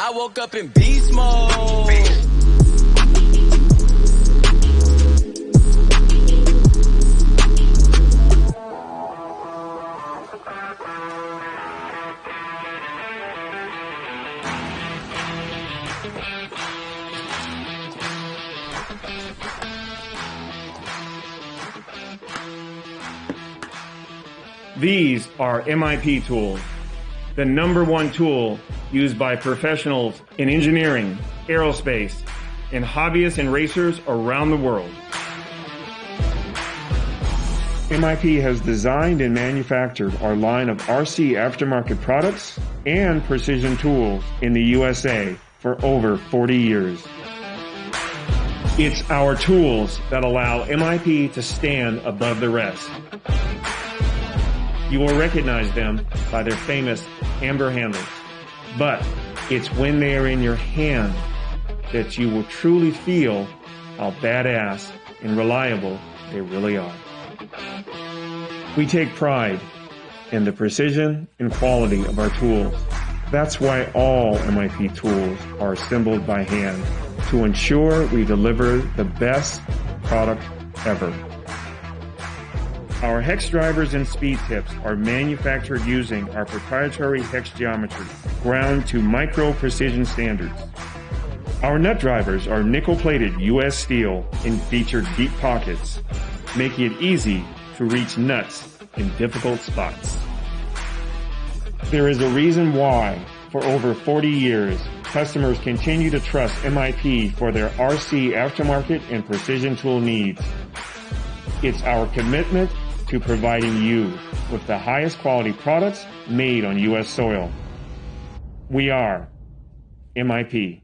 I woke up in beast mode. These are MIP tools, the #1 tool used by professionals in engineering, aerospace, and hobbyists and racers around the world. MIP has designed and manufactured our line of RC aftermarket products and precision tools in the USA for over 40 years. It's our tools that allow MIP to stand above the rest. You will recognize them by their famous amber handles, but it's when they are in your hand that you will truly feel how badass and reliable they really are. We take pride in the precision and quality of our tools. That's why all MIP tools are assembled by hand to ensure we deliver the best product ever. Our hex drivers and speed tips are manufactured using our proprietary hex geometry, ground to micro precision standards. Our nut drivers are nickel-plated US steel and feature deep pockets, making it easy to reach nuts in difficult spots. There is a reason why, for over 40 years, customers continue to trust MIP for their RC aftermarket and precision tool needs. It's our commitment to providing you with the highest quality products made on U.S. soil. We are MIP.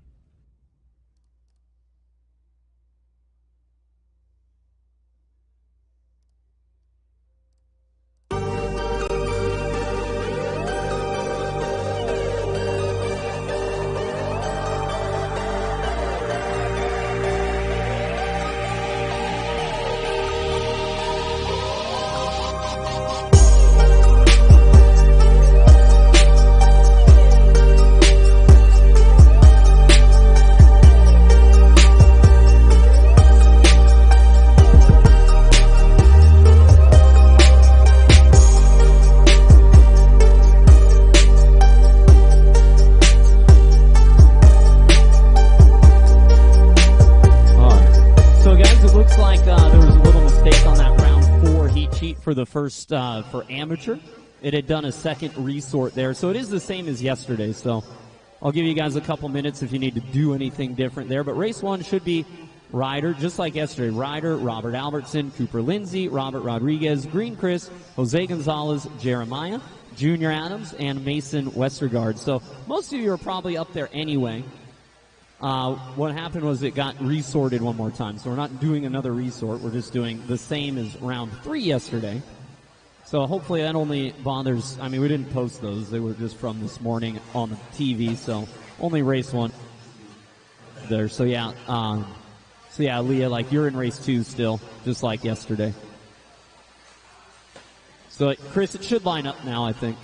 For the first, for amateur, it had done a second resort there, so it is the same as yesterday. So I'll give you guys a couple minutes if you need to do anything different there. But race 1 should be Ryder, just like yesterday. Ryder, Robert Albertson, Cooper Lindsay, Robert Rodriguez, Green Chris, Jose Gonzalez, Jeremiah, Junior Adams, and Mason Westergaard. So most of you are probably up there anyway. What happened was it got resorted one more time. So we're not doing another resort. We're just doing the same as round 3 yesterday. So hopefully that only bothers, I mean, we didn't post those. They were just from this morning on the TV. So only race 1 there. So yeah, Leah, like you're in race 2 still, just like yesterday. So Chris, it should line up now, I think.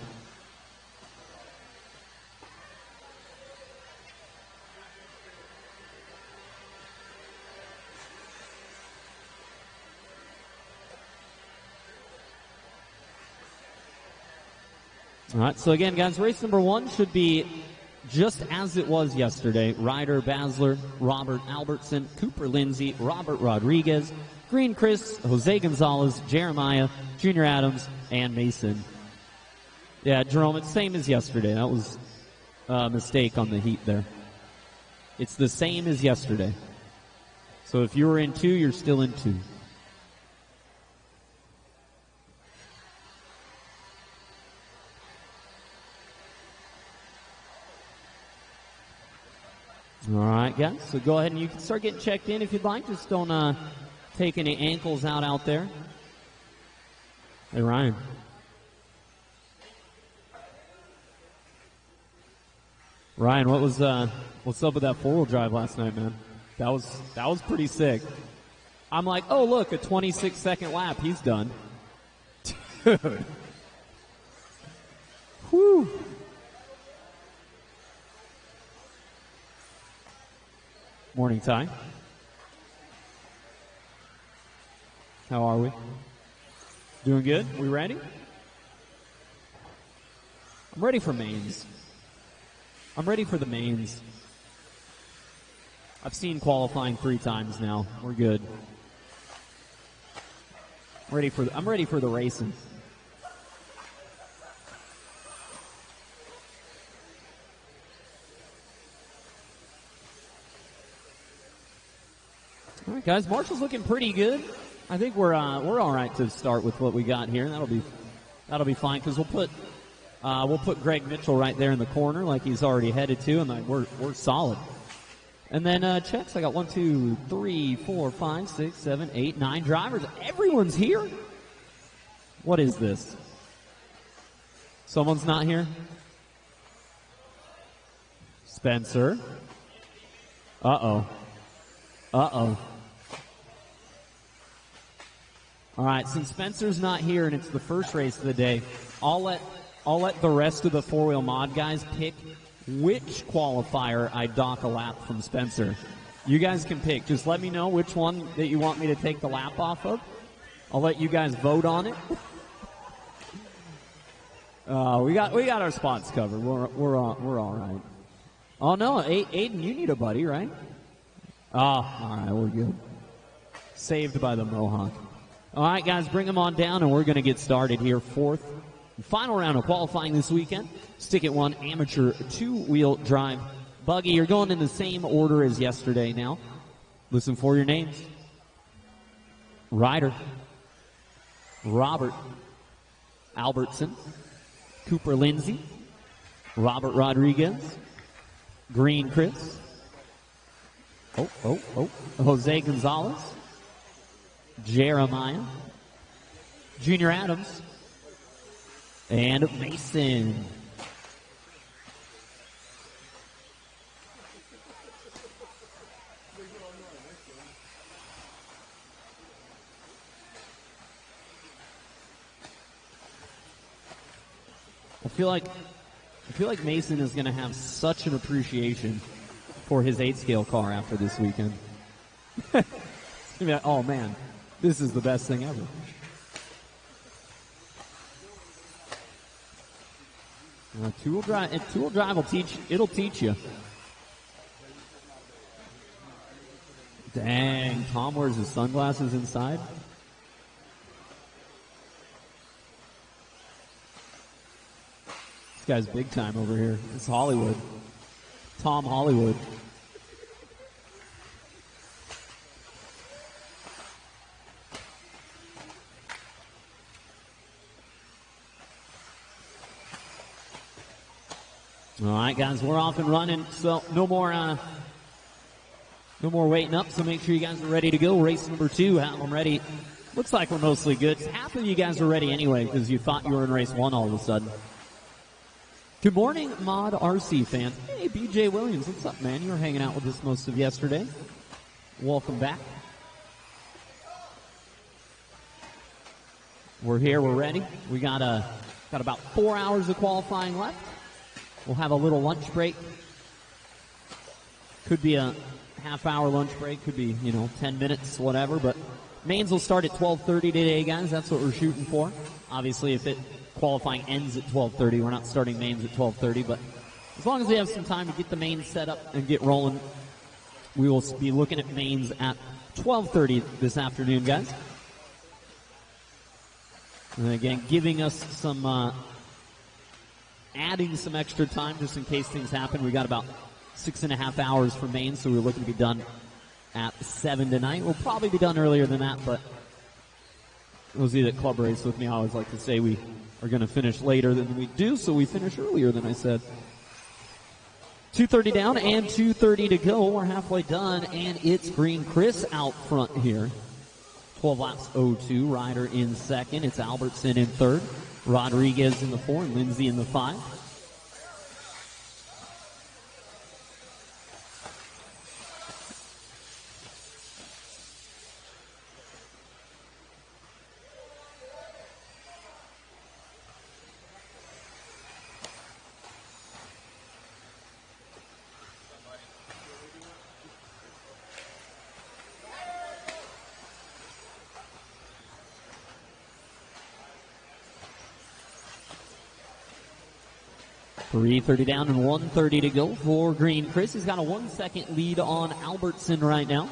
All right, so again, guys, race number 1 should be just as it was yesterday. Ryder Basler, Robert Albertson, Cooper Lindsay, Robert Rodriguez, Green Chris, Jose Gonzalez, Jeremiah, Junior Adams, and Mason. Yeah, Jerome, it's same as yesterday. That was a mistake on the heat there. It's the same as yesterday. So if you were in 2, you're still in 2. All right, guys. So go ahead and you can start getting checked in if you'd like. Just don't take any ankles out there. Hey, Ryan. Ryan, what's up with that 4-wheel drive last night, man? That was pretty sick. I'm like, oh look, a 26-second lap. He's done. Dude. Whew. Morning, Ty. How are we? Doing good? We ready? I'm ready for mains. I'm ready for the mains. I've seen qualifying 3 times now. We're good. I'm ready for the racing. All right, guys. Marshall's looking pretty good. I think we're all right to start with what we got here. That'll be fine because we'll put Greg Mitchell right there in the corner like he's already headed to, and we're solid. And then checks. I got 1, 2, 3, 4, 5, 6, 7, 8, 9 drivers. Everyone's here. What is this? Someone's not here. Spencer. Uh-oh. Uh-oh. All right, since Spencer's not here and it's the first race of the day, I'll let the rest of the 4-wheel mod guys pick which qualifier I dock a lap from Spencer. You guys can pick. Just let me know which one that you want me to take the lap off of. I'll let you guys vote on it. We got our spots covered. We're all right. Oh no, Aiden, you need a buddy, right? Oh, all right, we're good. Saved by the Mohawk. All right, guys, bring them on down, and we're going to get started here. 4th and final round of qualifying this weekend. Stick it 1 amateur 2-wheel drive. Buggy, you're going in the same order as yesterday now. Listen for your names. Ryder, Robert, Albertson, Cooper Lindsay, Robert Rodriguez, Green Chris, Jose Gonzalez, Jeremiah, Junior Adams, and Mason. I feel like Mason is going to have such an appreciation for his 8-scale car after this weekend. Oh man, this is the best thing ever. Two-wheel drive will teach you. Dang, Tom wears his sunglasses inside. This guy's big time over here. It's Hollywood. Tom Hollywood. All right, guys, we're off and running, so no more waiting up, so make sure you guys are ready to go. Race number 2, have them ready. Looks like we're mostly good. Half of you guys are ready anyway because you thought you were in race 1 all of a sudden. Good morning, Mod RC fans. Hey, BJ Williams, what's up, man? You were hanging out with us most of yesterday. Welcome back. We're here, we're ready. We got about 4 hours of qualifying left. We'll have a little lunch break. Could be a half-hour lunch break. Could be, 10 minutes, whatever. But mains will start at 12:30 today, guys. That's what we're shooting for. Obviously, if qualifying ends at 12:30, we're not starting mains at 12:30. But as long as we have some time to get the mains set up and get rolling, we will be looking at mains at 12:30 this afternoon, guys. And again, giving us some... adding some extra time just in case things happen. We got about 6.5 hours for main, so we're looking to be done at 7 tonight. We'll probably be done earlier than that, but those of you that club race with me, I always like to say we are going to finish later than we do, so we finish earlier than I said. 2:30 down and 2:30 to go. We're halfway done, and it's Green Chris out front here. 12 laps 02. Ryder in second. It's Albertson in third. Rodriguez in the 4 and Lindsay in the 5. 3:30 down and 1:30 to go for green. Chris has got a 1 second lead on Albertson right now.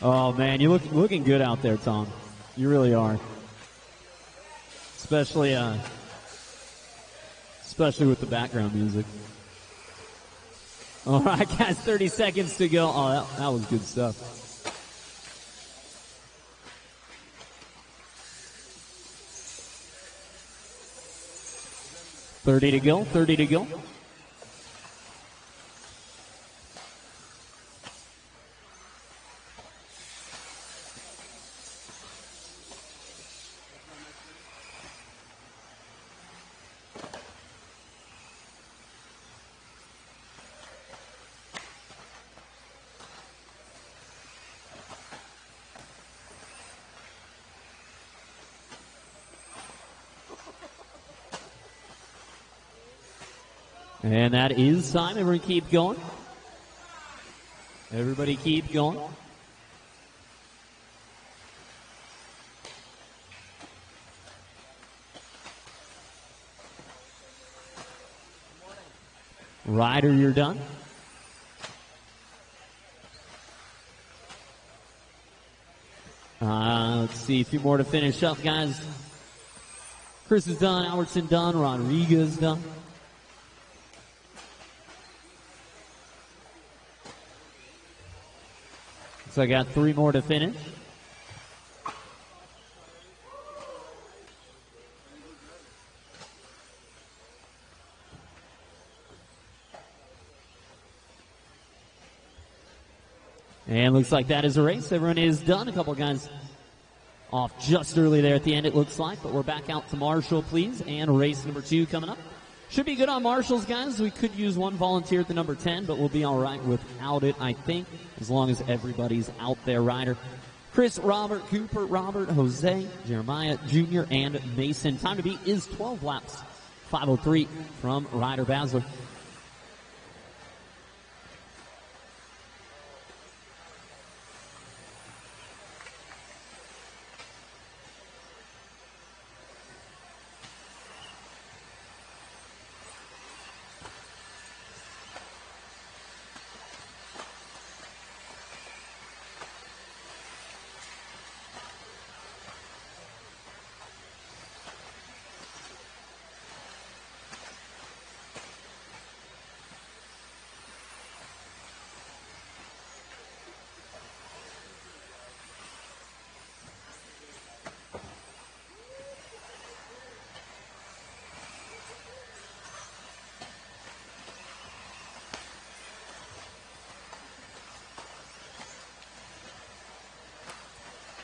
Oh, man, you're looking good out there, Tom. You really are. Especially with the background music. All right, guys, 30 seconds to go. Oh, that was good stuff. $30 to go, 30 to go. And that is time. Everyone keep going. Everybody keep going. Ryder, you're done. Let's see, a few more to finish up, guys. Chris is done, Albertson done, Rodriguez done. So I got 3 more to finish. And looks like that is a race. Everyone is done. A couple guys off just early there at the end, it looks like. But we're back out to Marshall, please. And race number 2 coming up. Should be good on Marshall's, guys. We could use one volunteer at the number 10, but we'll be all right without it, I think, as long as everybody's out there. Ryder, Chris, Robert, Cooper, Robert, Jose, Jeremiah, Jr., and Mason. Time to beat is 12 laps. 5:03 from Ryder Basler.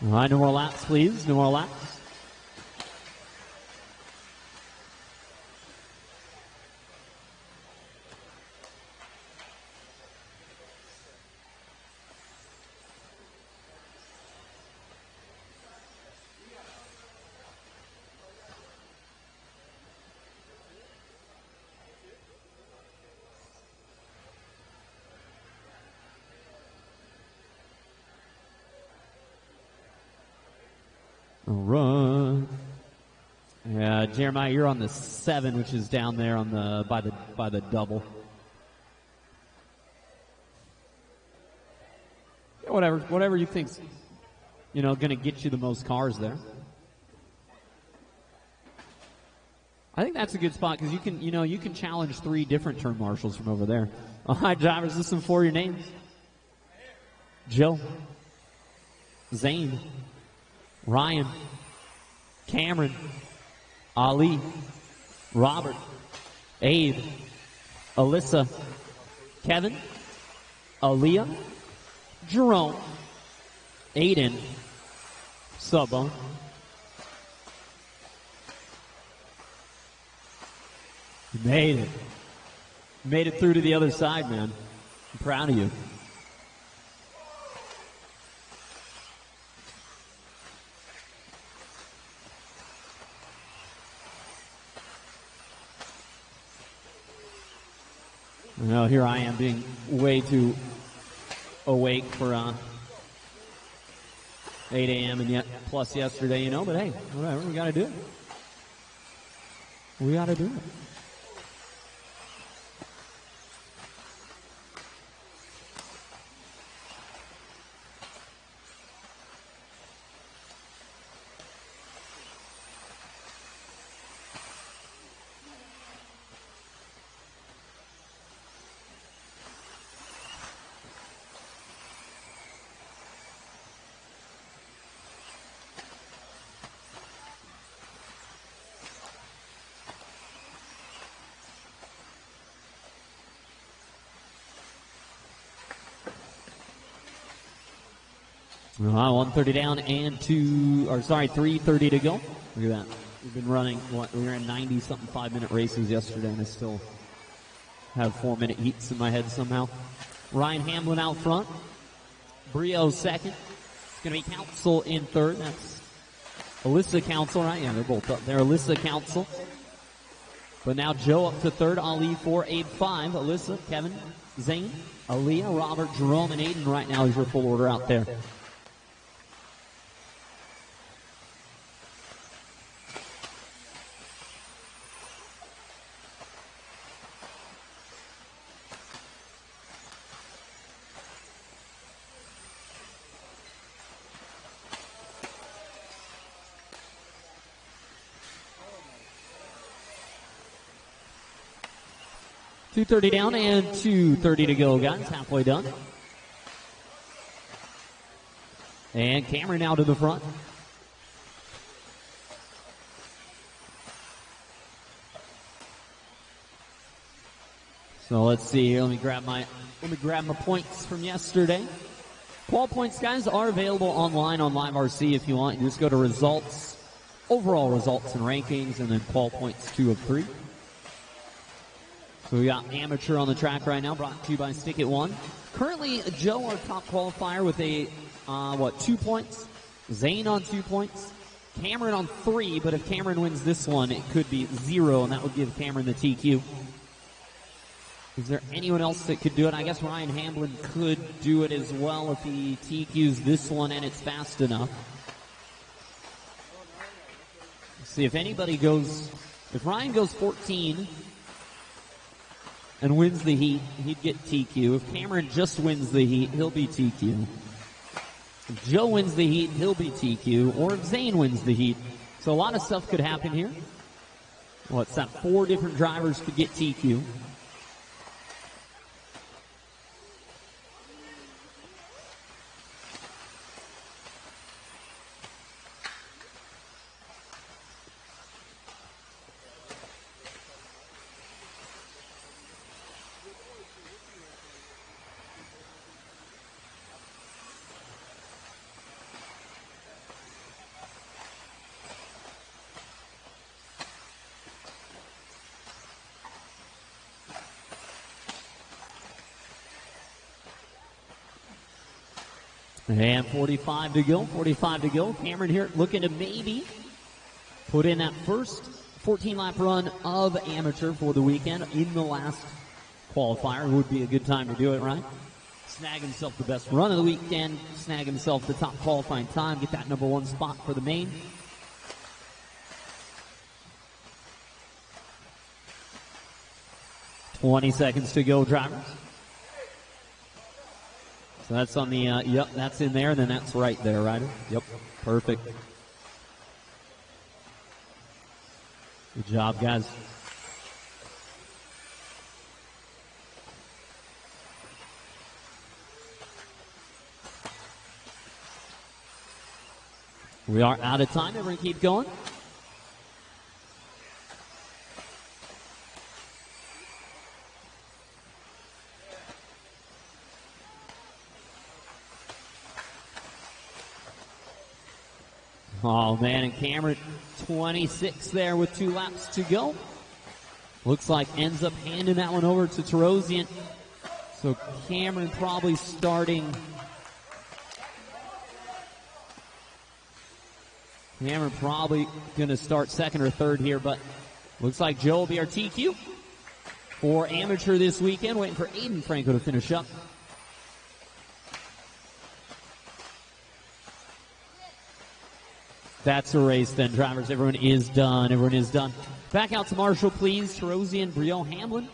All right, no more laps, please. No more laps. All right. Yeah, Jeremiah, you're on the 7, which is down there on the by the double. Yeah, whatever you think's, going to get you the most cars there. I think that's a good spot because you can challenge 3 different turn marshals from over there. All right, drivers, listen for your names. Joe, Zane, Ryan, Cameron, Ali, Robert, Abe, Alyssa, Kevin, Aaliyah, Jerome, Aiden, Subbo, you made it. Made it through to the other side, man. I'm proud of you. Well, here I am being way too awake for 8 a.m. and yet plus yesterday, you know, but hey, whatever, we got to do it. We got to do it. All right, 130 down and 3:30 to go. Look at that. We've been running, we were in 90-something 5-minute races yesterday, and I still have 4-minute heats in my head somehow. Ryan Hamlin out front. Brio second. It's going to be Council in third. That's Alyssa Council, right? Yeah, they're both up there. Alyssa Council. But now Joe up to third. Ali 4, Abe 5. Alyssa, Kevin, Zane, Aaliyah, Robert, Jerome, and Aiden right now is your full order out there. .230 down and 2:30 to go, guys. Halfway done. And Cameron now to the front. So let's see here. Let me grab my points from yesterday. Qual points, guys, are available online on Live RC if you want. You just go to results, overall results and rankings, and then qual points 2 of 3. So we got amateur on the track right now, brought to you by Stick It One. Currently, Joe, our top qualifier, with a 2 points. Zane on 2 points. Cameron on 3, but if Cameron wins this one, it could be 0, and that would give Cameron the TQ. Is there anyone else that could do it? I guess Ryan Hamlin could do it as well if he TQs this one and it's fast enough. Let's see if anybody goes. If Ryan goes 14 and wins the heat, he'd get TQ. If Cameron just wins the heat, he'll be TQ. If Joe wins the heat, he'll be TQ. Or if Zane wins the heat. So a lot of stuff could happen here. What's that? 4 different drivers could get TQ. And 45 to go, 45 to go. Cameron here looking to maybe put in that first 14-lap run of amateur for the weekend in the last qualifier. Would be a good time to do it, right? Snag himself the best run of the weekend, snag himself the top qualifying time, get that number 1 spot for the main. $20 seconds to go, drivers. So that's on the, yep, that's in there, and then that's right there, Ryder. Yep, perfect. Good job, guys. We are out of time. Everyone keep going. Oh, man, and Cameron, 26 there with 2 laps to go. Looks like ends up handing that one over to Tarosian. So Cameron probably starting. Cameron probably going to start second or third here, but looks like Joe will be our TQ for amateur this weekend. Waiting for Aiden Franco to finish up. That's a race then, drivers. Everyone is done. Everyone is done. Back out to Marshall, please. Tarosian, Brio, Hamlin.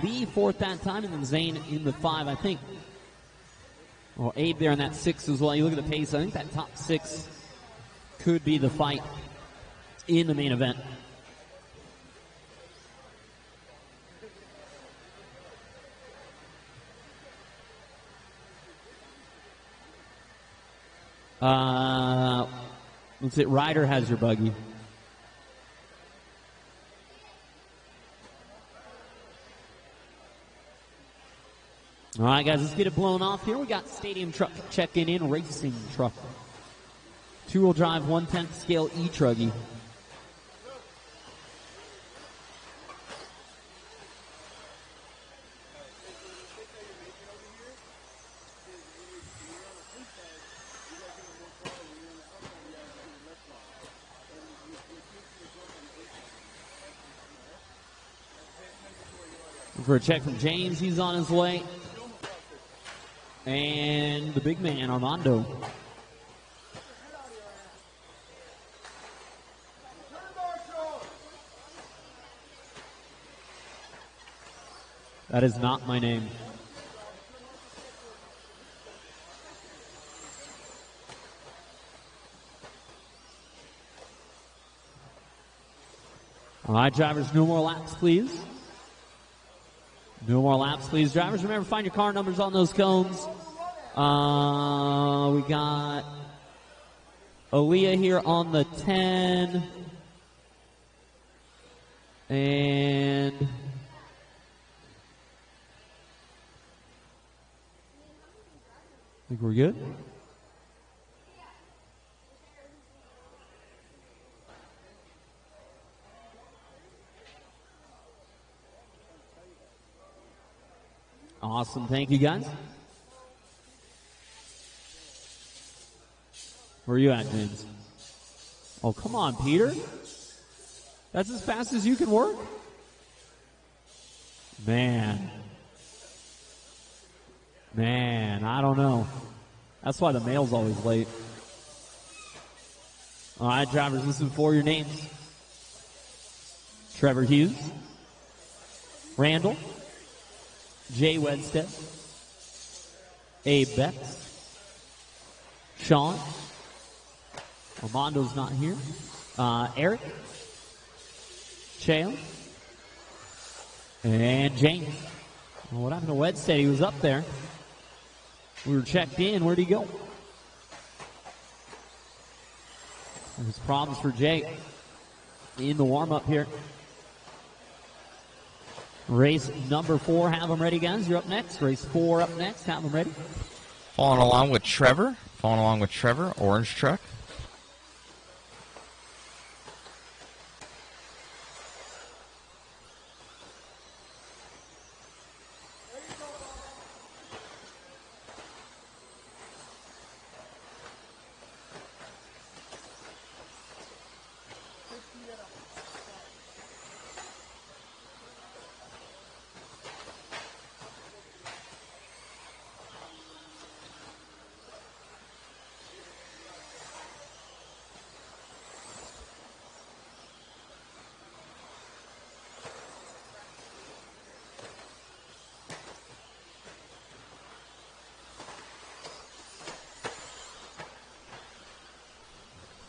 Lee fourth that time, and then Zane in the 5, I think. Well, Abe there in that 6 as well. You look at the pace. I think that top 6 could be the fight in the main event. Let's see. Ryder has your buggy. All right, guys, let's get it blown off here. We got stadium truck checking in, racing truck. 2-wheel drive, 1/10 scale E-Truggy. For a check from James, he's on his way. And the big man, Armando. That is not my name. All right, drivers, no more laps, please. No more laps, please. Drivers, remember, find your car numbers on those cones. We got Aaliyah here on the 10. And I think we're good. Awesome. Thank you, guys. Where are you at, James? Oh, come on, Peter. That's as fast as you can work? Man, I don't know. That's why the mail's always late. All right, drivers, listen for your names. Trevor Hughes. Randall. Jay Wedstead, Abe Betts, Sean, Armando's not here, Eric, Chale, and James. Well, what happened to Wedstead? He was up there. We were checked in. Where'd he go? There's problems for Jay in the warm-up here. Race number 4, have them ready, guys. You're up next. Race 4 up next, have them ready. Following along with Trevor, orange truck.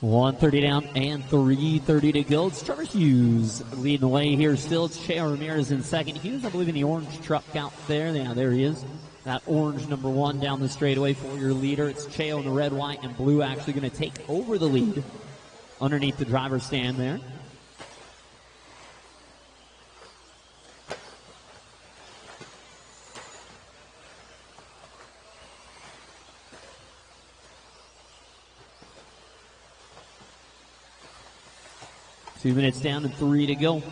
.130 down and 3:30 to go. It's Trevor Hughes leading the way here still. It's Cheo Ramirez in second. Hughes, I believe, in the orange truck out there. Yeah, there he is. That orange number 1 down the straightaway for your leader. It's Cheo in the red, white, and blue actually going to take over the lead underneath the driver's stand there. 2 minutes down and 3 to go.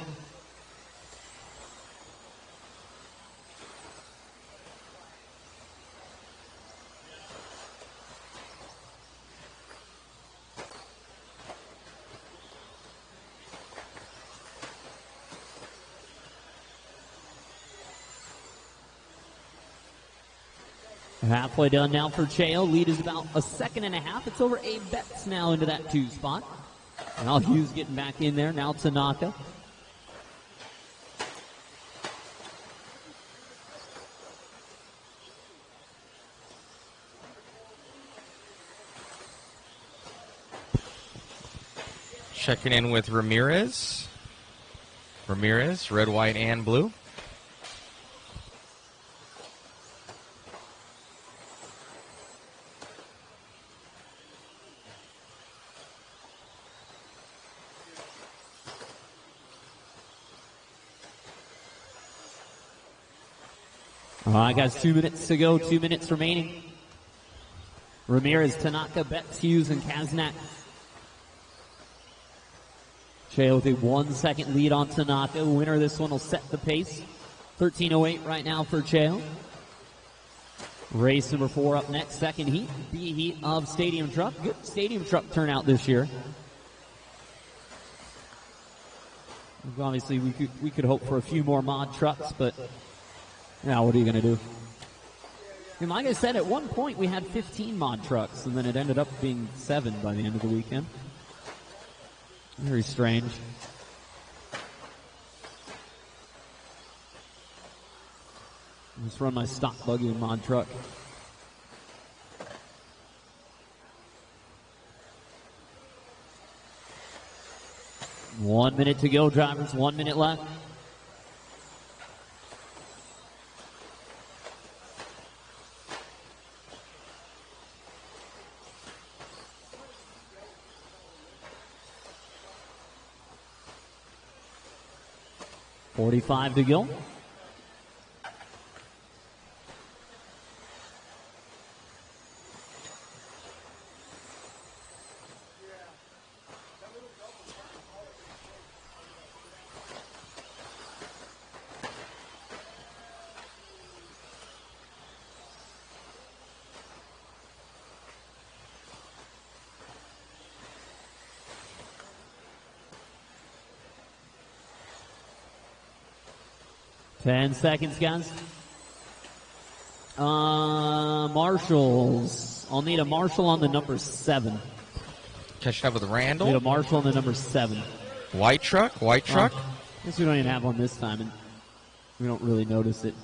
Halfway done now for Cheo. Lead is about a second and a half. It's over Abe Betts now into that 2 spot. Now Hughes getting back in there. Now Tanaka. Checking in with Ramirez. Ramirez, red, white, and blue. All right, guys, 2 minutes to go, 2 minutes remaining. Ramirez, Tanaka, Betts, Hughes, and Kaznak. Cheo with a 1 second lead on Tanaka. The winner of this one will set the pace. 13:08 right now for Cheo. Race number 4 up next, second heat, B heat of Stadium Truck. Good Stadium Truck turnout this year. Obviously, we could hope for a few more mod trucks, but now what are you going to do? And like I said, at one point we had 15 mod trucks, and then it ended up being 7 by the end of the weekend. Very strange. Just run my stock buggy and mod truck. One minute to go, drivers. 1 minute left. .45 to go. Ten seconds, guys. Marshals. I'll need a marshal on the number 7. Catching up with Randall. Need a marshal on the number 7. White truck, white truck. I guess we don't even have one this time, and we don't really notice it.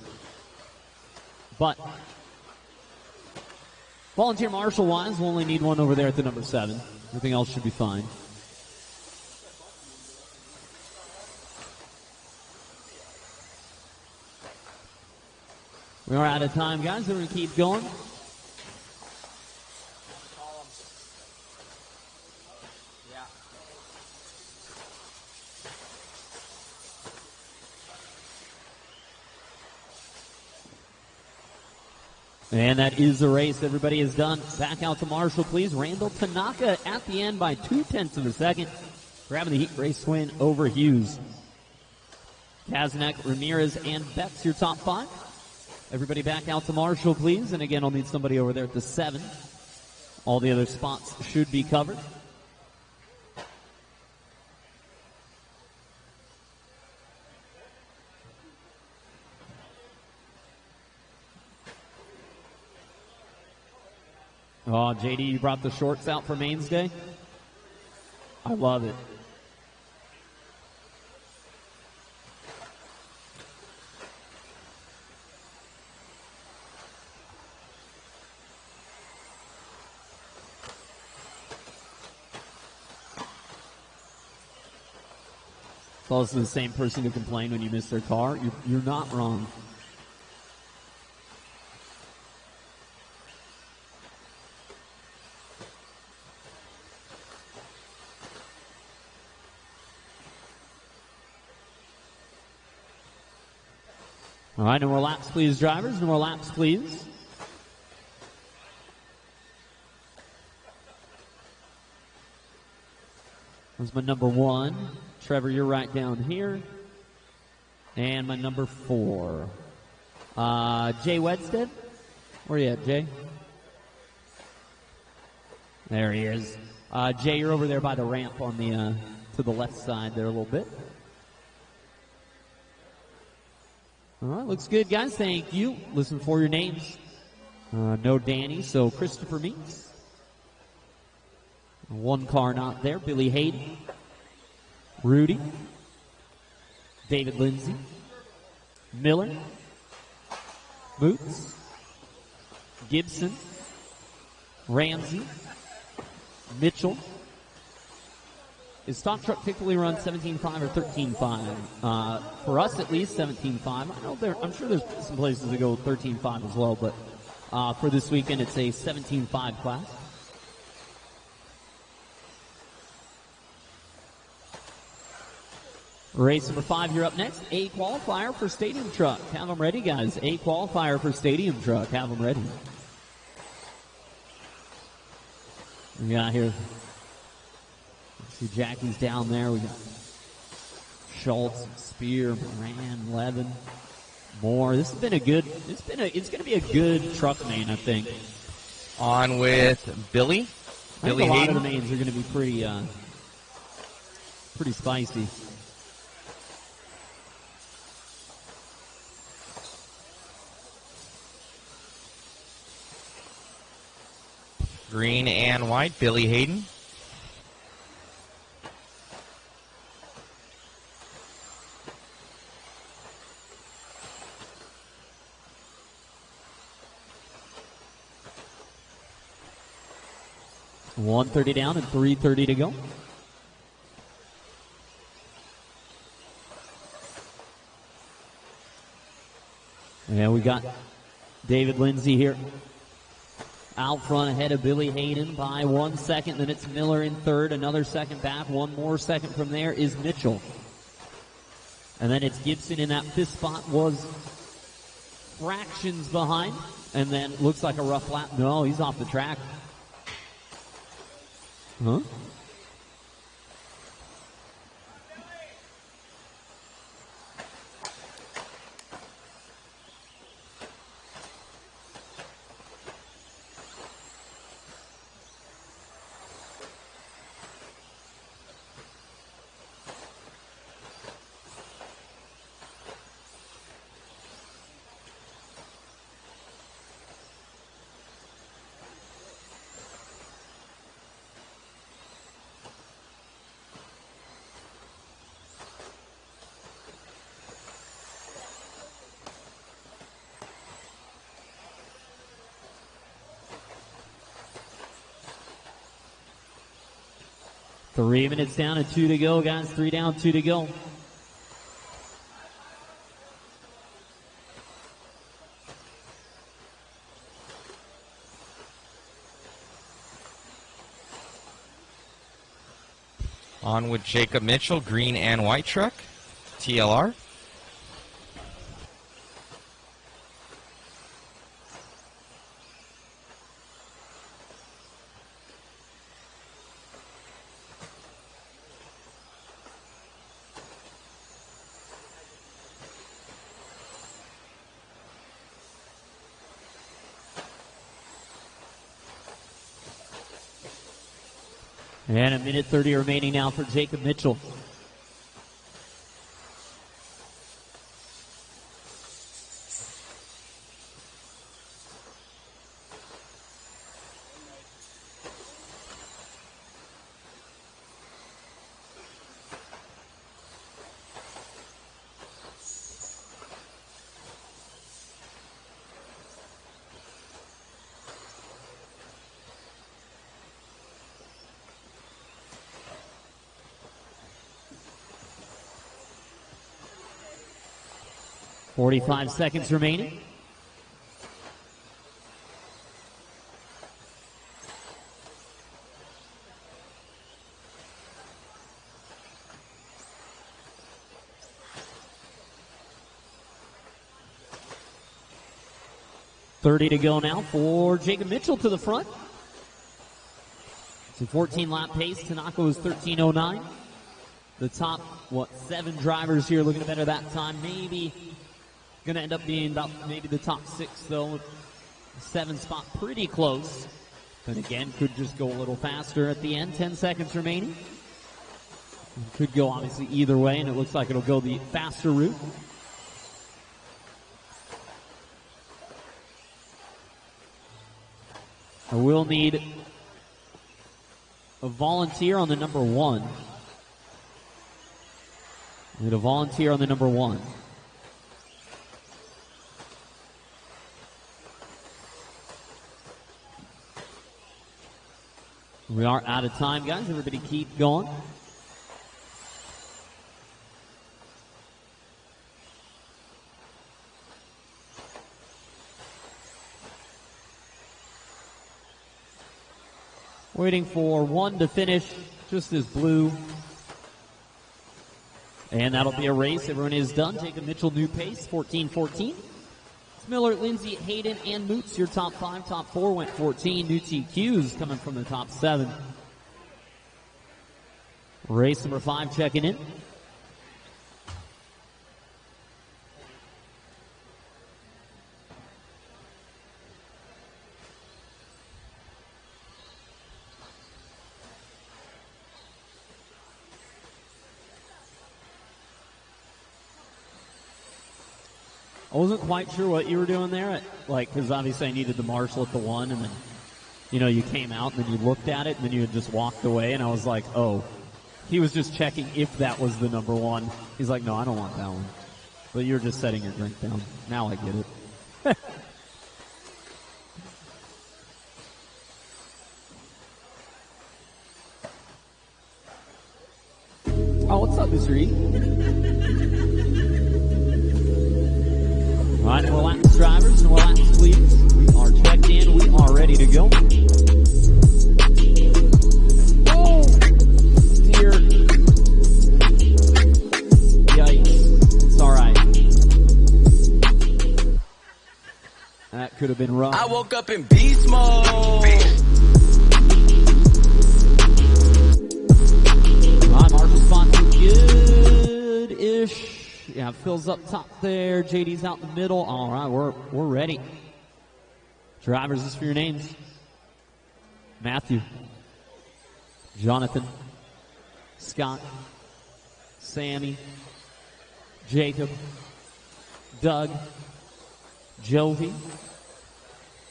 But volunteer marshal-wise, we'll only need one over there at the number 7. Everything else should be fine. We are out of time, guys. We're going to keep going. And that is the race. Everybody is done. Back out to Marshall, please. Randall Tanaka at the end by 0.2 of a second, grabbing the heat race win over Hughes. Kaznak, Ramirez, and Betts, your top 5. Everybody back out to Marshall, please. And again, I'll need somebody over there at the 7. All the other spots should be covered. Oh, JD, you brought the shorts out for Mains Day? I love it. It's also the same person who complained when you miss their car. You're not wrong. All right, no more laps, please, drivers. No more laps, please. That's my number 1, Trevor, you're right down here. And my number 4. Jay Wedstead. Where you at, Jay? There he is. Jay, you're over there by the ramp on the to the left side there a little bit. All right, looks good, guys. Thank you. Listen for your names. No Danny, so Christopher Meeks. One car not there. Billy Hayden. Rudy. David Lindsay. Miller. Boots. Gibson. Ramsey. Mitchell. Is stock truck typically run 17.5 or 13.5? For us, at least 17.5. I'm sure there's some places that go 13.5 as well, but for this weekend, it's a 17.5 class. Race number 5, you're up next. A qualifier for stadium truck. Have them ready, guys. A qualifier for stadium truck. Have them ready. We got here. See Jackie's down there. We got Schultz, Spear, Moran, Levin, Moore. This has been a good. It's going to be a good truck main, I think. On with Billy. I think Billy a lot Hayden. of the mains are going to be pretty spicy. Green and white, Billy Hayden. $130 down and $330 to go. And we got David Lindsay here. Out front ahead of Billy Hayden by 1 second. Then it's Miller in third. Another second back. One more second from there is Mitchell. And then it's Gibson in that fifth spot. Was fractions behind. And then looks like a rough lap. No, he's off the track. Huh? Three minutes down and 2 to go, guys. 3 down, 2 to go. On with Jacob Mitchell, green and white truck, TLR. And a minute 30 remaining now for Jacob Mitchell. .45 seconds remaining. .30 to go now for Jacob Mitchell to the front. It's a 14-lap pace. Tanaka was 13:09. the top, 7 drivers here looking to better that time. Maybe going to end up being about maybe the top 6, though. 7 spot pretty close. But again, could just go a little faster at the end. 10 seconds remaining. Could go obviously either way, and it looks like it'll go the faster route. I will need a volunteer on the number 1. Need a volunteer on the number 1. We are out of time, guys. Everybody keep going. Waiting for 1 to finish, just as blue. And that'll be a race. Everyone is done. Jacob Mitchell, new pace, 14-14. Miller, Lindsay, Hayden, and Moots, your top 5. Top 4 went 14. New TQs coming from the top 7. Race number 5 checking in. I wasn't quite sure what you were doing there, because obviously I needed the marshal at the 1, and then, you came out, and then you looked at it, and then you had just walked away, and I was like, oh. He was just checking if that was the number 1. He's like, no, I don't want that one. But you're just setting your drink down. Now I get it. Oh, what's up, Mr. E? All right, we're Latin drivers and we're Latin leaders. We are checked in. We are ready to go. Oh, dear. Yikes. It's all right. That could have been rough. I woke up in beast mode. All right, Marshall spots are good-ish. Yeah, Phil's up top there. JD's out in the middle. All right, we're ready. Drivers, this is for your names. Matthew, Jonathan, Scott, Sammy, Jacob, Doug, Jovi,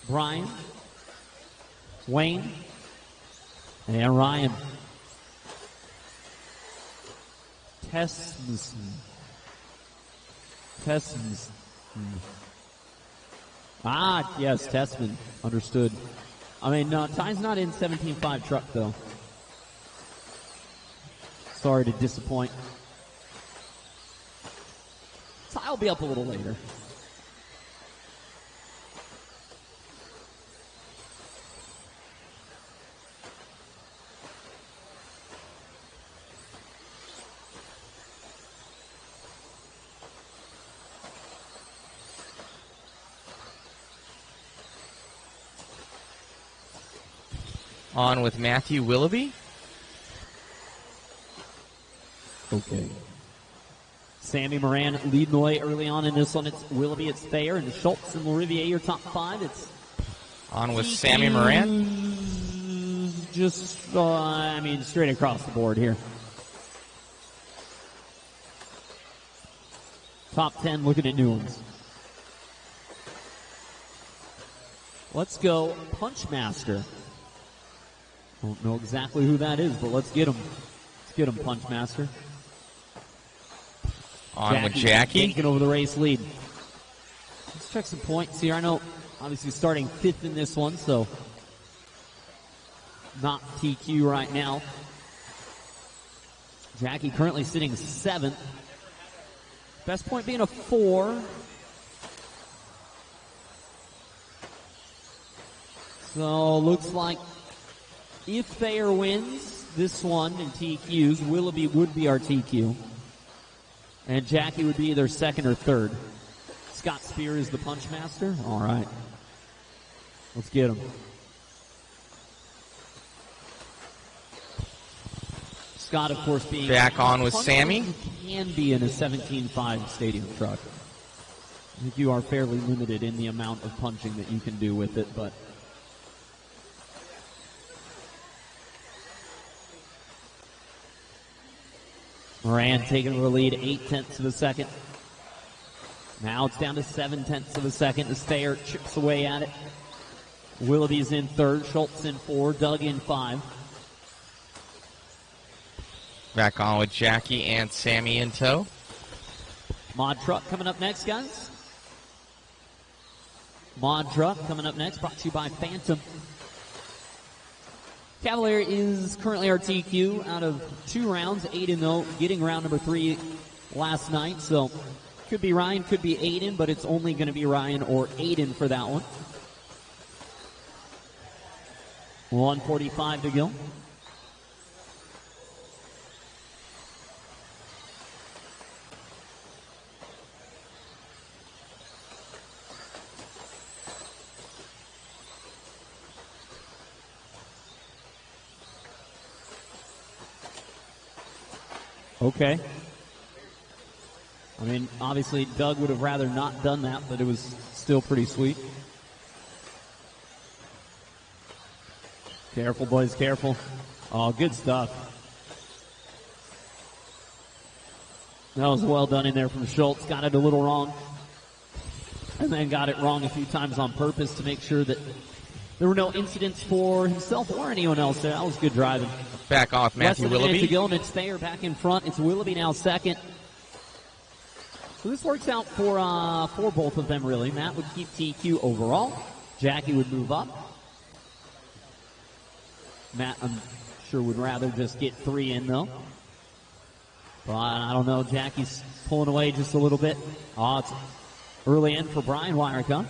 Brian, Wayne, and Ryan. Tessmanson. Ah, yes, Tessman. Understood. I mean, no, Ty's not in 17.5 truck, though. Sorry to disappoint. Ty will be up a little later. On with Matthew Willoughby. Okay. Sammy Moran leading the way early on in this one. It's Willoughby, it's Thayer, and Schultz and Lariviere, your top 5. It's on with Sammy Moran. Just, straight across the board here. Top 10, looking at new ones. Let's go Punchmaster. Don't know exactly who that is, but let's get him. Let's get him, Punchmaster. On with Jackie. Taking over the race lead. Let's check some points here. I know, obviously, starting 5th in this one, so not TQ right now. Jackie currently sitting 7th. Best point being a 4. So, looks like if Thayer wins this one in TQs, Willoughby would be our TQ. And Jackie would be either 2nd or 3rd. Scott Spear is the Punchmaster. All right. Let's get him. Scott, of course, being back on with Sammy. Can be in a 17.5 stadium truck. I think you are fairly limited in the amount of punching that you can do with it, but Moran taking the lead 0.8 of a second. Now it's down to 0.7 of a second as Thayer chips away at it. Willoughby's in third, Schultz in 4, Doug in 5. Back on with Jackie and Sammy in tow. Mod Truck coming up next, guys. Mod Truck coming up next, brought to you by Phantom. Cavalier is currently our TQ out of 2 rounds, Aiden though getting round number 3 last night, so could be Ryan, could be Aiden, but it's only going to be Ryan or Aiden for that one. 1:45 to go. Okay. I mean, obviously, Doug would have rather not done that, but it was still pretty sweet. Careful, boys, careful. Oh, good stuff. That was well done in there from Schultz. Got it a little wrong. And then got it wrong a few times on purpose to make sure that there were no incidents for himself or anyone else there. That was good driving. Back off, Matthew Less than a minute Willoughby. to go, and it's Thayer back in front. It's Willoughby now second. So this works out for both of them, really. Matt would keep TQ overall. Jackie would move up. Matt, I'm sure, would rather just get 3 in, though. But I don't know. Jackie's pulling away just a little bit. Oh, it's early in for Brian Wyrick.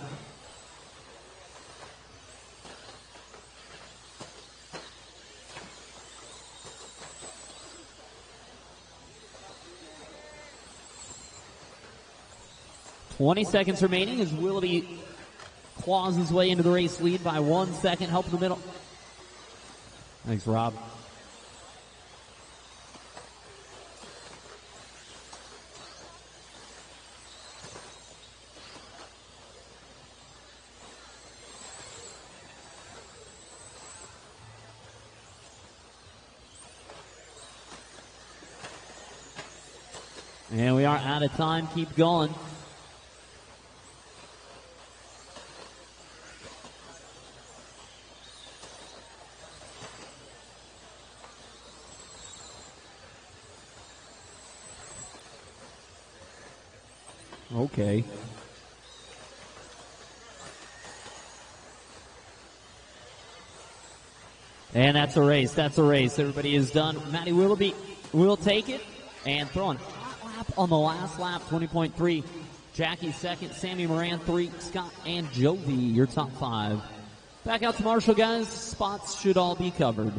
20 seconds remaining as Willoughby claws his way into the race lead by 1 second. Help in the middle. Thanks, Rob. And we are out of time. Keep going. Okay. And that's a race. That's a race. Everybody is done. Matty Willoughby will take it and throw a hot lap on the last lap, 20.3. Jackie second, Sammy Moran 3, Scott and Jovi, your top 5. Back out to Marshall, guys. Spots should all be covered.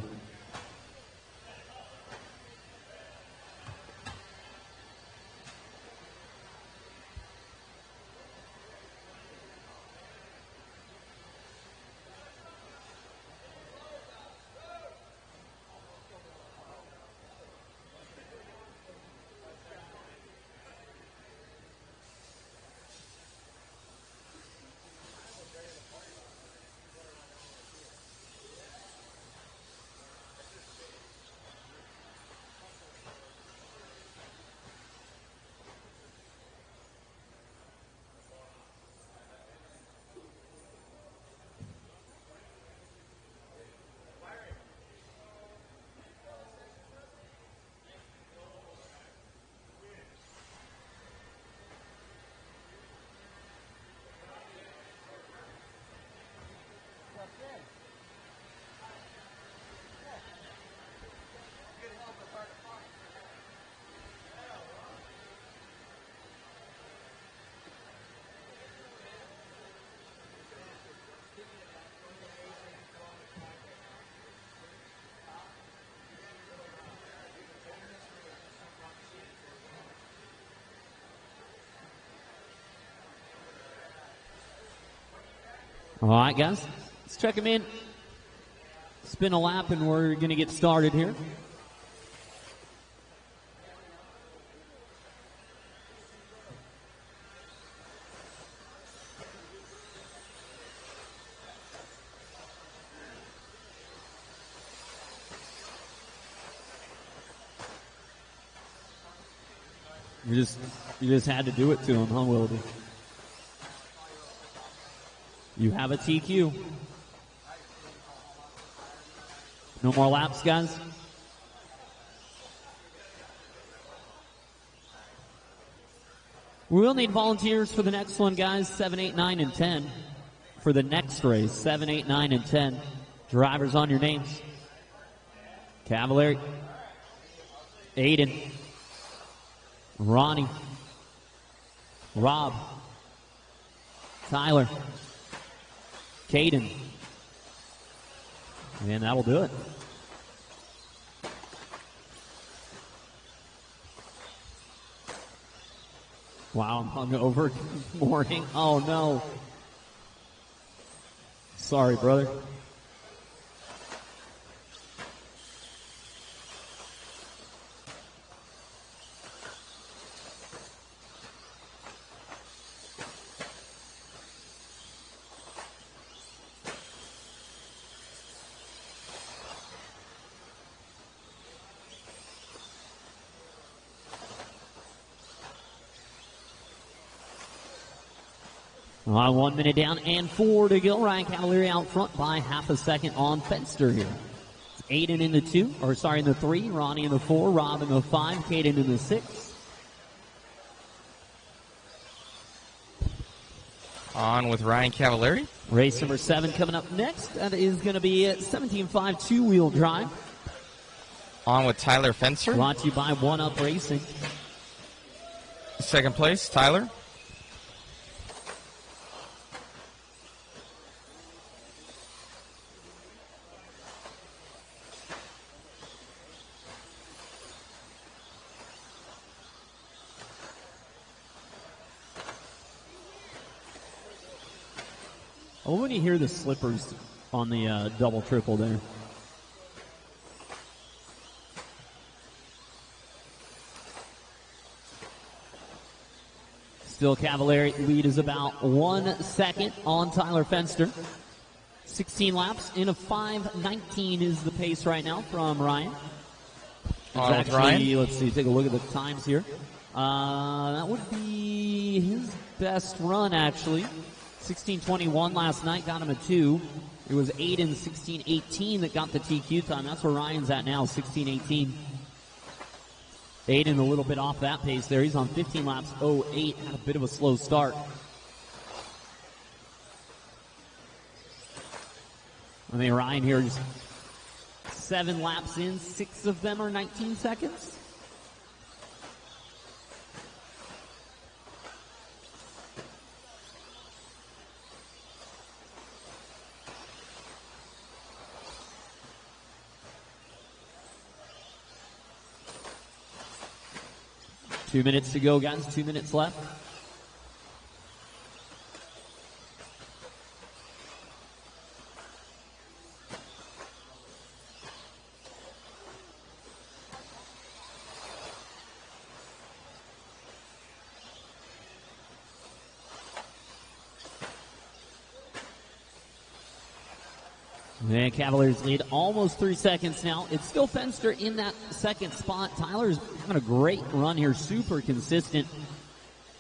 All right, guys, let's check them in. Spin a lap, and we're going to get started here. You just had to do it to him, huh, Wildy? You have a TQ. No more laps, guys? We will need volunteers for the next one, guys. 7, 8, 9, and 10. For the next race, 7, 8, 9, and 10. Drivers on your names. Cavalieri. Aiden. Ronnie. Rob. Tyler. Caden. And that'll do it. Wow, I'm hungover this morning. Oh, no. Sorry, brother. Well, 1 minute down and 4 to go. Ryan Cavalieri out front by half a second on Fenster here. It's Aiden in the 3, Ronnie in the 4, Rob in the 5, Caden in the 6. On with Ryan Cavalieri. Race number 7 coming up next. That is going to be at 17.5 two-wheel drive. On with Tyler Fenster. Brought to you by One Up Racing. Second place, Tyler. Oh, when you hear the slippers on the double triple there. Still Cavalieri lead is about 1 second on Tyler Fenster. 16 laps in a 5:19 is the pace right now from Ryan. On with Ryan. Let's see, take a look at the times here. That would be his best run, actually. 16:21 last night, got him a 2. It was Aiden 16:18 that got the TQ time. That's where Ryan's at now, 16:18. Aiden a little bit off that pace there. He's on 15 laps, 08. Had a bit of a slow start. I mean, Ryan here is 7 laps in. 6 of them are 19 seconds. Two minutes to go, guys. 2 minutes left. And Cavaliers lead almost 3 seconds now. It's still Fenster in that second spot. Tyler's having a great run here, super consistent.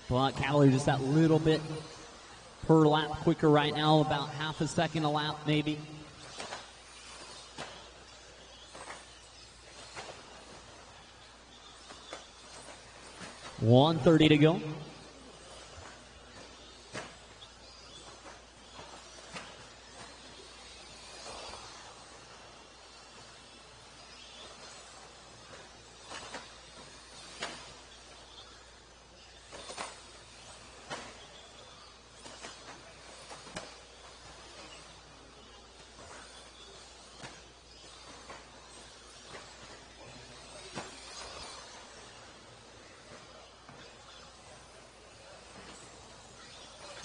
But Cavaliers just that little bit per lap quicker right now, about half a second a lap maybe. $1:30 to go.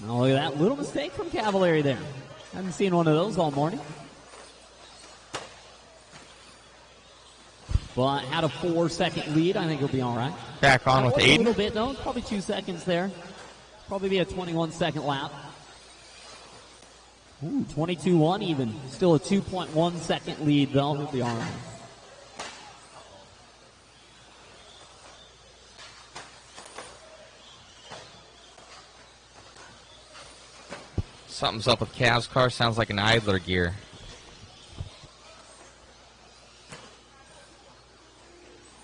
Oh, look at that little mistake from Cavalieri there. Haven't seen one of those all morning. But had a 4-second lead. I think he'll be all right. Back on with Aiden. A little bit, though. Probably 2 seconds there. Probably be a 21-second lap. Ooh, 22-1 even. Still a 2.1-second lead, though. He'll be all right. Something's up with Cav's car. Sounds like an idler gear.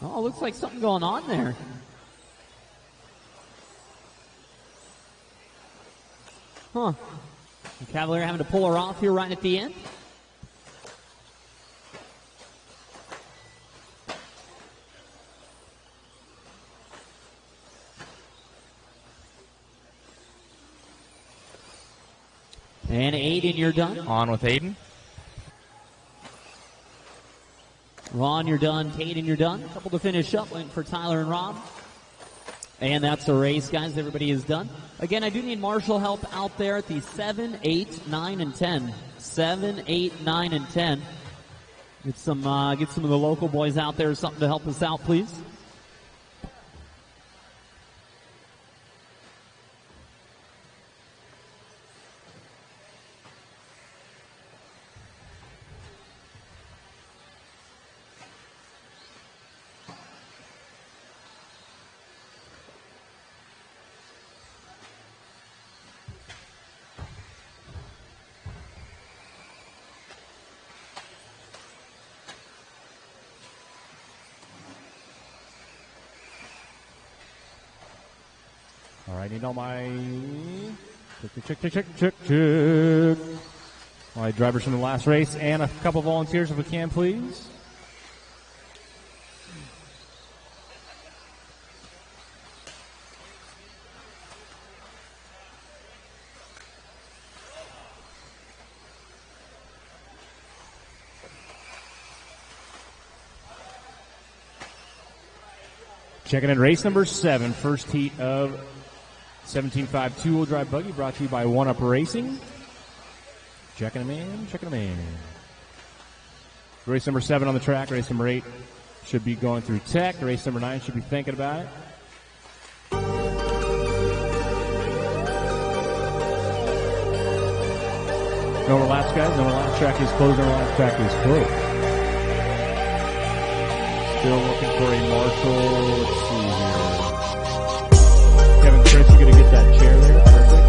Oh, looks like something going on there. Huh. The Cavalier having to pull her off here right at the end. And Aiden, you're done. On with Aiden. Ron, you're done. Caden, you're done. A couple to finish up. Waiting for Tyler and Rob. And that's the race, guys. Everybody is done. Again, I do need Marshall help out there at the 7, 8, 9, and 10. 7, 8, 9, and 10. Get some of the local boys out there, something to help us out, please. All right, need all my check. All right, drivers from the last race and a couple volunteers if we can, please. Checking in race number 7, first heat of 17.5 two-wheel drive buggy, brought to you by One Up Racing. Checking them in. Race number 7 on the track. Race number 8 should be going through tech. Race number 9 should be thinking about it. No relax, guys. No relax. Track is closed. No relax. Track is closed. Still looking for a Marshall. Let's see here. Kevin, Chris, you gonna get that chair there? Perfect.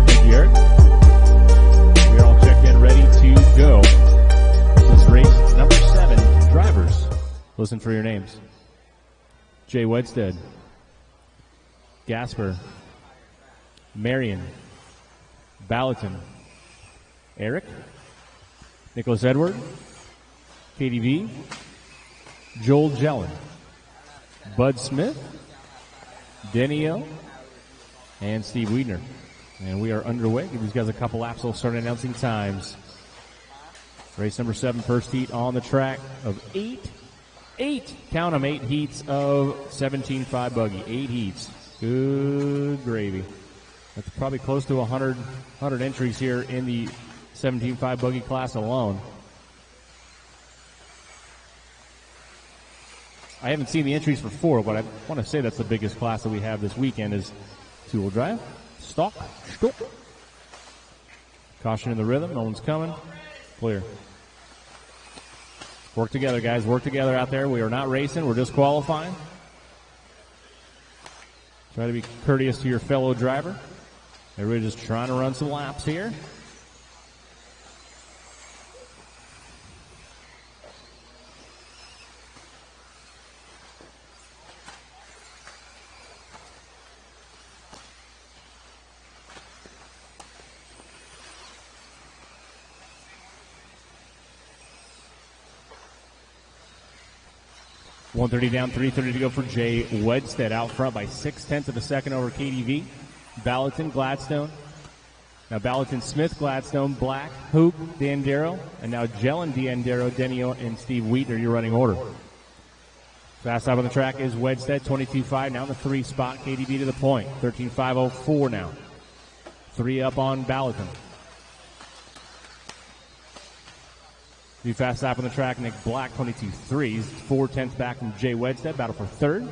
Thank you, Eric. We're all checked in, ready to go. This is race number 7. Drivers, listen for your names. Jay Wedstead, Gasper, Marion, Ballatin, Eric, Nicholas Edward, KDV, Joel Jellin, Bud Smith, Denny L, and Steve Wiedner. And we are underway. Give these guys a couple laps. We'll start announcing times. Race number 7, first heat on the track of 8, count them, 8 heats of 17.5 buggy. 8 heats. Good gravy. That's probably close to 100 entries here in the 17.5 buggy class alone. I haven't seen the entries for 4, but I want to say that's the biggest class that we have this weekend is two-wheel drive. Stock. Caution in the rhythm. No one's coming. Clear. Work together, guys. Work together out there. We are not racing. We're just qualifying. Try to be courteous to your fellow driver. Everybody just trying to run some laps here. .130 down, 3:30 to go for Jay Wedstead. Out front by 0.6 of a second over KDV. Ballatin, Gladstone. Now Ballatin, Smith, Gladstone, Black, Hoop, Dandero, and now Jellin, Dandero, Denio, and Steve Wiedner, your running order. Fast lap on the track is Wedstead, 22.5, now in the 3 spot. KDV to the point, 13.504 now. 3 up on Ballatin. The fast lap on the track, Nick Black, 22.3. 4/10 back from Jay Wedstead. Battle for 3rd.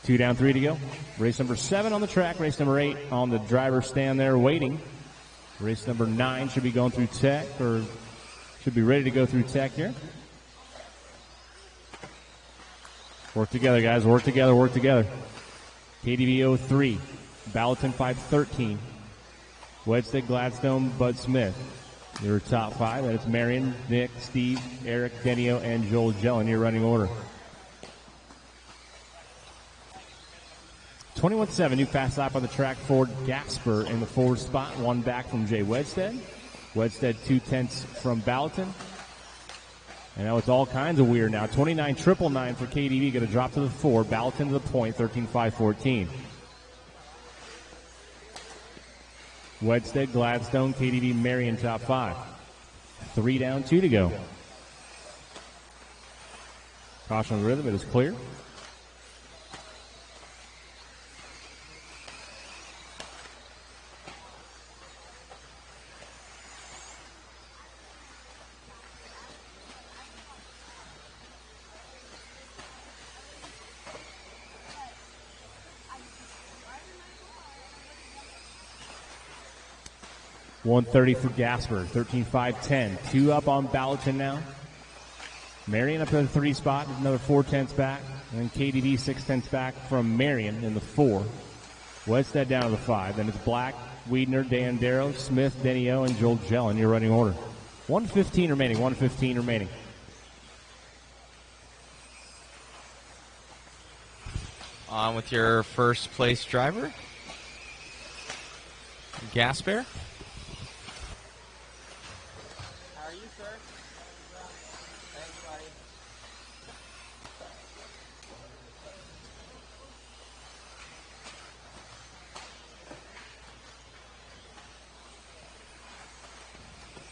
2 down, 3 to go. Race number 7 on the track. Race number 8 on the driver's stand there waiting. Race number 9 should be going through tech, or should be ready to go through tech here. Work together, guys. Work together, work together. KDV 03, Ballatin 513, Wedstead, Gladstone, Bud Smith. Your top 5. That's Marion, Nick, Steve, Eric, Denio, and Joel Jellin. Your running order. 21-7, new fast lap on the track for Gasper in the forward spot. 1 back from Jay Wedstead. Wedstead 2/10 from Ballatin. And now it's all kinds of weird now. 29-999 for KDV, going to drop to the 4. Ballatin to the point, 13-5-14. Wedstead, Gladstone, KDV, Marion, top 5. 3 down, 2 to go. Caution on the rhythm, it is clear. $130 for Gasper, 13-5-10. 2 up on Ballatin now. Marion up in the 3 spot, another 4/10 back. And then KDV 6/10 back from Marion in the 4. Wedstead down to the 5. Then it's Black, Wiedner, Dan Darrow, Smith, Denio, and Joel Jellin. Your running order. 1:15 remaining, 1:15 remaining. On with your first place driver, Gasper.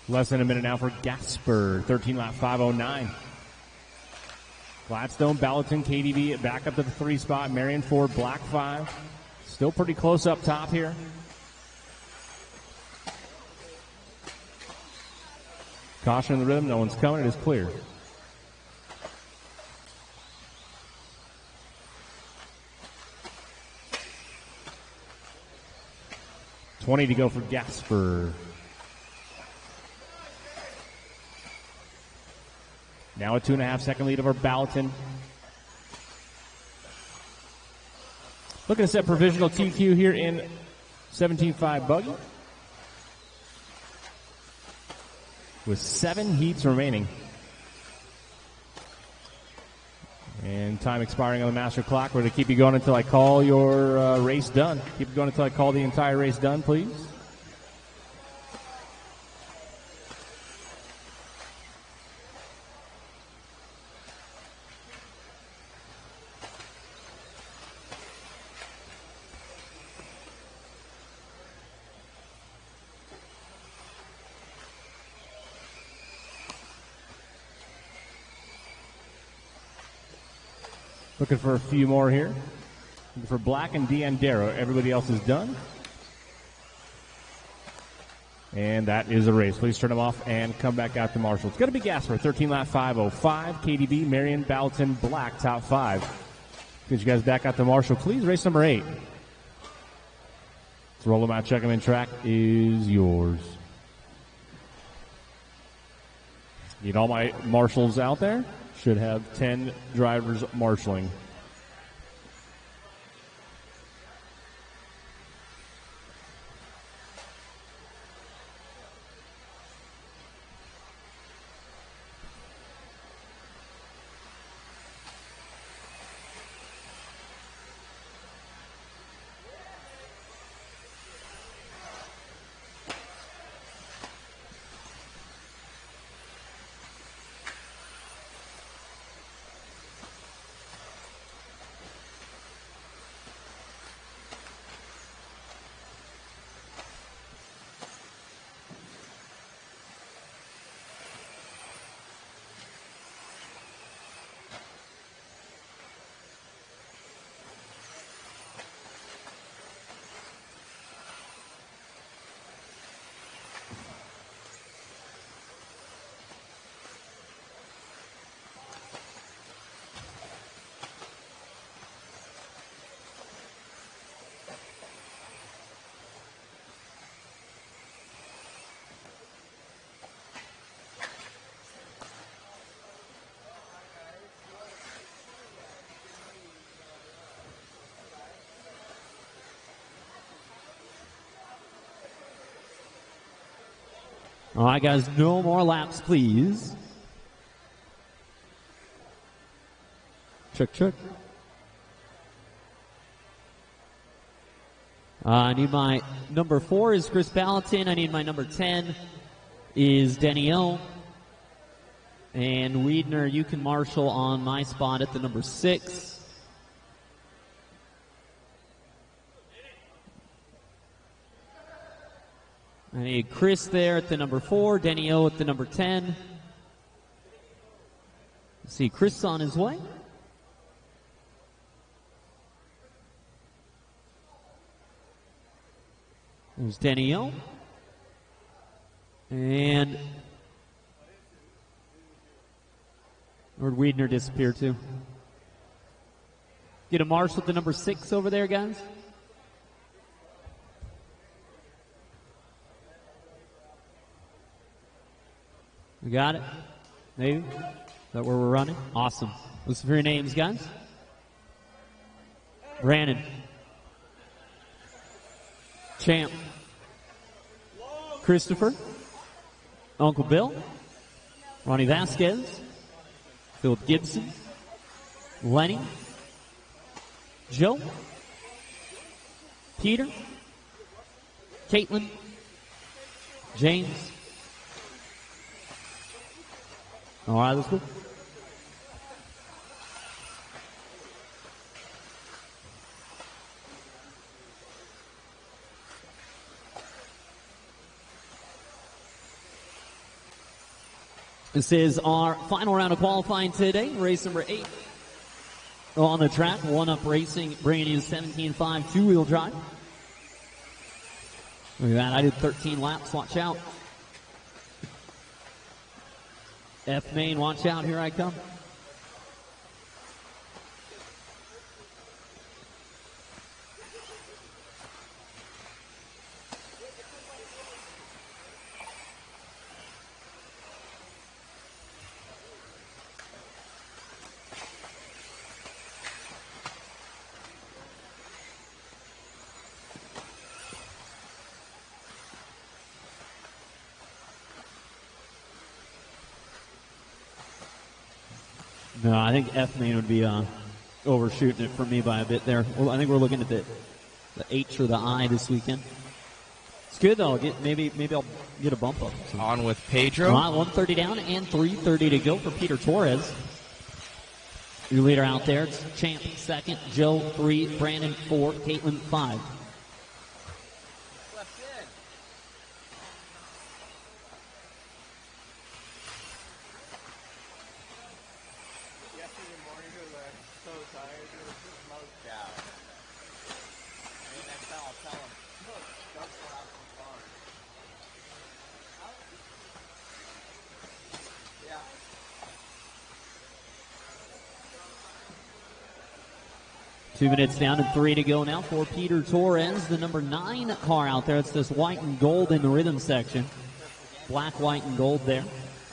Less than a minute now for Gasper. 13 lap 5:09. Gladstone, Ballatin, KDV back up to the 3 spot. Marion 4, Black 5. Still pretty close up top here. Caution in the rhythm. No one's coming. It is clear. $20 to go for Gasper. Now a 2.5-second lead over Ballatin. Looking to set provisional TQ here in 17.5 Buggy. With 7 heats remaining. And time expiring on the master clock. We're going to keep you going until I call your race done. Keep it going until I call the entire race done, please. Looking for a few more here. Looking for Black and Dan Darrow. Everybody else is done. And that is a race. Please turn them off and come back out to Marshall. It's going to be Gasper, 13 lap 5:05. KDB, Marion, Ballatin, Black, top 5. Get you guys back out to Marshall, please. Race number 8. Let's roll them out, check them in. Track is yours. Need all my marshals out there. Should have 10 drivers marshaling. All right, guys, no more laps, please. Check. I need my number 4 is Chris Ballatin. I need my number 10 is Denny O. And Wiedner, you can marshal on my spot at the number 6. I need Chris there at the number 4, Denny O at the number 10. Let's see, Chris on his way. There's Denny O. And where'd Wiedner disappear to? Get a marshal at the number 6 over there, guys. We got it? Maybe? Is that where we're running? Awesome. Listen for your names, guys. Brandon. Champ. Christopher. Uncle Bill. Ronnie Vasquez. Philip Gibson. Lenny. Joe. Peter. Caitlin. James. All right, let's go. This is our final round of qualifying today. Race number 8 on the track. One Up Racing bringing you 17.5 two-wheel drive. Look at that. I did 13 laps. Watch out. F main, watch out, here I come. No, I think F main would be overshooting it for me by a bit there. Well, I think we're looking at the H or the I this weekend. It's good though. Maybe I'll get a bump up. So. On with Pedro. 130 down and 330 to go for Peter Torres. Your leader out there. It's Champ 2nd, Joe 3, Brandon 4, Caitlin 5. Two minutes down and 3 to go now for Peter Torres, the number 9 car out there. It's this white and gold in the rhythm section. Black, white, and gold there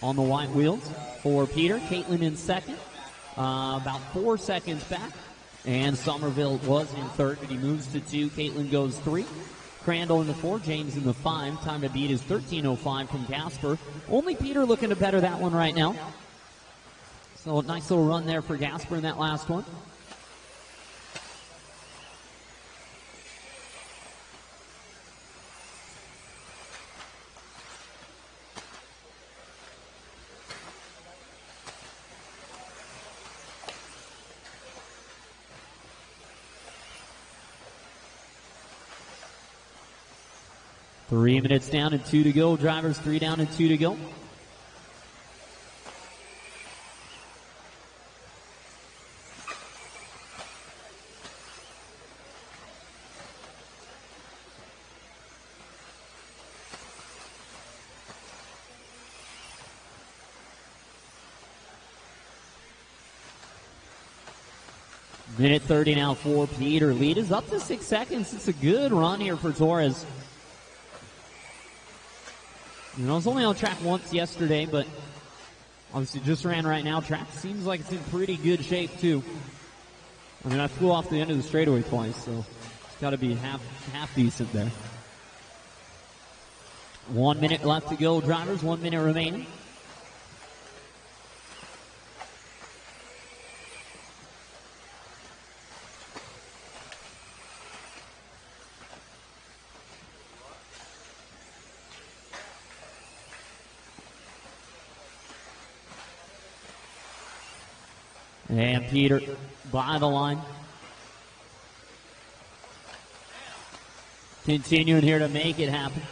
on the white wheels for Peter. Caitlin in 2nd, about 4 seconds back. And Somerville was in 3rd, but he moves to 2. Caitlin goes 3. Crandall in the 4, James in the 5. Time to beat is 13:05 from Gasper. Only Peter looking to better that one right now. So a nice little run there for Gasper in that last one. Three minutes down and 2 to go. Drivers 3 down and 2 to go. Minute 30 now for Peter. Lead is up to 6 seconds. It's a good run here for Torres. You know, I was only on track once yesterday, but obviously just ran right now. Track seems like it's in pretty good shape, too. I mean, I flew off the end of the straightaway twice, so it's got to be half decent there. 1 minute left to go, drivers. 1 minute remaining. And Peter by the line. Continuing here to make it happen.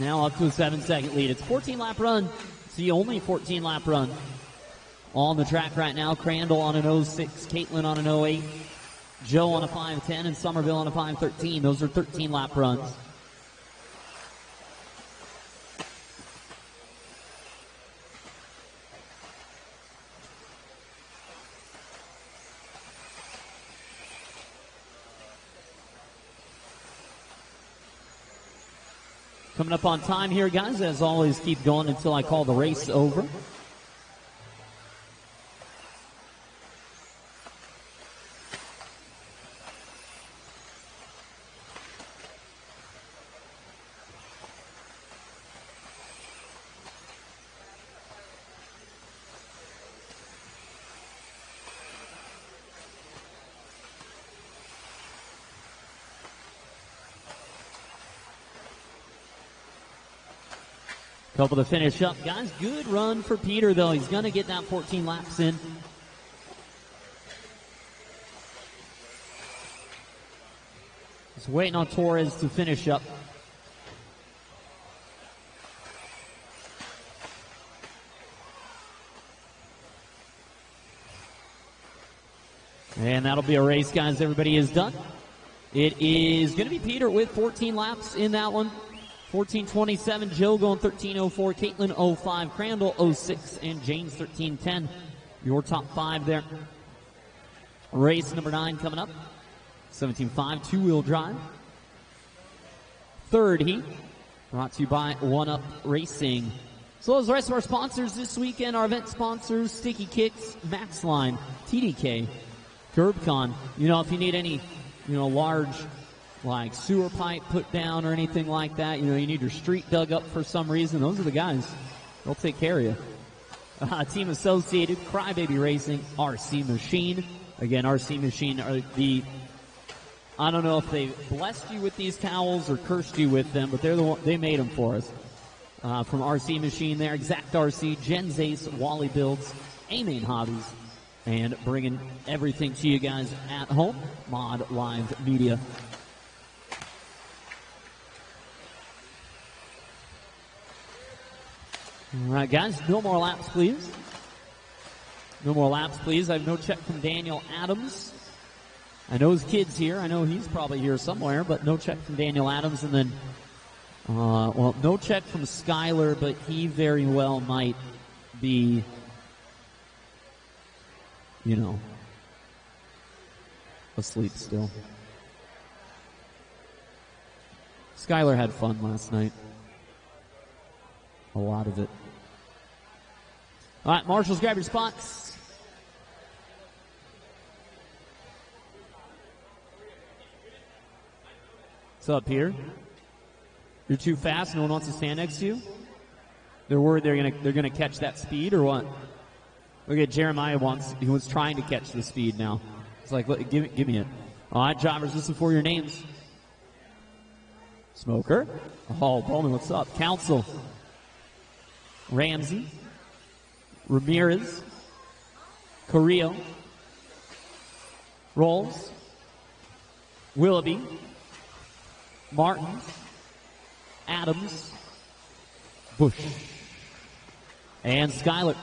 Now up to a 7-second lead. It's a 14-lap run. It's the only 14-lap run on the track right now. Crandall on an 06, Caitlin on an 08, Joe on a 5:10, and Somerville on a 5:13. Those are 13-lap runs. Coming up on time here, guys. As always, keep going until I call the race over. Couple to finish up, guys. Good run for Peter, though. He's going to get that 14 laps in. Just waiting on Torres to finish up. And that'll be a race, guys. Everybody is done. It is going to be Peter with 14 laps in that one. 14:27, Joe going 13:04, Caitlin 05, Crandall 06, and James 13:10. Your top five there. Race number 9 coming up. 17.5, two-wheel drive. Third heat, brought to you by One Up Racing. So as the rest of our sponsors this weekend, our event sponsors, Sticky Kicks, Maxline, TDK, CurbCon. You know, if you need any, large like sewer pipe put down or anything like that, you need your street dug up for some reason, those are the guys. They'll take care of you. Team associated, Crybaby Racing, RC Machine. Again, RC Machine are I don't know if they blessed you with these towels or cursed you with them, but they're the one, they made them for us. From RC Machine there, Exact RC, Jen's Ace, Wally Builds, A-Main Hobbies, and bringing everything to you guys at home, Mod Live Media. All right, guys, no more laps, please. No more laps, please. I have no check from Daniel Adams. I know his kid's here. I know he's probably here somewhere, but no check from Daniel Adams. And then, no check from Skyler, but he very well might be, asleep still. Skyler had fun last night. A lot of it. All right, marshals, grab your spots. What's up here? You're too fast. No one wants to stand next to you. They're worried they're gonna catch that speed or what? Look at Jeremiah he was trying to catch the speed now. It's like, look, give me it. All right, drivers, listen for your names. Smoker. Oh, Bowman, what's up? Council. Ramsey, Ramirez, Carrillo, Rolls, Willoughby, Martin, Adams, Bush, and Skyler.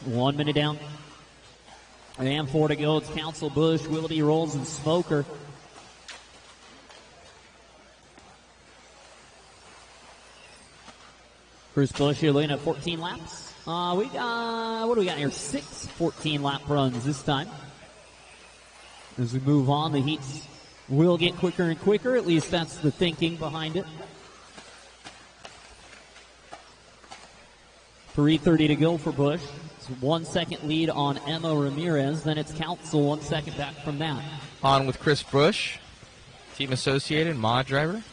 1 minute down. And 4 to go. It's Council, Bush, Willoughby, Rolls, and Smoker. Bruce Bush here looking at 14 laps. We got, what do we got here? 6 14-lap runs this time. As we move on, the heats will get quicker and quicker. At least that's the thinking behind it. 3:30 to go for Bush. It's 1 second lead on Emma Ramirez. Then it's Council 1 second back from that. On with Chris Bush, Team Associated, mod driver.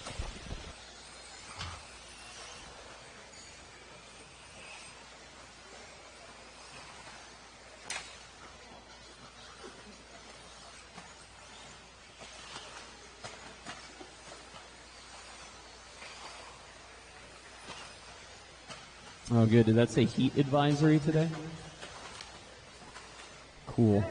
Oh, good. Did that say heat advisory today? Cool.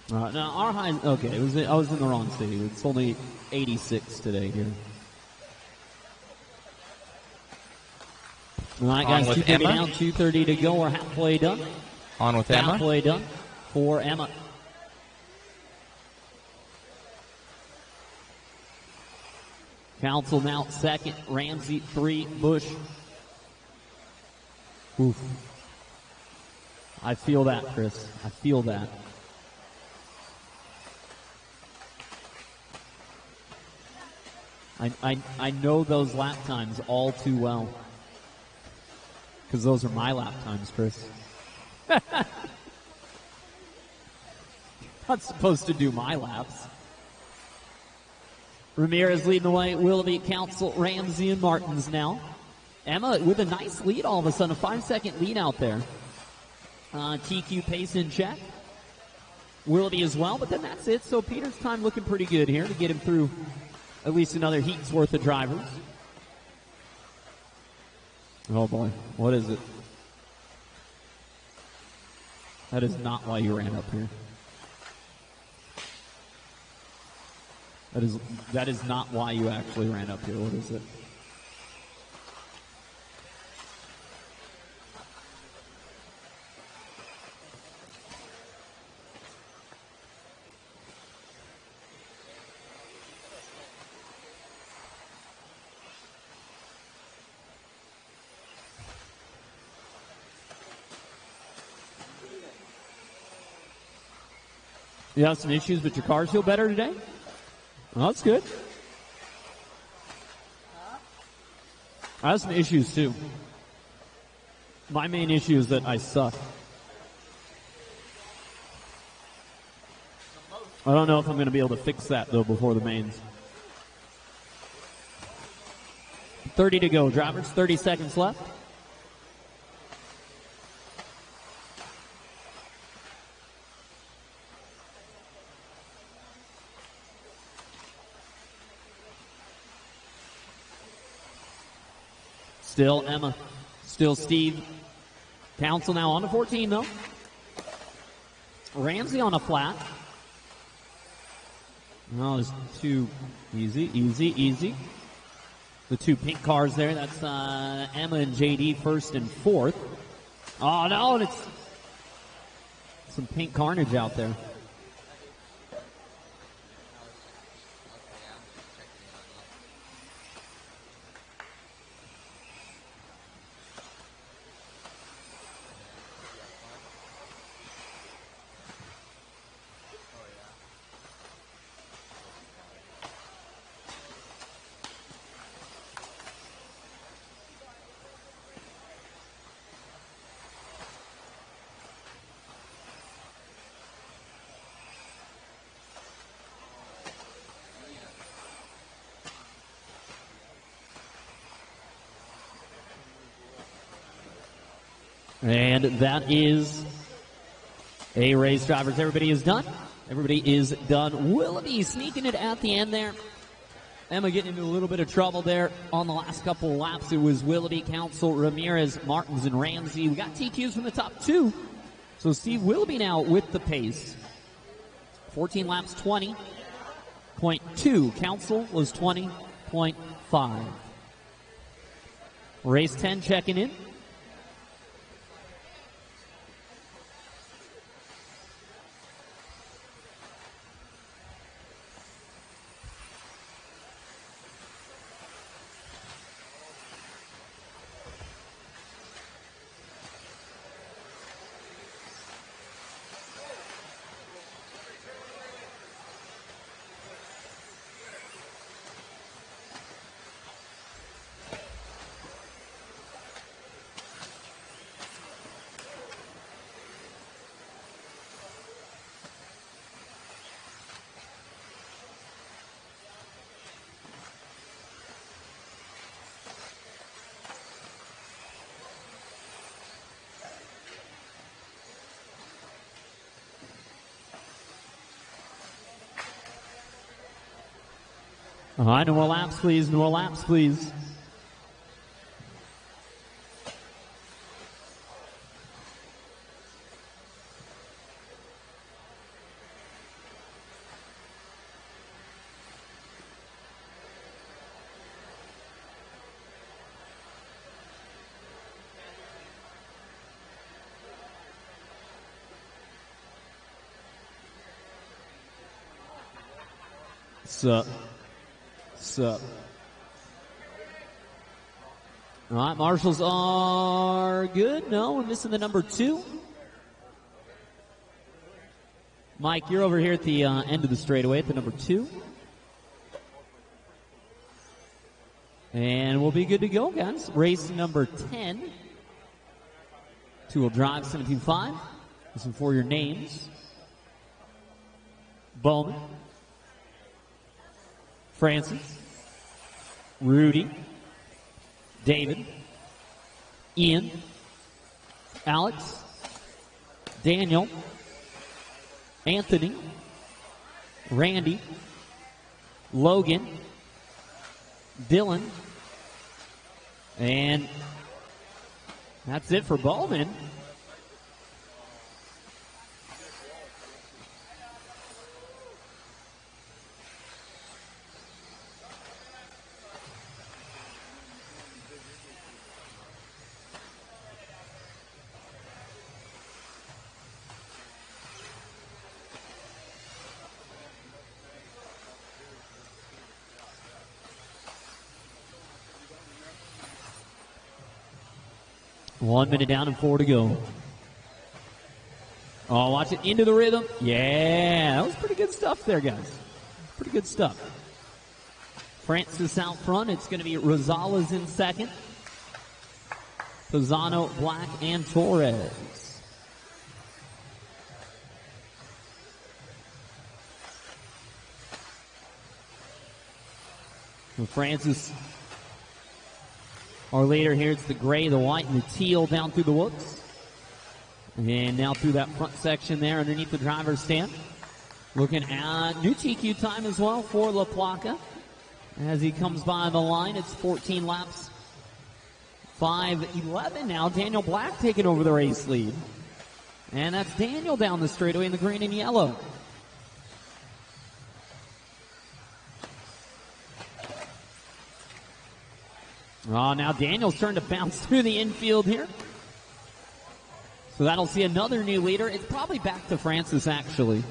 No, our high. Okay, I was in the wrong city. It's only 86 today here. All right, guys. 2:30 down, 2:30 to go. We're halfway done. On with Emma. Halfway done for Emma. Council now second. Ramsey 3. Bush. Oof. I feel that, Chris. I feel that. I know those lap times all too well. Because those are my lap times, Chris. Not supposed to do my laps. Ramirez leading the way. Willoughby, Council, Ramsey, and Martins now. Emma with a nice lead all of a sudden. A 5-second lead out there. TQ pace in check. Willoughby as well, but then that's it. So Peter's time looking pretty good here to get him through at least another heat's worth of drivers. Oh boy, what is it? That is not why you ran up here. That is not why you actually ran up here. What is it? You have some issues, but your cars feel better today? Well, that's good. I have some issues, too. My main issue is that I suck. I don't know if I'm going to be able to fix that, though, before the mains. 30 to go, drivers. 30 seconds left. Still Emma. Still Steve. Council now on to 14, though. Ramsey on a flat. No, there's two. Easy, easy, easy. The two pink cars there. That's Emma and JD first and fourth. Oh, no, and it's some pink carnage out there. And that is a race, drivers. Everybody is done. Everybody is done. Willoughby sneaking it at the end there. Emma getting into a little bit of trouble there on the last couple of laps. It was Willoughby, Council, Ramirez, Martins, and Ramsey. We got TQs from the top two. So Steve Willoughby now with the pace. 14 laps, 20.2. Council was 20.5. Race 10 checking in. All right, no more laps, please. No more laps, please. Sup. All right, marshals are good. No, we're missing the number 2. Mike, you're over here at the end of the straightaway at the number 2. And we'll be good to go, guys. Race number 10. 2-wheel drive 17.5. Listen for your names. Bowman. Francis. Rudy, David, Ian, Alex, Daniel, Anthony, Randy, Logan, Dylan, and that's it for Bowman. One minute down and 4 to go. Oh, watch it into the rhythm. Yeah, that was pretty good stuff there, guys. Pretty good stuff. Francis out front. It's going to be Rosales in second. Pisano, Black, and Torres. And Francis, our leader here, it's the gray, the white, and the teal down through the woods. And now through that front section there underneath the driver's stand. Looking at new TQ time as well for La Placa. As he comes by the line, it's 14 laps. 5:11 now. Daniel Black taking over the race lead. And that's Daniel down the straightaway in the green and yellow. Oh, now Daniel's trying to bounce through the infield here. So that'll see another new leader. It's probably back to Francis, actually.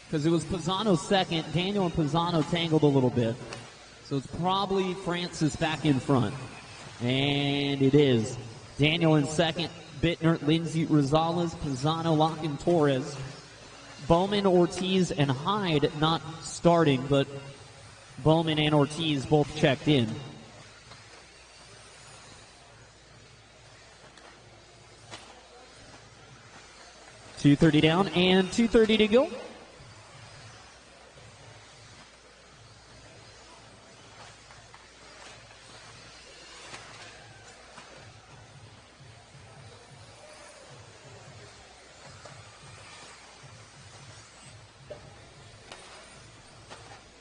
Because it was Pisano second. Daniel and Pisano tangled a little bit. So it's probably Francis back in front. And it is. Daniel in second. Bittner, Lindsay, Rosales, Pisano, Locke, and Torres. Bowman, Ortiz, and Hyde not starting, but Bowman and Ortiz both checked in. .230 down and 2:30 to go.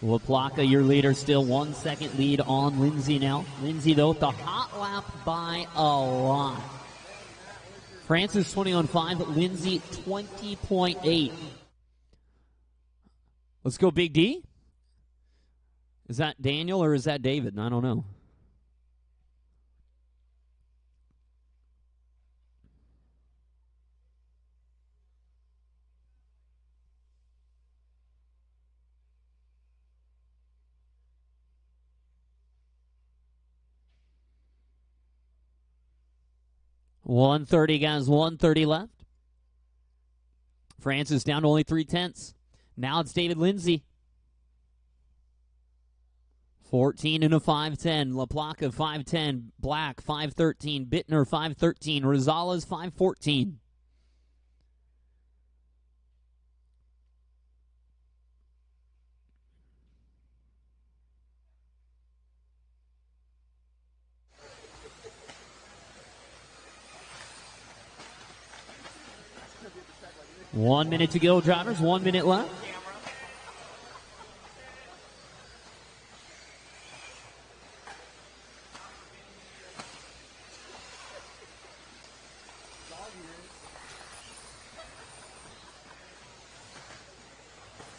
La Placa, your leader, still 1 second lead on Lindsay now. Lindsay, though, with the hot lap by a lot. Francis 20.5, Lindsay 20.8. Let's go Big D. Is that Daniel or is that David? I don't know. .130, guys. 1:30 left. Francis down to only 3/10. Now it's David Lindsay. 14 and a 5:10. La Placa 5:10. Black 5:13. Bittner 5:13. Rosales 5:14. One minute to go, drivers. 1 minute left.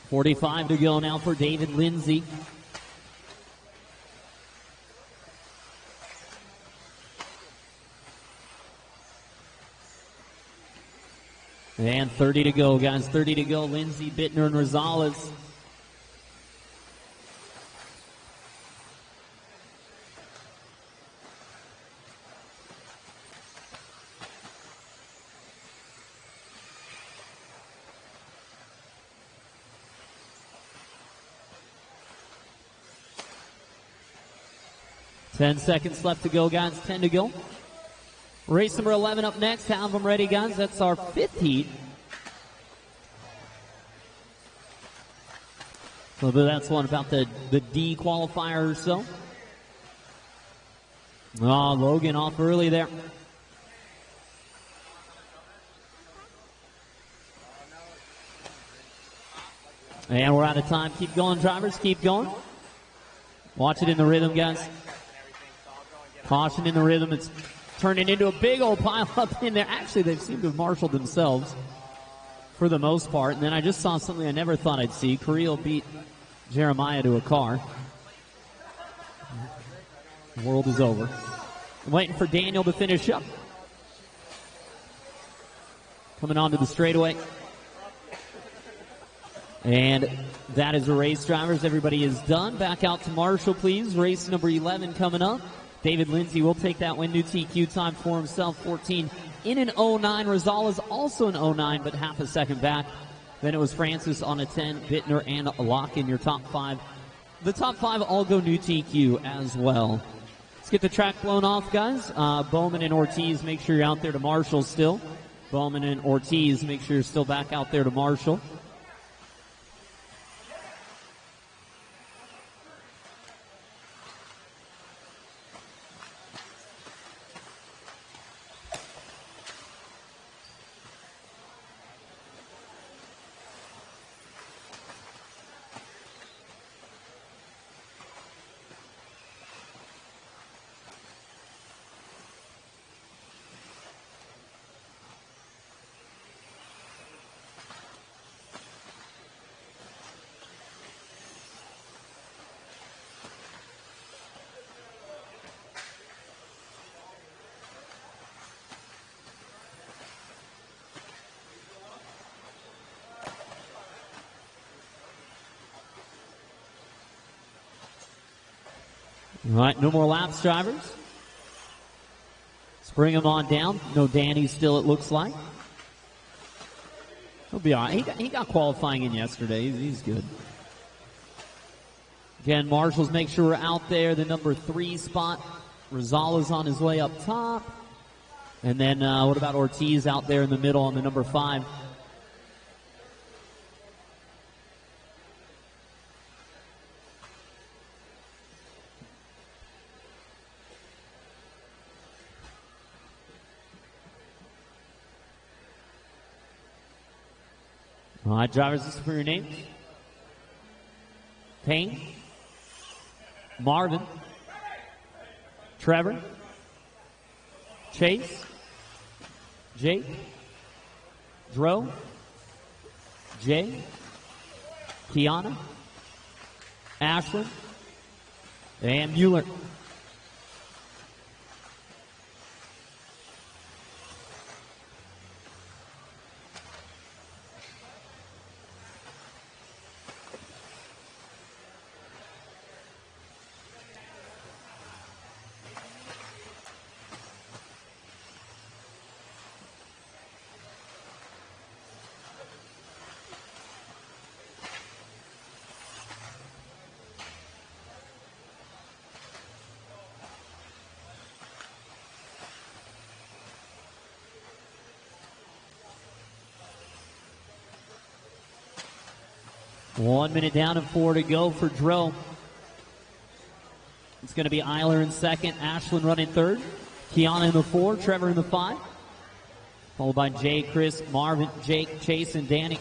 .45 to go now for David Lindsay. And 30 to go, guys. 30 to go. Lindsay, Bittner, and Rosales. Ten seconds left to go, guys. 10 to go. Race number 11 up next. Have them ready, guys. That's our 5th heat. So that's one about the D qualifier or so. Oh, Logan off early there. And we're out of time. Keep going, drivers. Keep going. Watch it in the rhythm, guys. Caution in the rhythm. It's turning into a big old pile up in there. Actually, they seem to have marshaled themselves for the most part. And then I just saw something I never thought I'd see. Carrillo beat Jeremiah to a car. The world is over. I'm waiting for Daniel to finish up. Coming onto the straightaway. And that is the race, drivers. Everybody is done. Back out to Marshall, please. Race number 11 coming up. David Lindsay will take that win. New TQ time for himself, 14 in an 09. Rosales also an 09, but half a second back. Then it was Francis on a 10, Bittner and Locke in your top 5. The top 5 all go new TQ as well. Let's get the track blown off, guys. Bowman and Ortiz, make sure you're out there to Marshall still. Bowman and Ortiz, make sure you're still back out there to Marshall. All right, no more laps, drivers. Let's bring them on down. No Danny still, it looks like. He'll be all right. He got qualifying in yesterday. He's good. Again, Marshals, make sure we're out there. The number 3 spot. Rosales on his way up top. And then what about Ortiz out there in the middle on the number 5? All right, drivers, this is for your names. Payne, Marvin, Trevor, Chase, Jake, Dro, Jay, Kiana, Ashlyn, and Mueller. One minute down and 4 to go for Dro. It's going to be Eiler in second, Ashlyn running third, Kiana in the 4, Trevor in the 5, followed by Jay, Chris, Marvin, Jake, Chase, and Danny.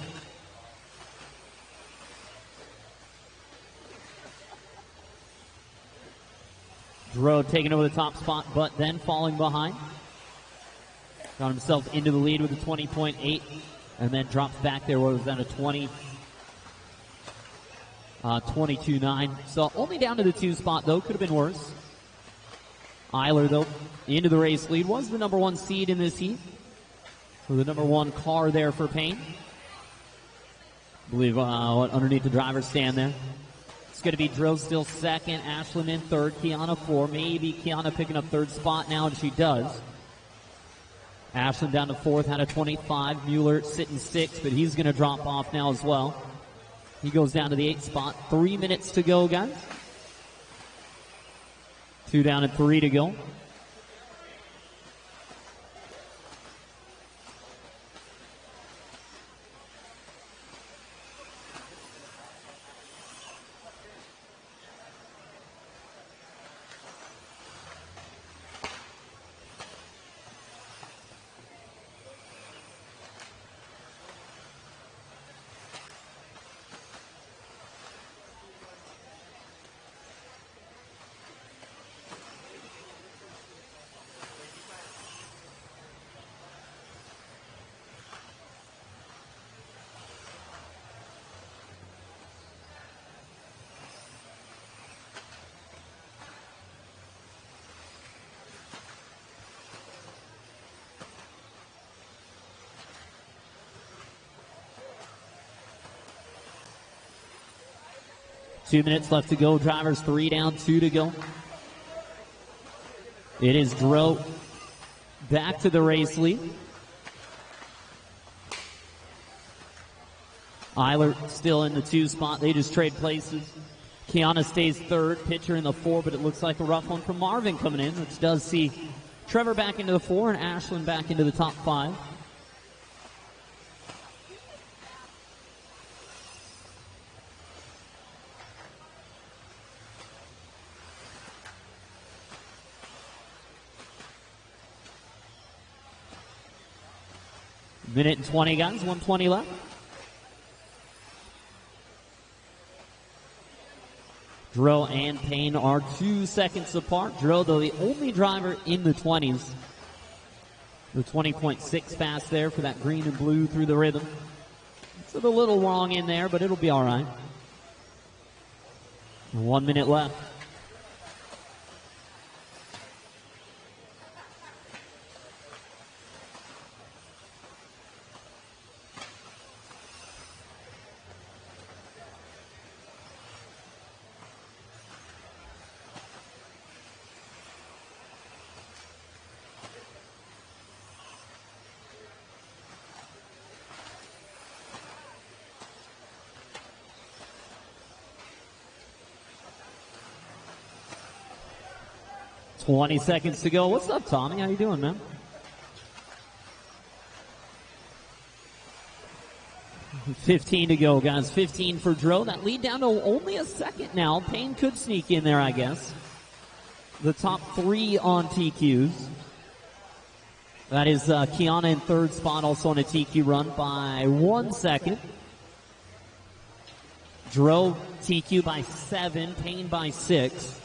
Dro taking over the top spot, but then falling behind. Got himself into the lead with a 20.8, and then drops back there where it was at a 22.9. So only down to the 2 spot, though. Could have been worse. Eiler, though, into the race lead. Was the number 1 seed in this heat. For the number 1 car there for Payne. I believe underneath the driver's stand there. It's going to be Dro still second. Ashlyn in third. Kiana 4. Maybe Kiana picking up 3rd spot now, and she does. Ashlyn down to 4th, had a 25. Mueller sitting 6th, but he's going to drop off now as well. He goes down to the 8th spot. 3 minutes to go, guys. 2 down and 3 to go. Two minutes left to go. Drivers 3 down, 2 to go. It is Dro back to the race lead. Eiler still in the 2 spot. They just trade places. Kiana stays 3rd. Pitcher in the 4, but it looks like a rough one from Marvin coming in, which does see Trevor back into the 4 and Ashlyn back into the top 5. Minute and 20, guys. 1:20 left. Dro and Payne are 2 seconds apart. Dro, though, the only driver in the 20s. The 20.6 fast there for that green and blue through the rhythm. It's a little wrong in there, but it'll be all right. 1 minute left. $20 seconds to go. What's up, Tommy? How you doing, man? $15 to go, guys. 15 for Dro. That lead down to only a second now. Payne could sneak in there, I guess. The top 3 on TQs. That is Kiana in 3rd spot, also on a TQ run by 1 second. Dro TQ by 7. Payne by 6.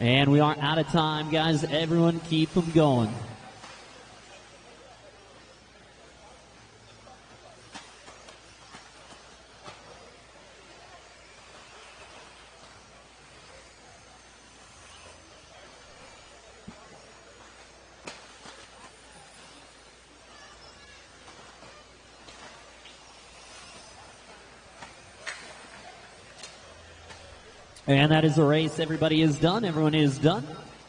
And we are out of time, guys. Everyone keep them going. And that is the race. Everybody is done. Everyone is done.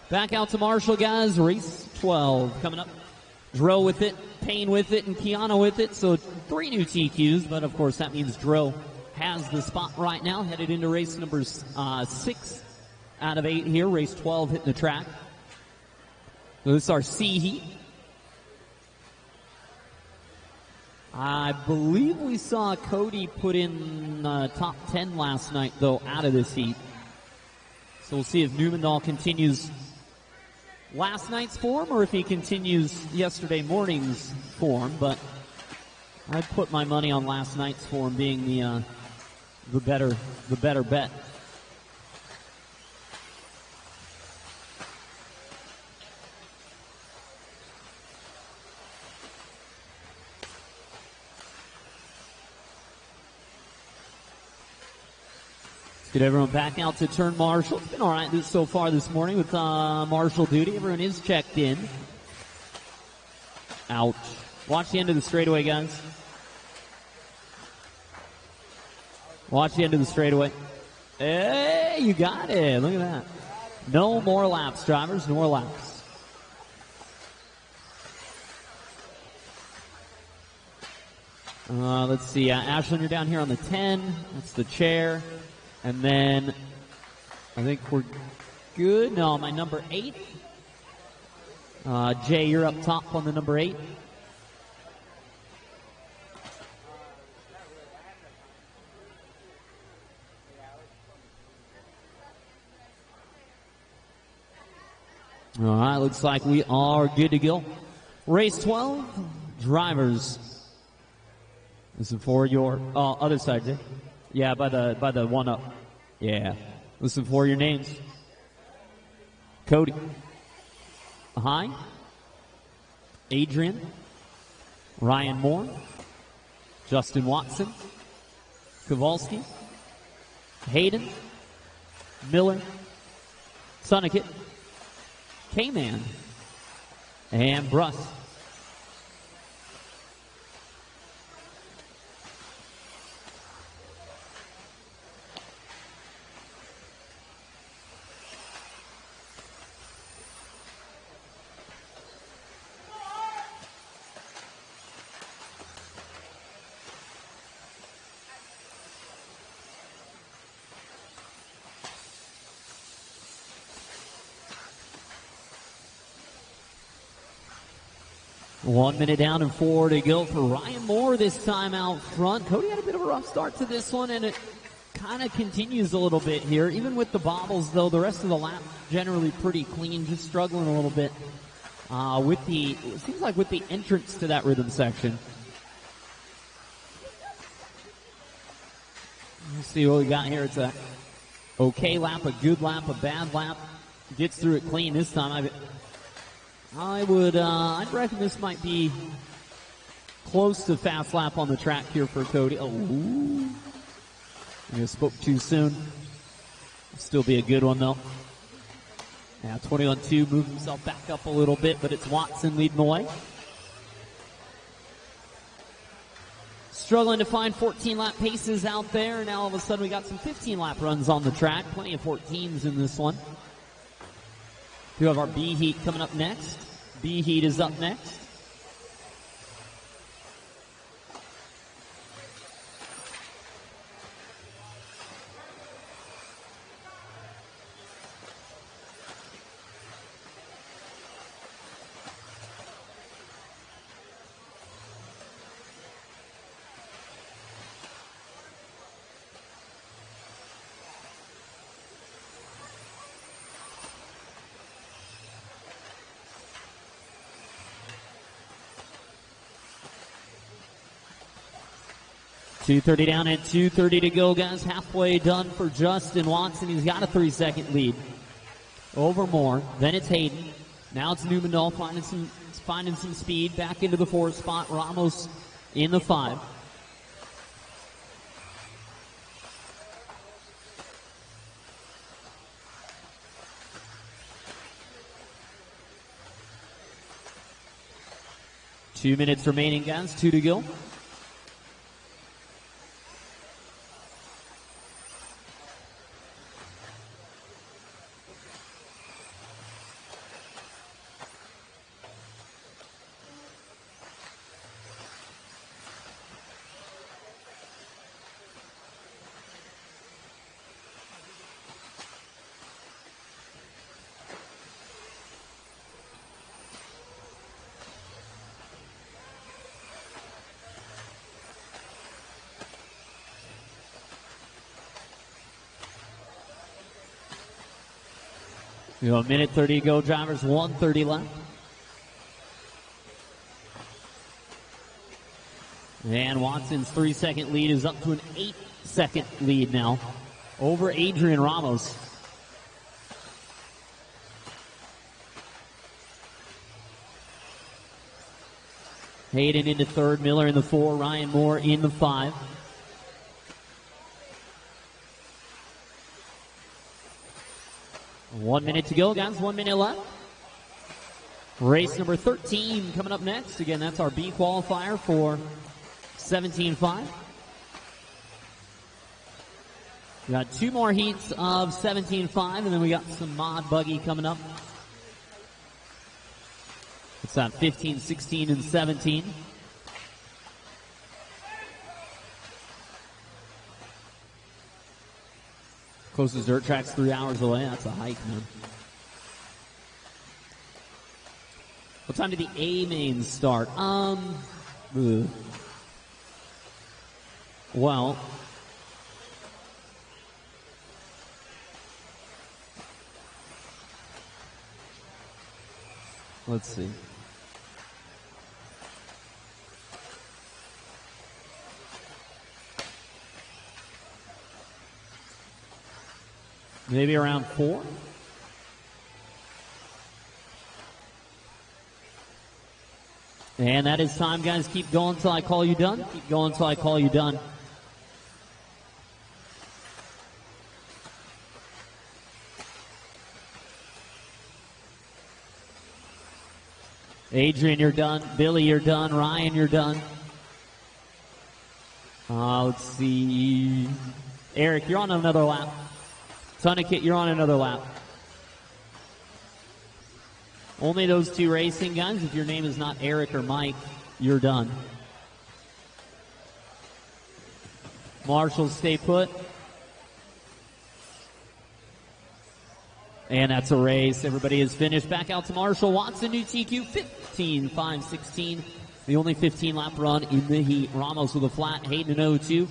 Back out to Marshall, guys. Race 12 coming up. Dro with it, Payne with it, and Kiana with it. So 3 new TQs, but of course that means Dro has the spot right now. Headed into race number 6 out of 8 here. Race 12 hitting the track. So this is our C heat. I believe we saw Cody put in top 10 last night, though, out of this heat. So we'll see if Newmandahl continues last night's form or if he continues yesterday morning's form. But I'd put my money on last night's form being the better bet. Get everyone back out to turn Marshall. It's been all right so far this morning with Marshall duty. Everyone is checked in. Ouch. Watch the end of the straightaway, guys. Watch the end of the straightaway. Hey, you got it. Look at that. No more laps, drivers. No more laps. Let's see. Ashlyn, you're down here on the 10. That's the chair. And then I think we're good. No, my number 8. Jay, you're up top on the number 8. All right, looks like we are good to go. Race 12, drivers. This is for your other side, Jay. Yeah, by the one up. Yeah. Listen for your names. Cody. Hi. Adrian. Ryan Moore. Justin Watson. Kowalski. Hayden. Miller. Sonicket. K-Man. And Bruss. One minute down and 4 to go for Ryan Moore this time out front. Cody had a bit of a rough start to this one, and it kind of continues a little bit here. Even with the bobbles, though, the rest of the lap generally pretty clean, just struggling a little bit it seems like with the entrance to that rhythm section. Let's see what we got here. It's a okay lap, a good lap, a bad lap. Gets through it clean this time. I'd reckon this might be close to fast lap on the track here for Cody. Oh, I spoke too soon. Still be a good one though. Yeah, 20-2, moved himself back up a little bit, but it's Watson leading the way. Struggling to find 14-lap paces out there. Now all of a sudden we got some 15-lap runs on the track. Plenty of 14s in this one. We have our B heat coming up next. B heat is up next. .230 down and 2:30 to go, guys. Halfway done for Justin Watson. He's got a 3-second lead. over Moore. Then it's Hayden. Now it's Newman finding some speed. Back into the 4 spot. Ramos in the 5. Two minutes remaining, guys. 2 to go. We have a minute 30 to go, drivers. 1:30 left. And Watson's 3-second lead is up to an 8-second lead now over Adrian Ramos. Hayden into 3rd, Miller in the 4, Ryan Moore in the 5. One minute to go, guys. 1 minute left. Race number 13 coming up next. Again, that's our B qualifier for 17.5. We got 2 more heats of 17.5, and then we got some mod buggy coming up. It's at 15, 16, and 17. Closest dirt track's 3 hours away. That's a hike, man. What time did the A main start? Well, let's see. Maybe around 4? And that is time, guys. Keep going until I call you done. Keep going until I call you done. Adrian, you're done. Billy, you're done. Ryan, you're done. Let's see. Eric, you're on another lap. Tunnekit, you're on another lap. Only those 2 racing, guys. If your name is not Eric or Mike, you're done. Marshall, stay put. And that's a race. Everybody is finished. Back out to Marshall. Watson, new TQ, 15.5.16. The only 15-lap run in the heat. Ramos with a flat. Hayden in 02.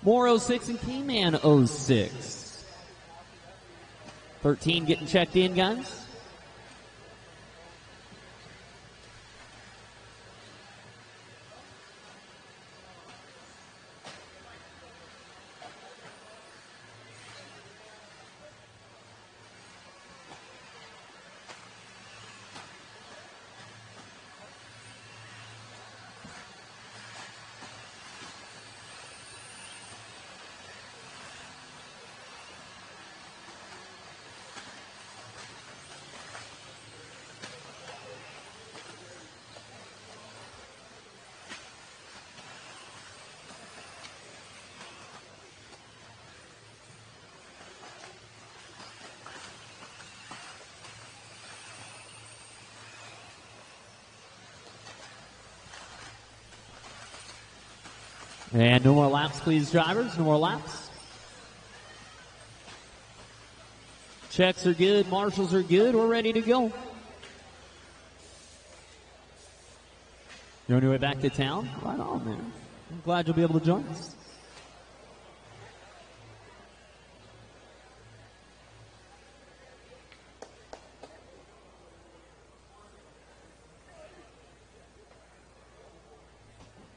Moore 06 and K-Man 06. 13 getting checked in, guys. And no more laps, please, drivers. No more laps. Checks are good. Marshals are good. We're ready to go. You're on your way back to town? Right on, man. I'm glad you'll be able to join us.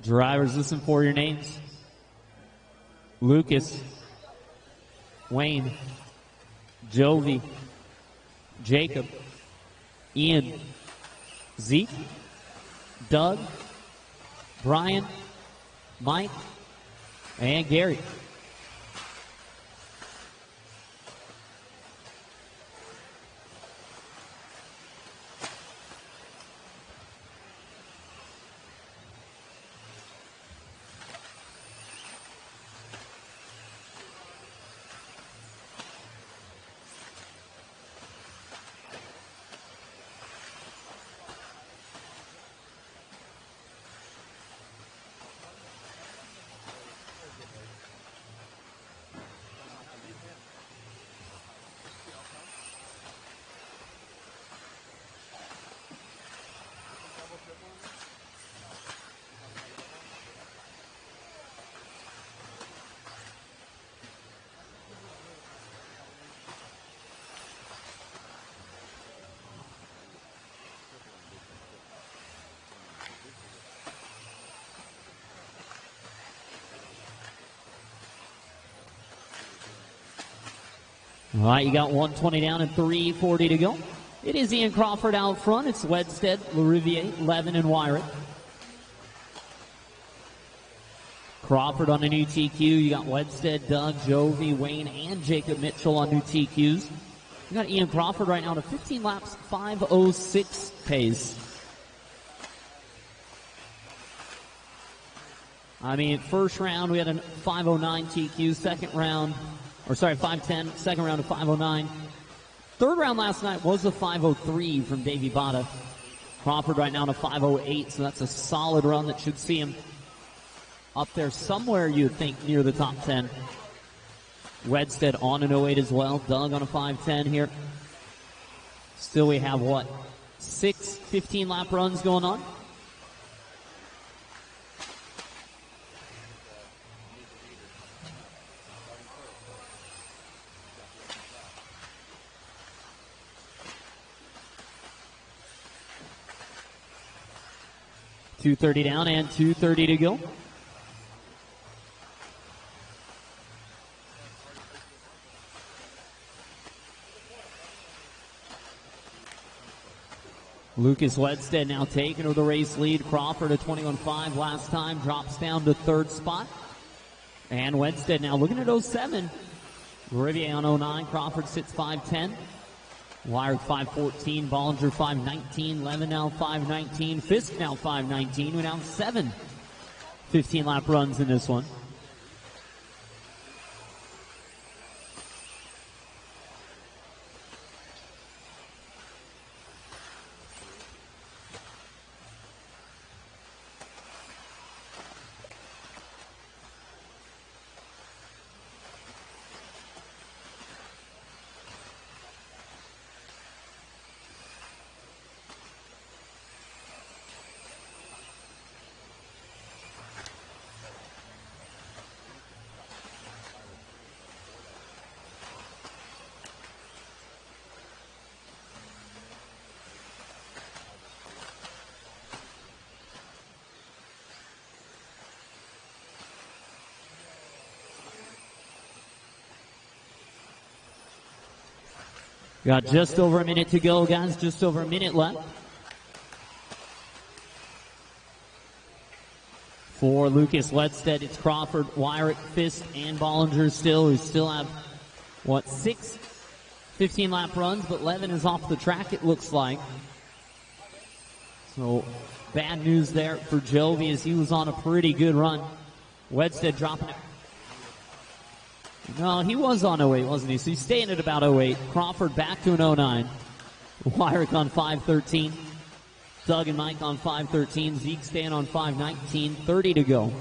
Drivers, listen for your names. Lucas, Wayne, Jovi, Jacob, Ian, Zeke, Doug, Brian, Mike, and Gary. All right, you got 120 down and 3:40 to go. It is Ian Crawford out front. It's Wedstead, Larivier, Levin, and Wyrick. Crawford on a new TQ. You got Wedstead, Doug, Jovi, Wayne, and Jacob Mitchell on new TQs. You got Ian Crawford right now to 15 laps, 5:06 pace. I mean, first round we had a 5:09 TQ. Second round, 5:10. Second round of 5:09. Third round last night was a 5:03 from Davey Bada. Crawford right now to 5:08, so that's a solid run that should see him up there somewhere, you'd think, near the top 10. Wedstead on an 08 as well. Doug on a 5:10 here. Still we have, 6 15-lap runs going on? .230 down and 2:30 to go. Lucas Wedstead now taking over the race lead. Crawford at 21.5 last time, drops down to third spot. And Wedstead now looking at 07. Rivier on 09. Crawford sits 5:10. Wyrick 5:14. Bollinger 5:19. Levin now 5:19. Fisk now 5:19. We now have 7 15-lap runs in this one. Got just over a minute to go, guys. Just over a minute left. For Lucas Wedstead, it's Crawford, Wyrick, Fisk, and Bollinger still. We still have, 6 15-lap runs, but Levin is off the track, it looks like. So, bad news there for Jovi as he was on a pretty good run. Wedstead dropping it. No, he was on 08, wasn't he? So he's staying at about 08. Crawford back to an 09. Wyrick on 5:13. Doug and Mike on 5:13. Zeke staying on 5:19. 30 to go.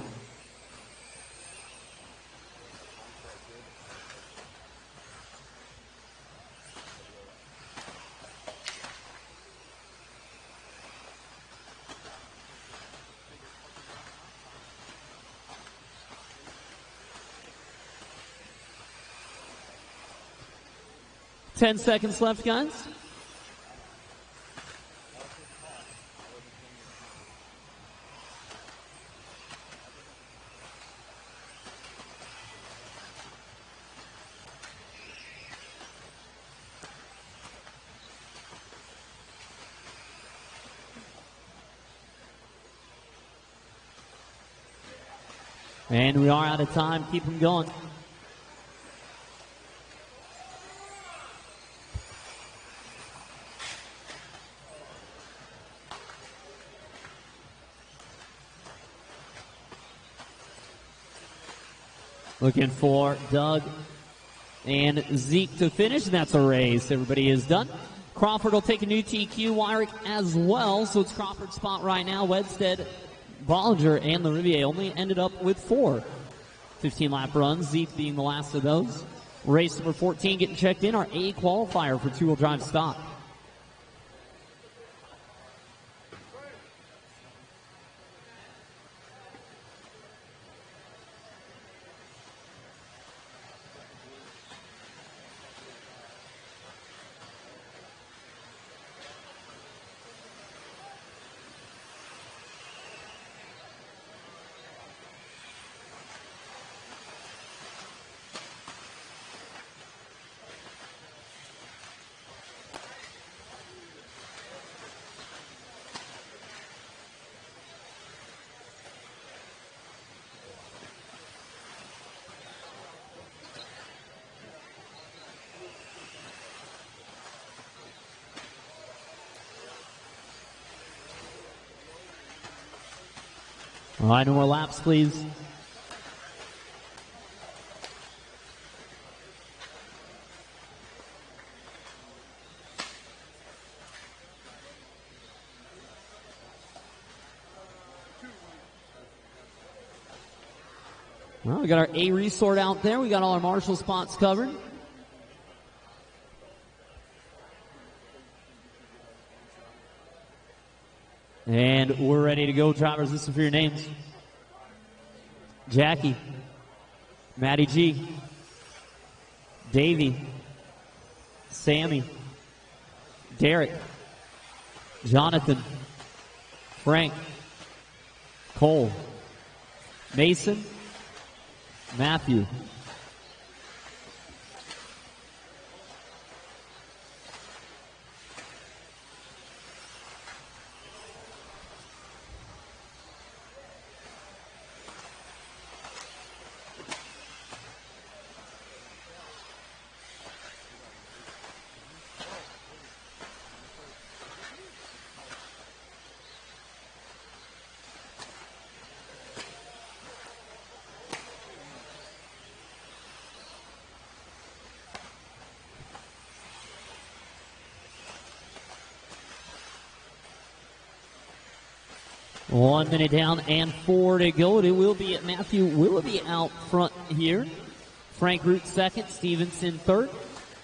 Ten seconds left, guys. And we are out of time. Keep them going. Looking for Doug and Zeke to finish, and that's a race. Everybody is done. Crawford will take a new TQ, Wyrick as well, so it's Crawford's spot right now. Wedstead, Bollinger, and LaRiviere only ended up with 4 15-lap runs, Zeke being the last of those. Race number 14 getting checked in, our A qualifier for two-wheel drive stock. All right, no more laps, please. Well, we got our A resort out there. We got all our marshal spots covered. And we're ready to go, drivers. Listen for your names. Jackie, Matty G, Davey, Sammy, Derek, Jonathan, Frank, Cole, Mason, Matthew. One minute down and 4 to go. It will be Matthew Willoughby out front here. Frank Root second, Stevenson third.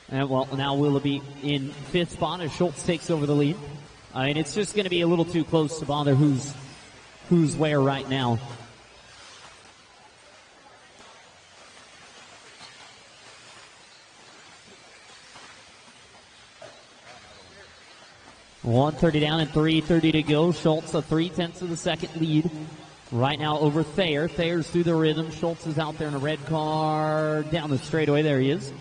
And well, now Willoughby in 5th spot as Schultz takes over the lead. And it's just going to be a little too close to bother who's where right now. .130 down and 3:30 to go. Schultz a 3/10 of the second lead. Right now over Thayer. Thayer's through the rhythm. Schultz is out there in a red car down the straightaway. There he is.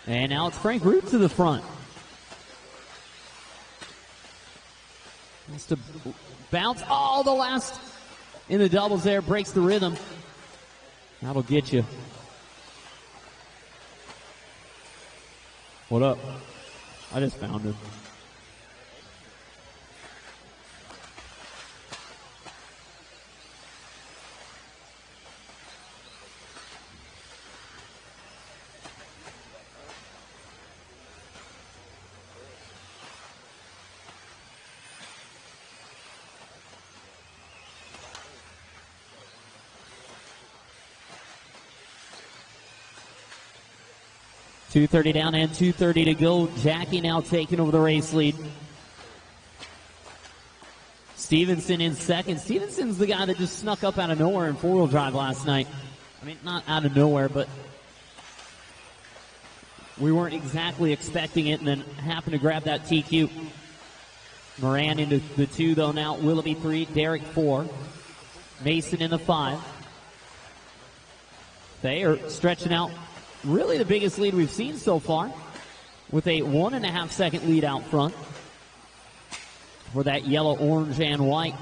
And now it's Frank Root to the front. Wants to bounce. Oh, the last in the doubles there. Breaks the rhythm. That'll get you. What up? I just found him. .230 down and 2:30 to go. Jackie now taking over the race lead. Stevenson in second. Stevenson's the guy that just snuck up out of nowhere in four-wheel drive last night. I mean, not out of nowhere, but we weren't exactly expecting it and then happened to grab that TQ. Moran into the 2, though, now. Willoughby 3, Derek 4. Mason in the 5. They are stretching out really the biggest lead we've seen so far with a 1.5 second lead out front for that yellow, orange, and white.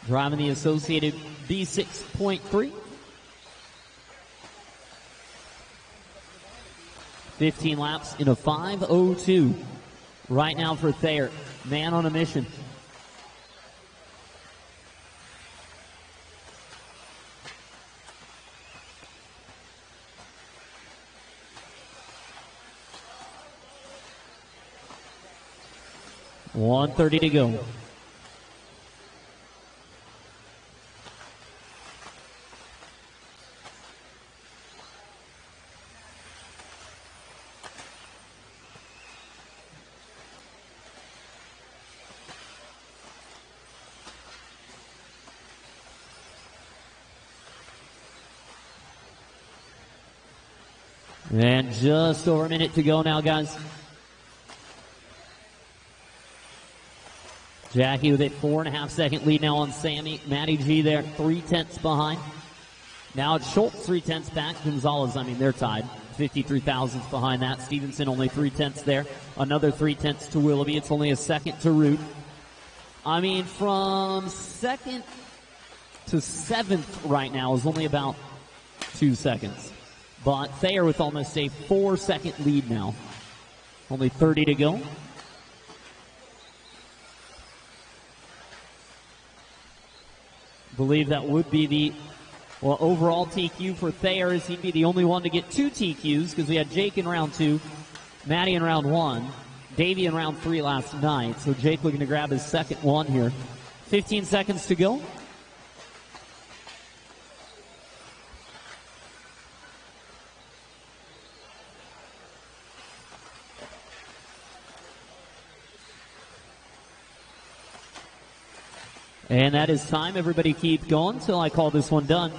driving the Associated B6.3. 15 laps in a 5:02 right now for Thayer. Man on a mission. $1:30 to go. And just over a minute to go now, guys. Jackie with a 4.5-second lead now on Sammy. Matty G there, 3/10 behind. Now it's Schultz 3/10 back. Gonzalez, they're tied. 53 thousandths behind that. Stevenson only 3/10 there. Another 3/10 to Willoughby. It's only a second to Root. From second to seventh right now is only about 2 seconds. But Thayer with almost a 4-second lead now. Only 30 to go. Believe that would be the overall TQ for Thayer, as he'd be the only one to get 2 TQs, because we had Jake in round 2, Matty in round 1, Davey in round 3 last night. So Jake looking to grab his second one here. 15 seconds to go. And that is time. Everybody keep going till I call this one done.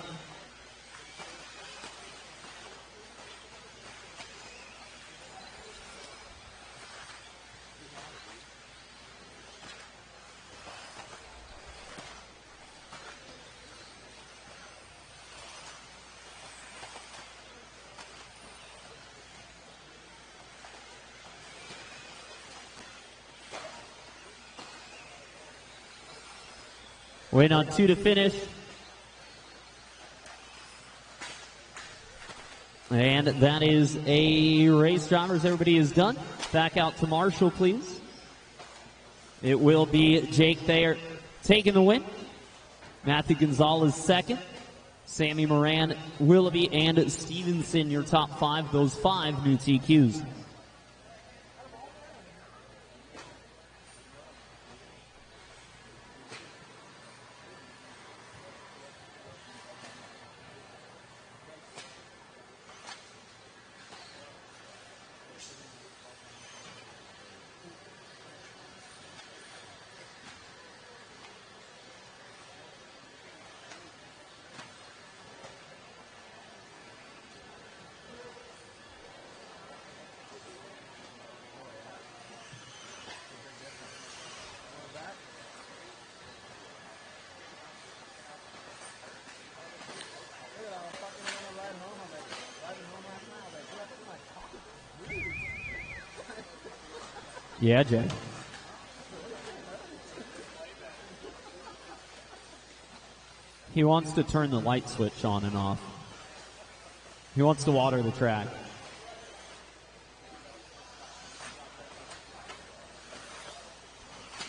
Waiting on 2 to finish. And that is a race, drivers. Everybody is done. Back out to Marshall, please. It will be Jake Thayer taking the win. Matthew Gonzalez second. Sammy Moran, Willoughby, and Stevenson, your top 5. Those 5 new TQs. Yeah, Jay. He wants to turn the light switch on and off. He wants to water the track.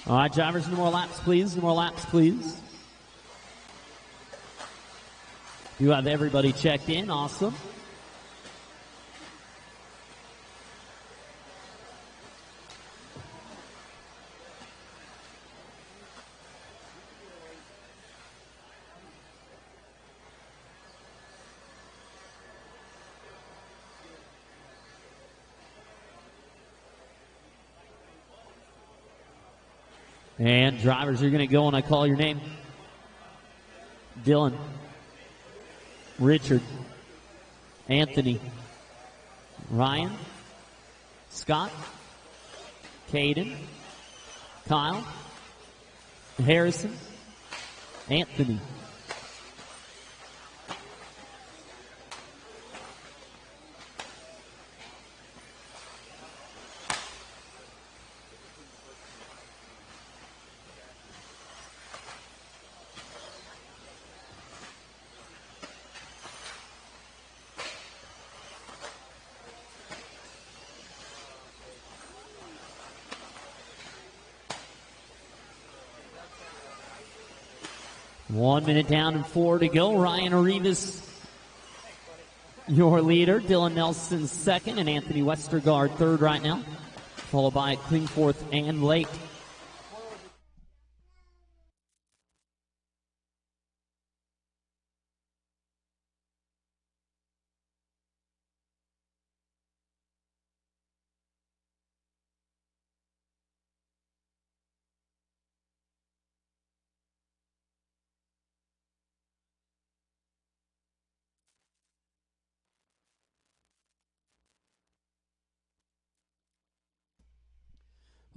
All right, drivers, no more laps, please. No more laps, please. You have everybody checked in. Awesome. And drivers, you're going to go when I call your name. Dylan, Richard, Anthony, Ryan, Scott, Caden, Kyle, Harrison, Anthony. 1 minute down and 4 to go. Ryan Arribas, your leader. Dylan Nelson second, and Anthony Westergaard third right now, followed by Klingforth and Lake.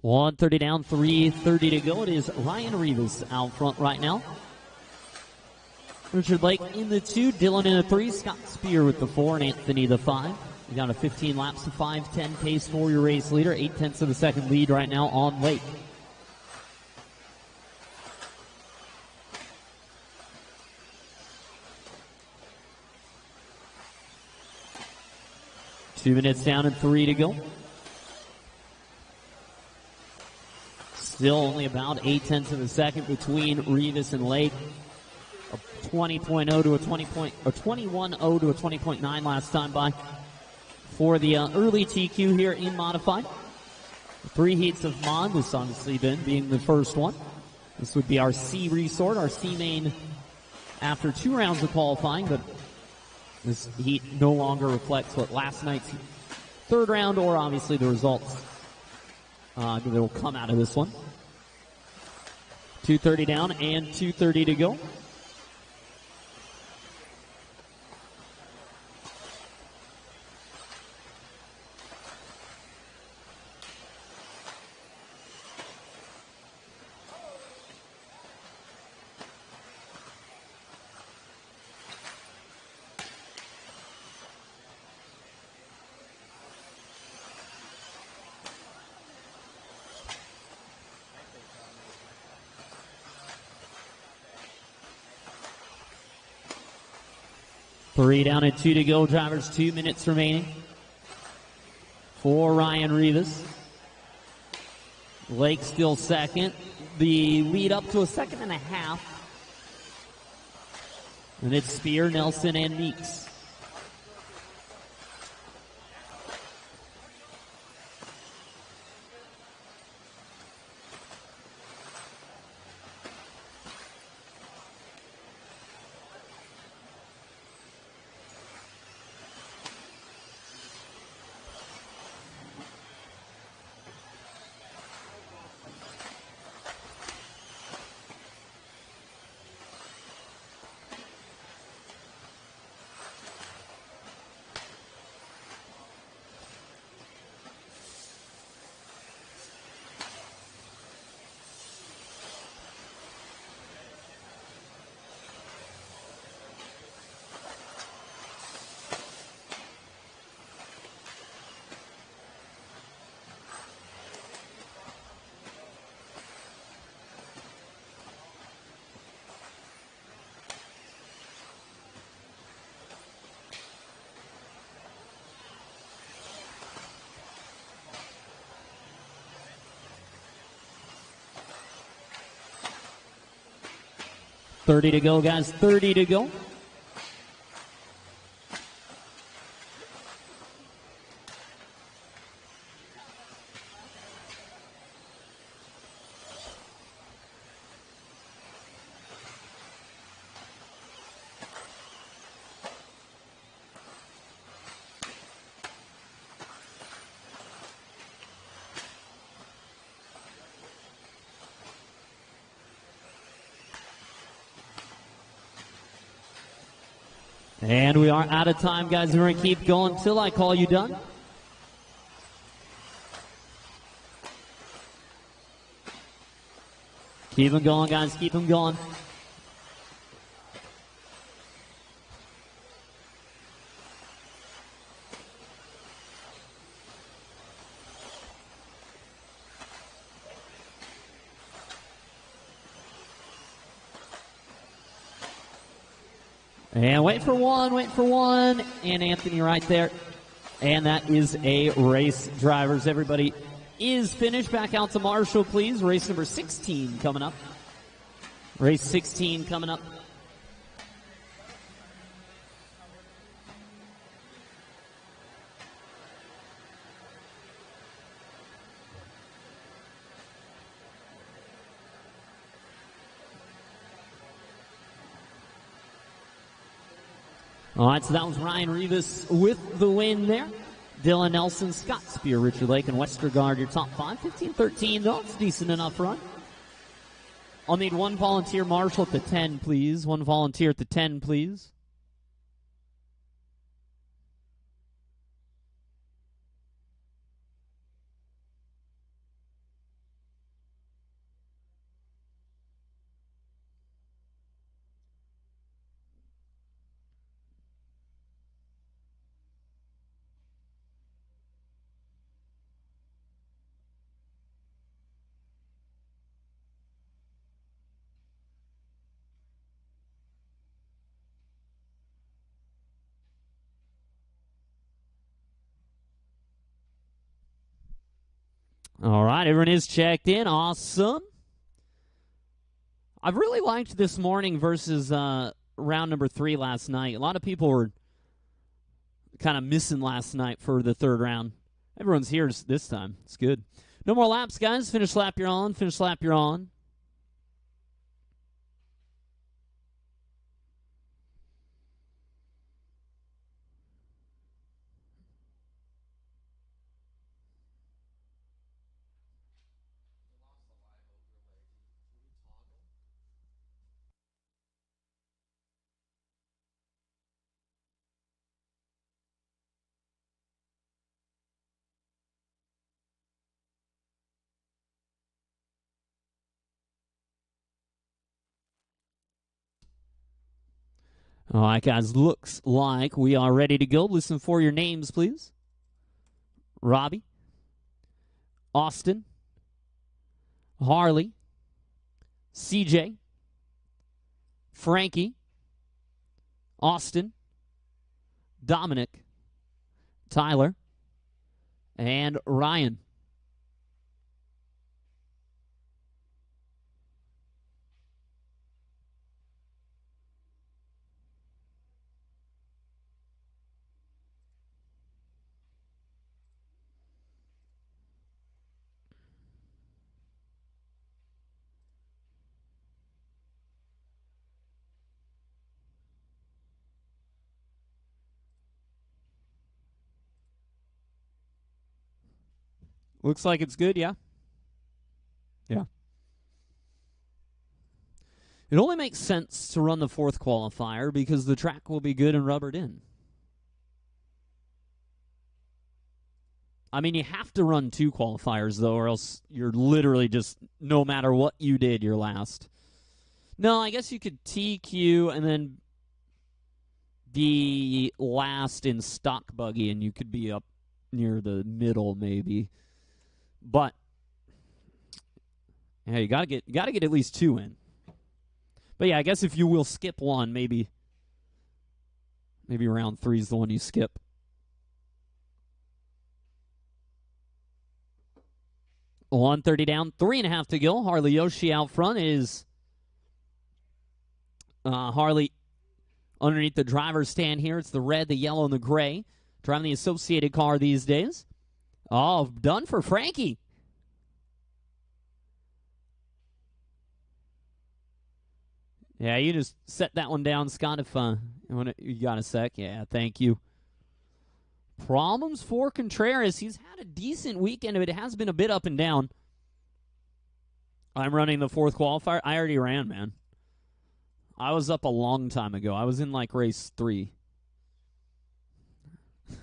.130 down, 3:30 to go. It is Ryan Arribas out front right now. Richard Lake in the 2, Dylan in the 3, Scott Spear with the 4, and Anthony the 5. You got a 15 laps to 5:10 pace for your race leader. 0.8 of a second lead right now on Lake. Two minutes down and 3 to go. Still only about 0.8 of a second between Rivas and Lake. A 20.0 to a 21.0 to a 20.9 last time by for the early TQ here in Modified. 3 heats of Mod, this obviously being the first one. This would be our C resort, our C main after 2 rounds of qualifying, but this heat no longer reflects what last night's third round or obviously the results that will come out of this one. 2:30 down and 2:30 to go. Three down and 2 to go. Drivers, 2 minutes remaining for Ryan Rivas. Lake still second. The lead up to a 1.5 seconds. And it's Spear, Nelson, and Meeks. .30 to go, guys. 30 to go. And we are out of time, guys. We're going to keep going till I call you done. Keep them going, guys. Keep them going. And wait for one, and Anthony right there. And that is a race, drivers. Everybody is finished. Back out to Marshall, please. Race number 16 coming up. Race 16 coming up. All right, so that was Ryan Rivas with the win there. Dylan Nelson, Scott Spear, Richard Lake, and Westergaard, your top 5. 15-13, though. It's a decent enough run. I'll need one volunteer marshal at the 10, please. One volunteer at the 10, please. All right, everyone is checked in. Awesome. I've really liked this morning versus round number 3 last night. A lot of people were kind of missing last night for the third round. Everyone's here this time. It's good. No more laps, guys. Finish lap, you're on. Finish lap, you're on. All right, guys, looks like we are ready to go. Listen for your names, please. Robbie, Austin, Harley, CJ, Frankie, Austin, Dominic, Tyler, and Ryan. Looks like it's good, yeah? Yeah. It only makes sense to run the 4th qualifier because the track will be good and rubbered in. I mean, you have to run 2 qualifiers, though, or else you're literally just, no matter what you did, you're last. No, I guess you could TQ and then be last in stock buggy, and you could be up near the middle, maybe. But yeah, you gotta get at least 2 in. But yeah, I guess if you will skip one, maybe round 3 is the one you skip. $130 down, 3.5 to go. Harley Yoshi out front is Harley underneath the driver's stand here. It's the red, the yellow, and the gray. Driving the Associated car these days. Oh, done for Frankie. Yeah, you just set that one down, Scott, if you got a sec. Yeah, thank you. Problems for Contreras. He's had a decent weekend, but it has been a bit up and down. I'm running the 4th qualifier. I already ran, man. I was up a long time ago. I was in, like, race 3.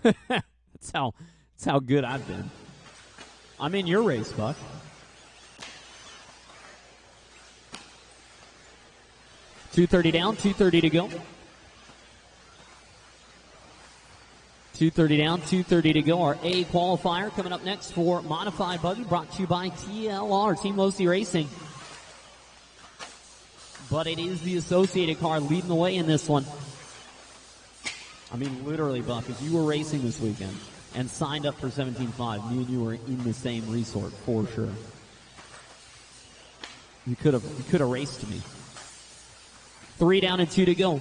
That's how good I've been. I'm in your race, Buck. $230 down, $230 to go. $230 down, $230 to go. Our A qualifier coming up next for Modified Buggy, brought to you by TLR, Team OCRC Racing. But it is the Associated car leading the way in this one. I mean, literally, Buck, if you were racing this weekend and signed up for 17.5, me and you were in the same resort for sure. You could have raced me. 3 down and 2 to go.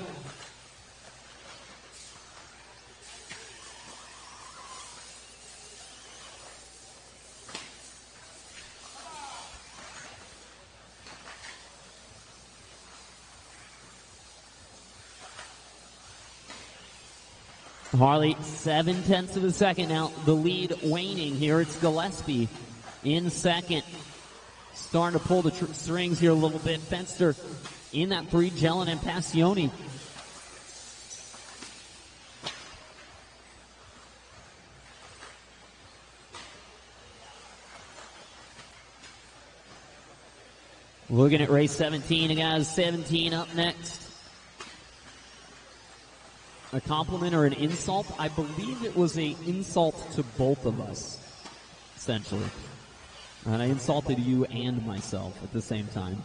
Harley, 7/10 of a second now. The lead waning here. It's Gillespie in second. Starting to pull the strings here a little bit. Fenster in that 3, Jellin and Passioni. Looking at race 17, guys. 17 up next. A compliment or an insult? I believe it was an insult to both of us, essentially. And I insulted you and myself at the same time.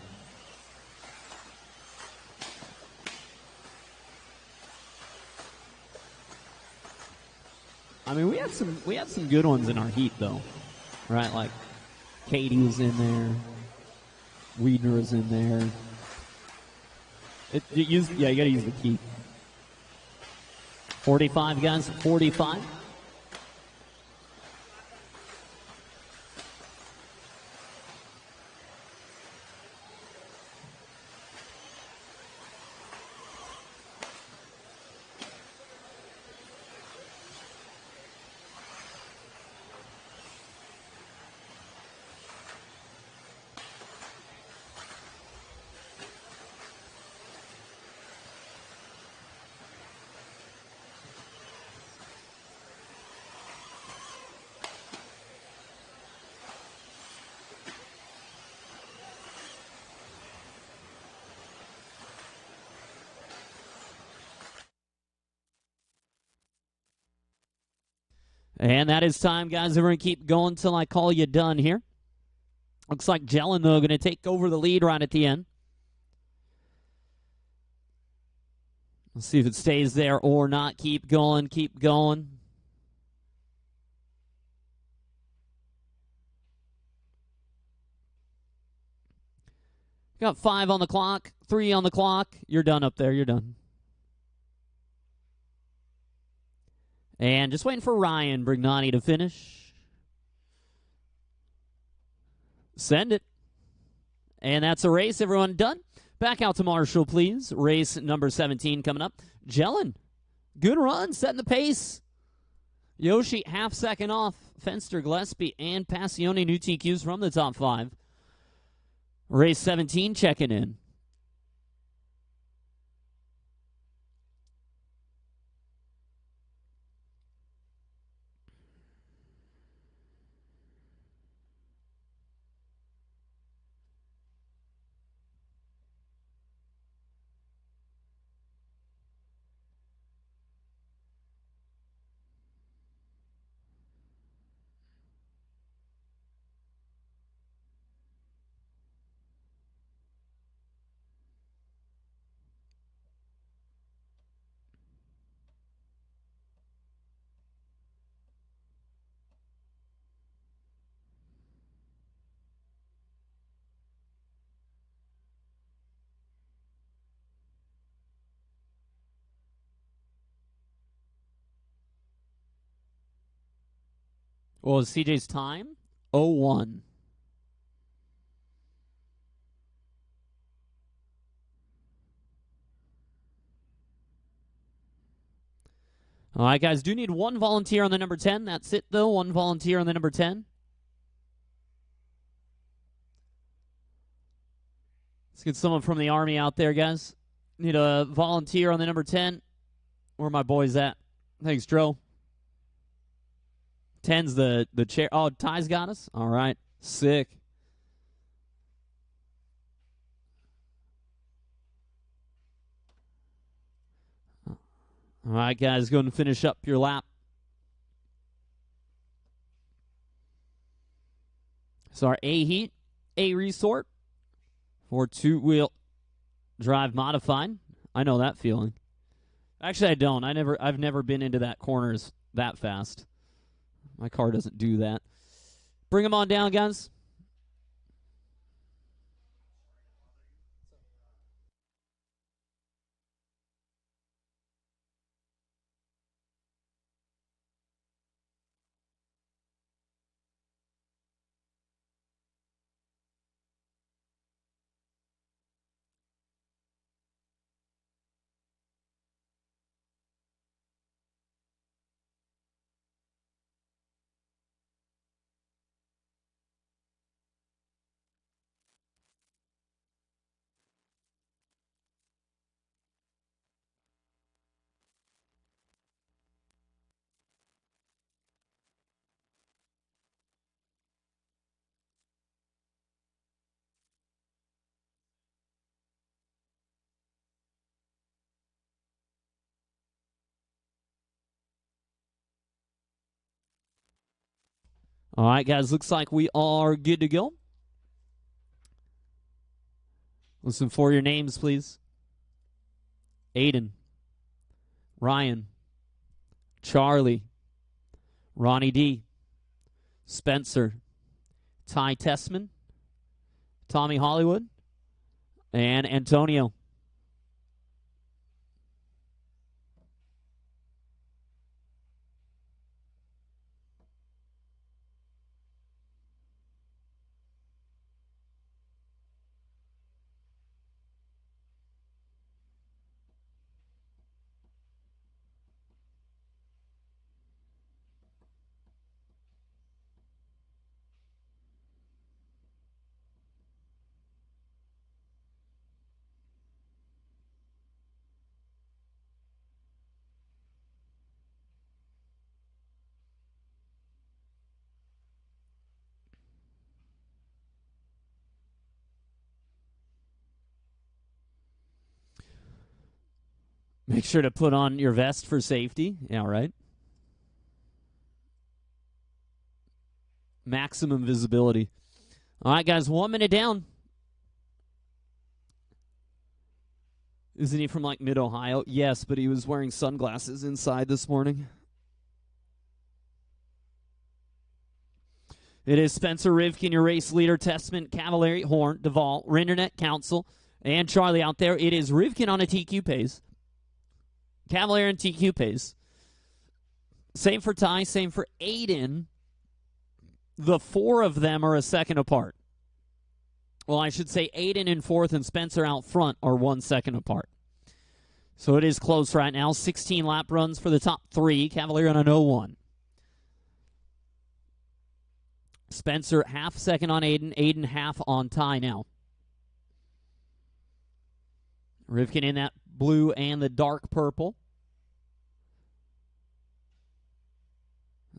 I mean, we had some good ones in our heat, though, right? Like Katie was in there, Wiedner was in there. You got to use the key. 45, guys. 45. And that is time, guys. We're going to keep going until I call you done here. Looks like Jellin, though, going to take over the lead right at the end. Let's see if it stays there or not. Keep going, keep going. Got 5 on the clock, 3 on the clock. You're done up there. You're done. And just waiting for Ryan Brignani to finish. Send it. And that's a race. Everyone done? Back out to Marshall, please. Race number 17 coming up. Jellin, good run, setting the pace. Yoshi, half second off. Fenster, Gillespie, and Passioni, new TQs from the top 5. Race 17 checking in. What was CJ's time? 01. All right, guys, do need one volunteer on the number 10. That's it, though. One volunteer on the number 10. Let's get someone from the Army out there, guys. Need a volunteer on the number 10. Where my boys at? Thanks, Dro. 10's the chair. Oh, Ty's got us? All right. Sick. All right, guys, go and finish up your lap. So our A heat, A resort for 2-wheel drive modified. I know that feeling. Actually, I don't. I've never been into that corners that fast. My car doesn't do that. Bring them on down, guys. All right, guys, looks like we are good to go. Listen for your names, please. Aiden, Ryan, Charlie, Ronnie D, Spencer, Ty Tessman, Tommy Hollywood, and Antonio. Make sure to put on your vest for safety. Yeah, right. Maximum visibility. All right, guys, 1 minute down. Isn't he from like mid-Ohio? Yes, but he was wearing sunglasses inside this morning. It is Spencer Rivkin, your race leader, Testament, Cavalieri, Horn, Duvall, Rindernet, Council, and Charlie out there. It is Rivkin on a TQ pace. Cavalier and TQ pace. Same for Ty, same for Aiden. The four of them are a second apart. Well, I should say Aiden in fourth and Spencer out front are 1 second apart. So it is close right now. 16 lap runs for the top three. Cavalier on an 0-1. Spencer half second on Aiden. Aiden half on Ty now. Rivkin in that blue and the dark purple.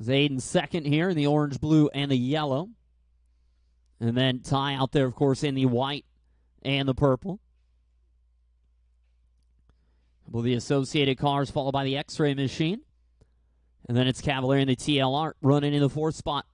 Aiden second here in the orange, blue, and the yellow. And then Ty out there, of course, in the white and the purple. Well, the Associated cars followed by the X-ray machine. And then it's Cavalier in the TLR running in the fourth spot.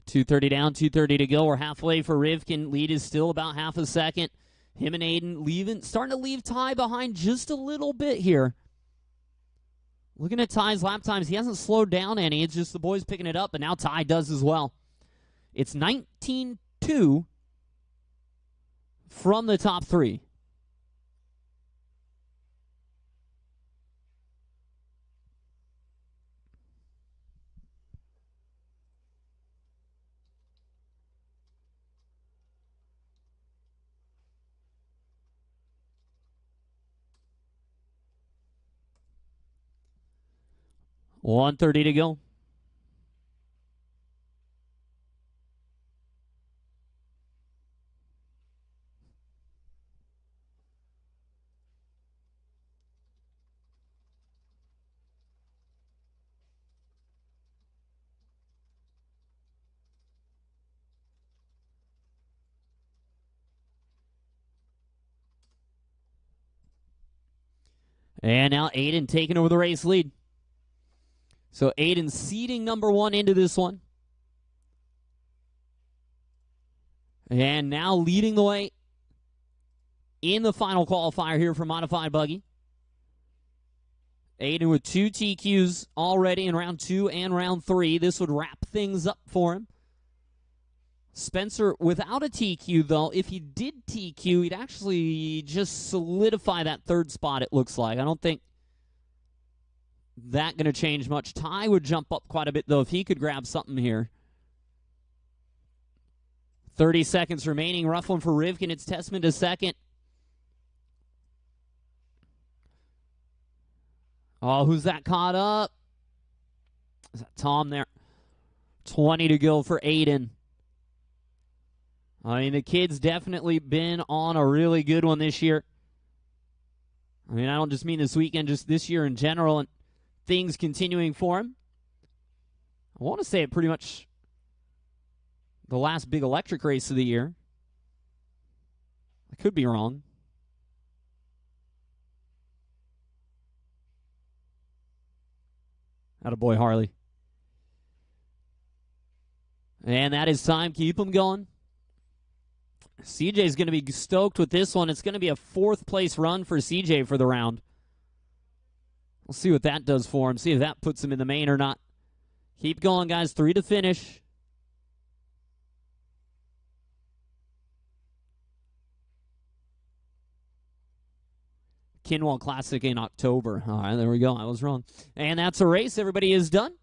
.230 down, 2:30 to go. We're halfway for Rivkin. Lead is still about half a second. Him and Aiden starting to leave Ty behind just a little bit here. Looking at Ty's lap times, he hasn't slowed down any. It's just the boys picking it up, but now Ty does as well. It's 19-2 from the top three. .130 to go. And now Aiden taking over the race lead. So Aiden seeding number one into this one. And now leading the way in the final qualifier here for Modified Buggy. Aiden with 2 TQs already in round 2 and round 3. This would wrap things up for him. Spencer without a TQ, though. If he did TQ, he'd actually just solidify that third spot, it looks like. I don't think that going to change much. Ty would jump up quite a bit, though, if he could grab something here. 30 seconds remaining. Rough one for Rivkin. It's Testament to second. Oh, who's that caught up? Is that Tom there? 20 to go for Aiden. I mean, the kid's definitely been on a really good one this year. I mean, I don't just mean this weekend, just this year in general, and things continuing for him. I want to say it pretty much the last big electric race of the year. I could be wrong. Attaboy, Harley. And that is time. Keep them going. CJ's going to be stoked with this one. It's going to be a 4th place run for CJ for the round. We'll see what that does for him. See if that puts him in the main or not. Keep going, guys. 3 to finish. Kinwall Classic in October. All right, there we go. I was wrong. And that's a race. Everybody is done.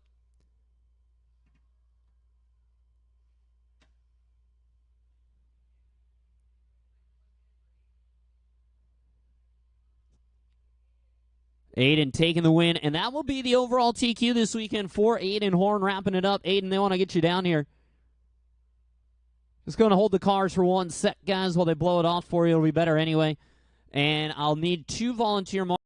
Aiden taking the win, and that will be the overall TQ this weekend for Aiden Horn, wrapping it up. Aiden, they want to get you down here. Just going to hold the cars for 1 sec, guys, while they blow it off for you. It'll be better anyway. And I'll need 2 volunteer marks.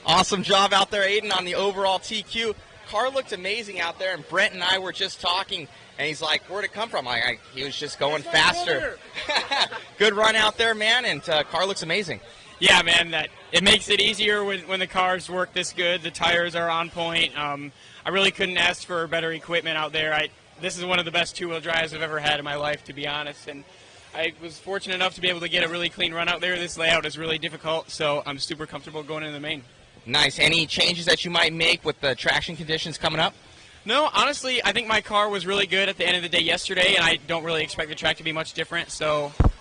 Awesome job out there, Aiden, on the overall TQ. Car looked amazing out there, and Brent and I were just talking, and he's like, where'd it come from? He was just going faster. Good run out there, man, and car looks amazing. Yeah, man, it makes it easier when the cars work this good. The tires are on point. I really couldn't ask for better equipment out there. This is one of the best two-wheel drives I've ever had in my life, to be honest, and I was fortunate enough to be able to get a really clean run out there. This layout is really difficult, so I'm super comfortable going into the main. Nice. Any changes that you might make with the traction conditions coming up? No, honestly, I think my car was really good at the end of the day yesterday, and I don't really expect the track to be much different, so I'm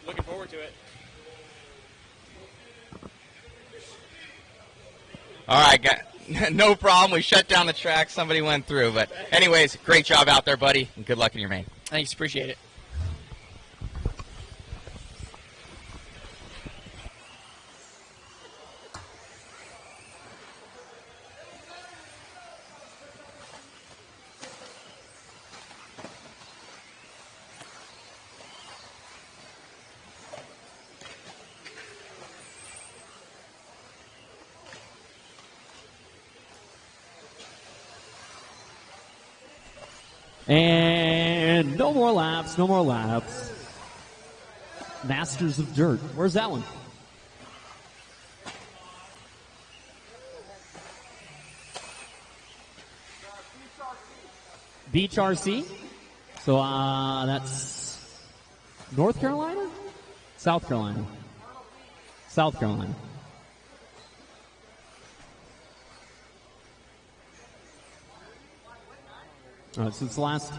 looking forward to it. All right, no problem. We shut down the track. Somebody went through. But anyways, great job out there, buddy, and good luck in your main. Thanks. Appreciate it. And no more laps, no more laps. Masters of Dirt. Where's that one? Beach RC. So that's North Carolina? South Carolina. South Carolina. All right, so it's the last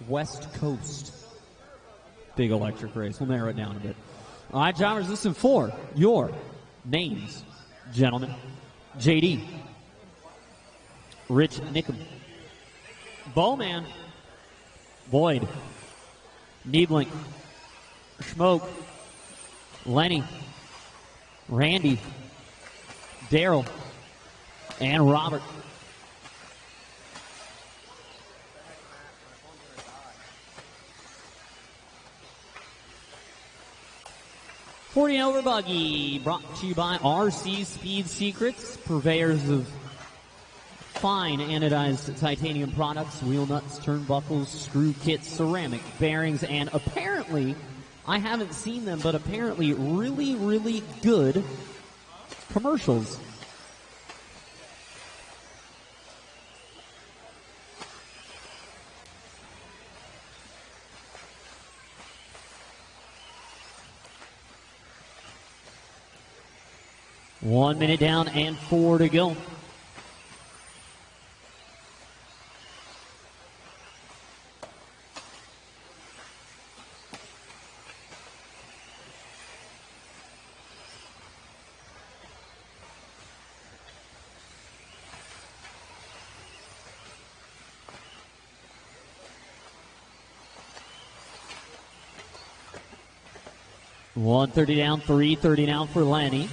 West Coast big electric race. We'll narrow it down a bit. All right, drivers, listen for your names, gentlemen. JD, Rich Nickham, Bowman, Boyd, Niebling, Schmoke, Lenny, Randy, Daryl, and Robert. '40 over Buggy, brought to you by RC Speed Secrets, purveyors of fine anodized titanium products, wheel nuts, turnbuckles, screw kits, ceramic bearings, and apparently, I haven't seen them, but apparently really, really good commercials. One minute down and 4 to go. $130 down, $330 now for Lenny.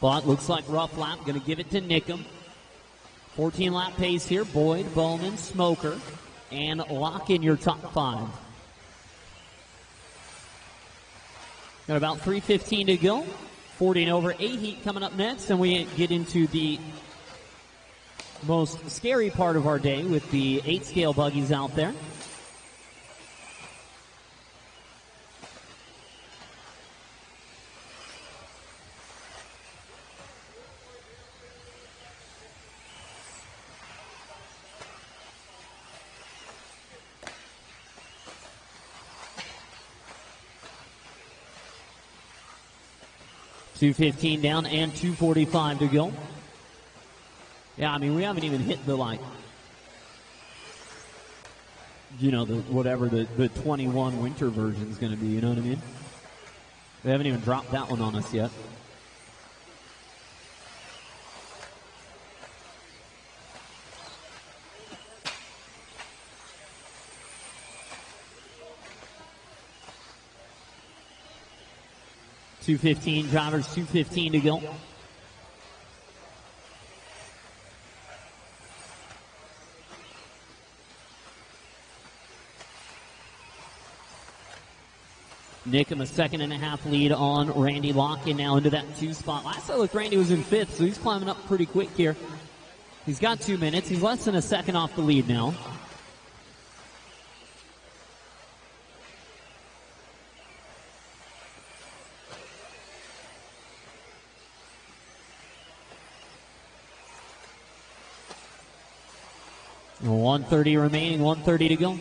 But looks like rough lap, going to give it to Nickham. 14-lap pace here. Boyd, Bowman, Smoker, and lock in your top 5. Got about 3:15 to go. 40 and over A heat coming up next, and we get into the most scary part of our day with the 8-scale buggies out there. $2:15 down and 2:45 to go. Yeah, I mean, we haven't even hit the, like, you know, whatever the 21 winter version is going to be, you know what I mean? They haven't even dropped that one on us yet. $2:15, drivers, $2:15 to go. Nickham a 1.5-second lead on Randy Locken now into that 2 spot. Last I looked, Randy was in 5th, so he's climbing up pretty quick here. He's got 2 minutes. He's less than a second off the lead now. $1:30 remaining, 1:30 to go.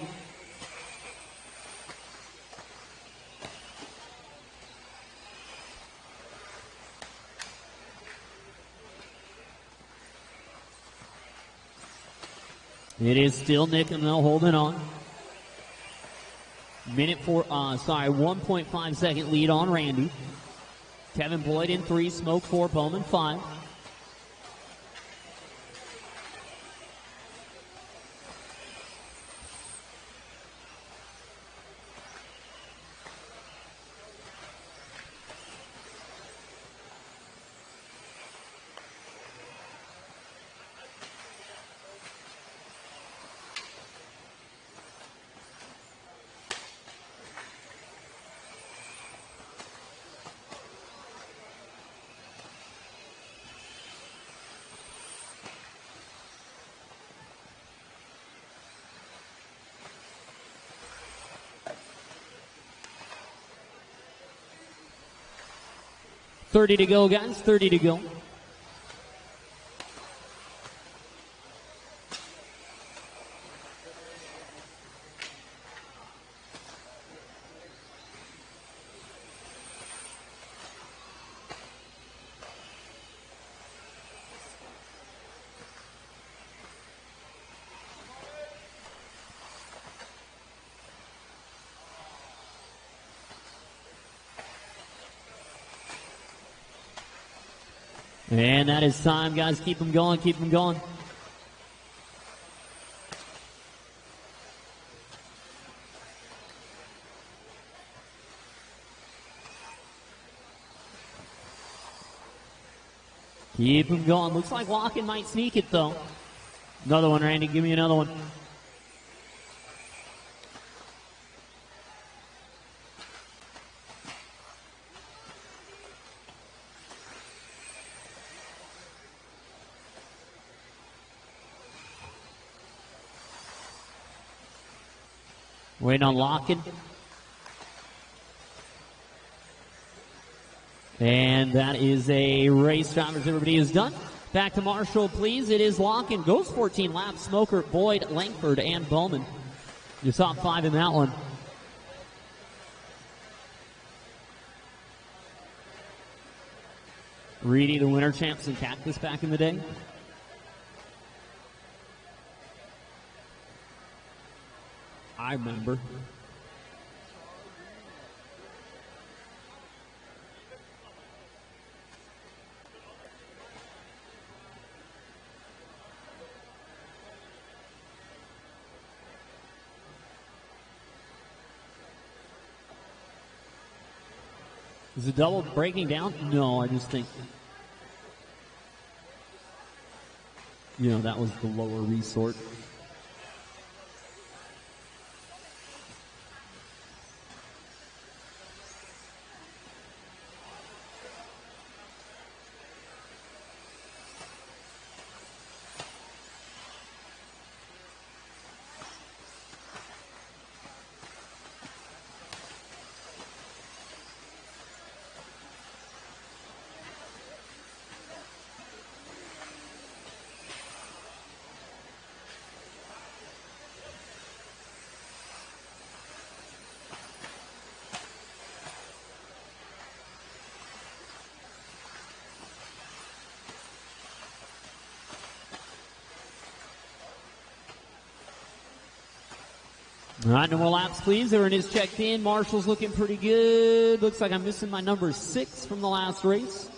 It is still Nickham though, holding on. 1.5 second lead on Randy. Kevin Boyd in 3, Smoke 4, Bowman 5. $30 to go, guys. 30 to go. And that is time, guys. Keep them going, keep them going. Keep them going. Looks like Locken might sneak it, though. Another one, Randy. Give me another one. Waiting on Locken. And that is a race, drivers. Everybody is done. Back to Marshall, please. It is Locken. Goes 14 laps. Smoker, Boyd, Langford, and Bowman. Your top 5 in that one. Reedy, the winter champs in Cactus back in the day. I remember. Is the double breaking down? No, I just think. that was the lower resort. All right, no more laps, please. Everyone is checked in. Marshall's looking pretty good. Looks like I'm missing my number 6 from the last race.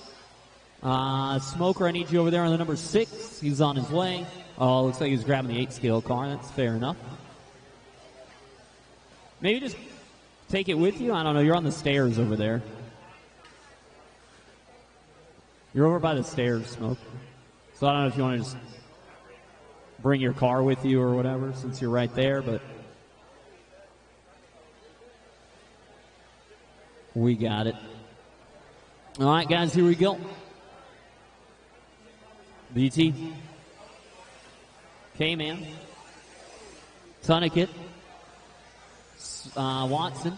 Smoker, I need you over there on the number 6. He's on his way. Oh, looks like he's grabbing the 8-scale car. That's fair enough. Maybe just take it with you. I don't know. You're on the stairs over there. You're over by the stairs, Smoke. So I don't know if you want to just bring your car with you or whatever, since you're right there, but we got it. All right, guys, here we go. BT. K-Man. Tunnicket. Watson.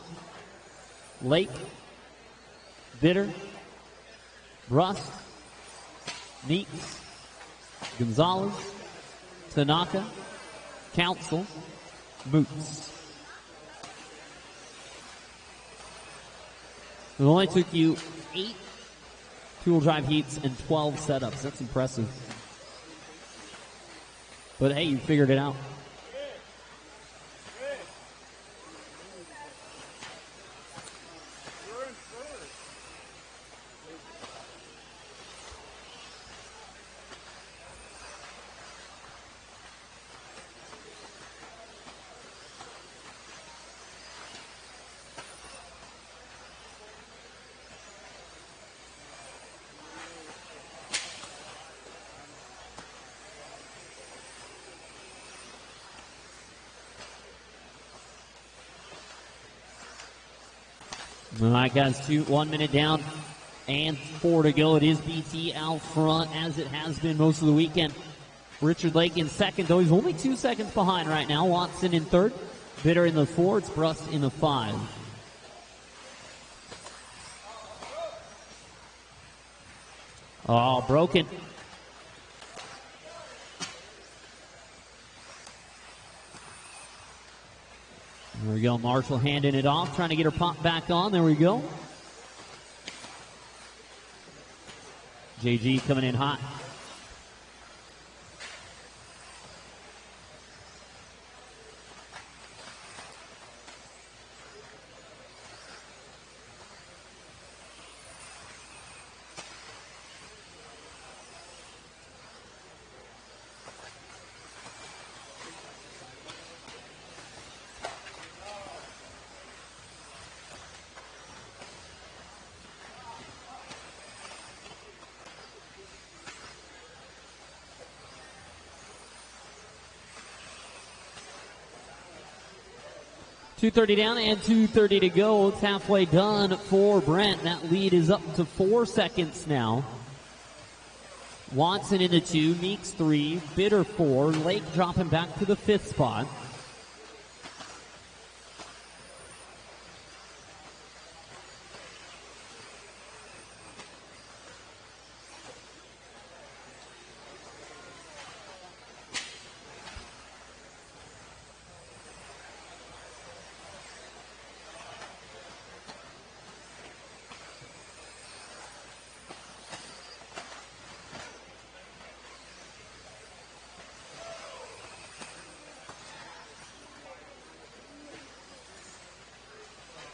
Lake. Bitter. Rust. Neats. Gonzalez. Tanaka. Council. Moots. It only took you 8 two-wheel drive heats and 12 setups. That's impressive. But hey, you figured it out. All right, guys, 1 minute down and 4 to go. It is BT out front, as it has been most of the weekend. Richard Lake in second, though he's only 2 seconds behind right now. Watson in third, Bitter in the 4, it's Brust in the 5. Oh, broken. There we go. Marshall handing it off, trying to get her pop back on. There we go. JG coming in hot. .230 down and 2:30 to go. It's halfway done for Brent. That lead is up to 4 seconds now. Watson into 2, Meeks 3, Bitter 4, Lake dropping back to the 5th spot.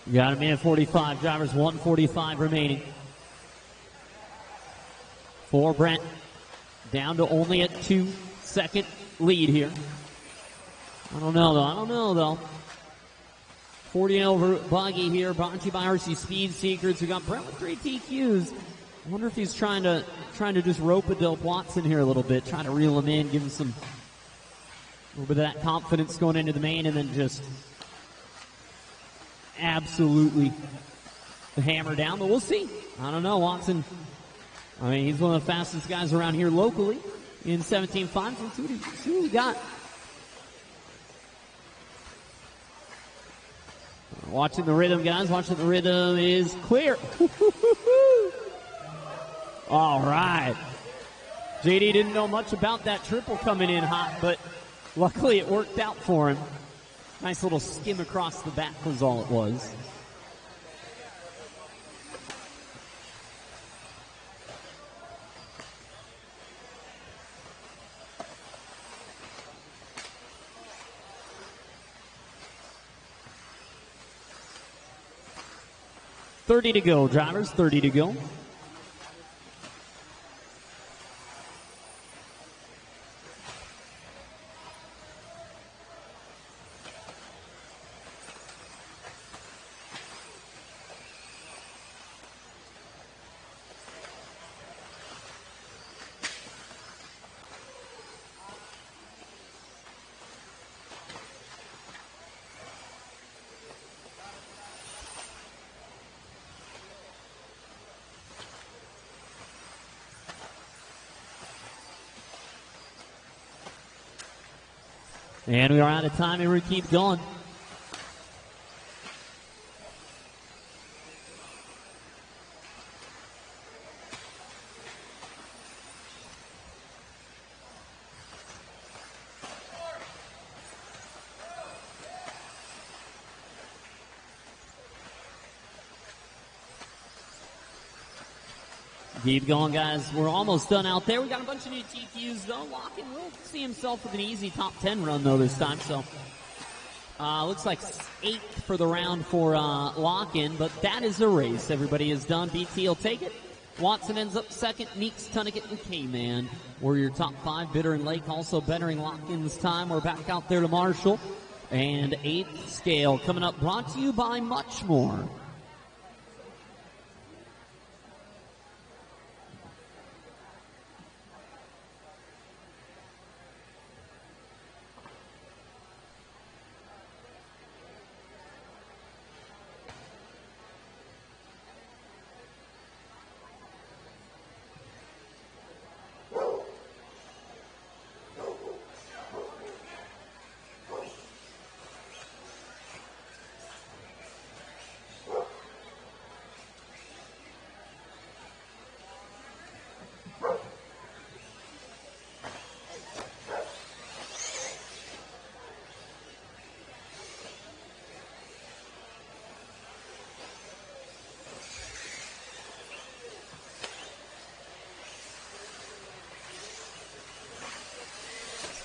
You got a minute 45, drivers 1:45 remaining. For Brent, down to only a 2-second lead here. I don't know though. 40 over Buggy here, brought to you by RC Speed Secrets. We got Brent with 3 TQs. I wonder if he's trying to just rope-a-dope Watson here a little bit, trying to reel him in, give him a little bit of that confidence going into the main, and then just absolutely hammer down. But we'll see. I don't know, Watson. I mean, he's one of the fastest guys around here locally in 17.5. Let's see what he got. Watching the rhythm, guys. Watching the rhythm is clear. All right. JD didn't know much about that triple coming in hot, but luckily it worked out for him. Nice little skim across the back was all it was. $30 to go, drivers. 30 to go. And we are out of time, and we keep going. Keep going, guys. We're almost done out there. We got a bunch of new TQs, though. Lock-in will see himself with an easy top 10 run, though, this time. So, looks like 8th for the round for Lock-in, but that is a race. Everybody is done. BT will take it. Watson ends up second. Meeks, Tunnigan, and K-Man were your top 5. Bitter and Lake also bettering Lock-in's time. We're back out there to Marshall. And 8th scale coming up, brought to you by Much More.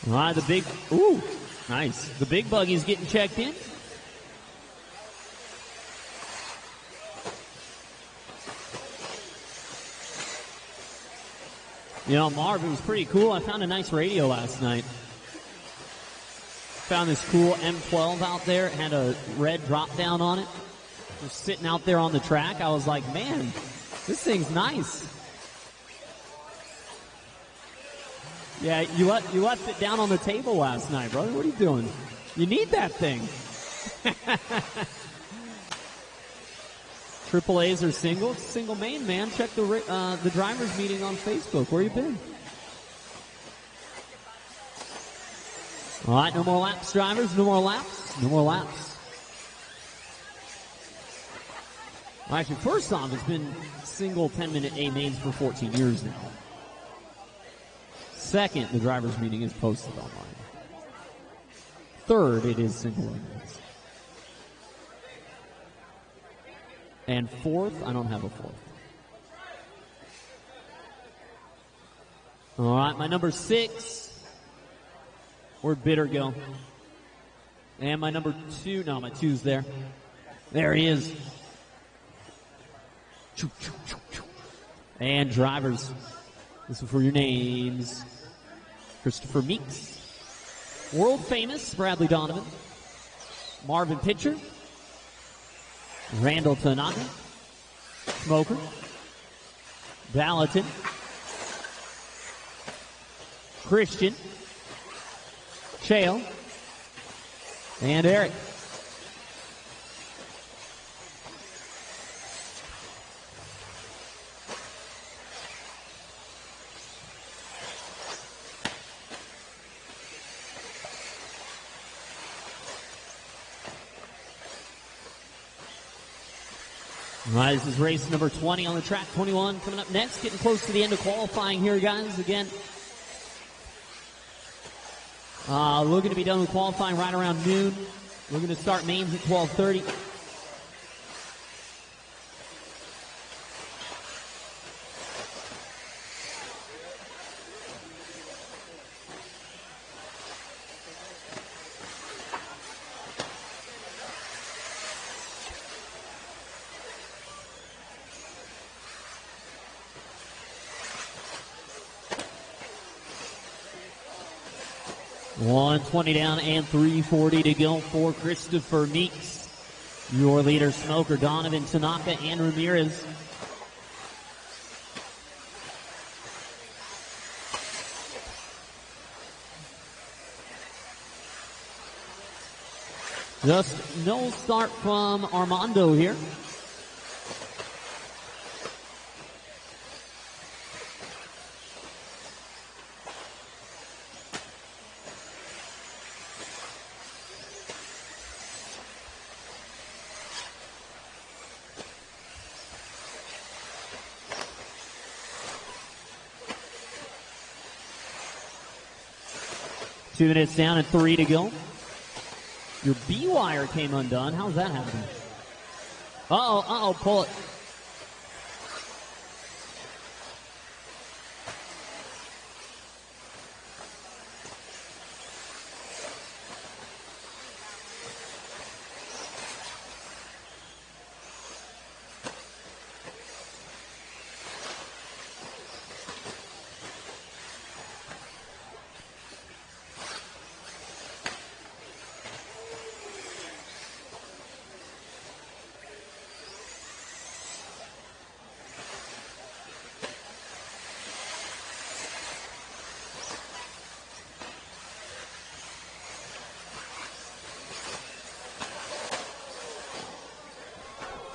All right, nice. The big buggy's getting checked in. You know, Marv, it was pretty cool. I found a nice radio last night. Found this cool M12 out there. It had a red drop down on it. Just sitting out there on the track. I was like, man, this thing's nice. Yeah, you left it down on the table last night, brother. What are you doing? You need that thing. Triple A's or single? It's single main, man. Check the drivers meeting on Facebook. Where you been? All right, no more laps, drivers. No more laps. No more laps. Well, actually, first off, it's been single 10-minute A mains for 14 years now. Second, the drivers' meeting is posted online. Third, it is single lanes. And fourth, I don't have a fourth. All right, my number 6. Where'd Bitter go? And my number 2, no, my 2's there. There he is. And drivers, this is for your names. Christopher Meeks, world famous Bradley Donovan, Marvin Pitcher, Randall Tanaka, Smoker, Valentin, Christian, Shale, and Eric. All right, this is race number 20 on the track. 21 coming up next. Getting close to the end of qualifying here, guys. Again, looking to be done with qualifying right around noon. We're going to start mains at 12:30. $120 down and $340 to go for Christopher Meeks. Your leader, Smoker, Donovan, Tanaka, and Ramirez. Just no start from Armando here. Two minutes down and 3 to go. Your B wire came undone. How's that happening? Pull it.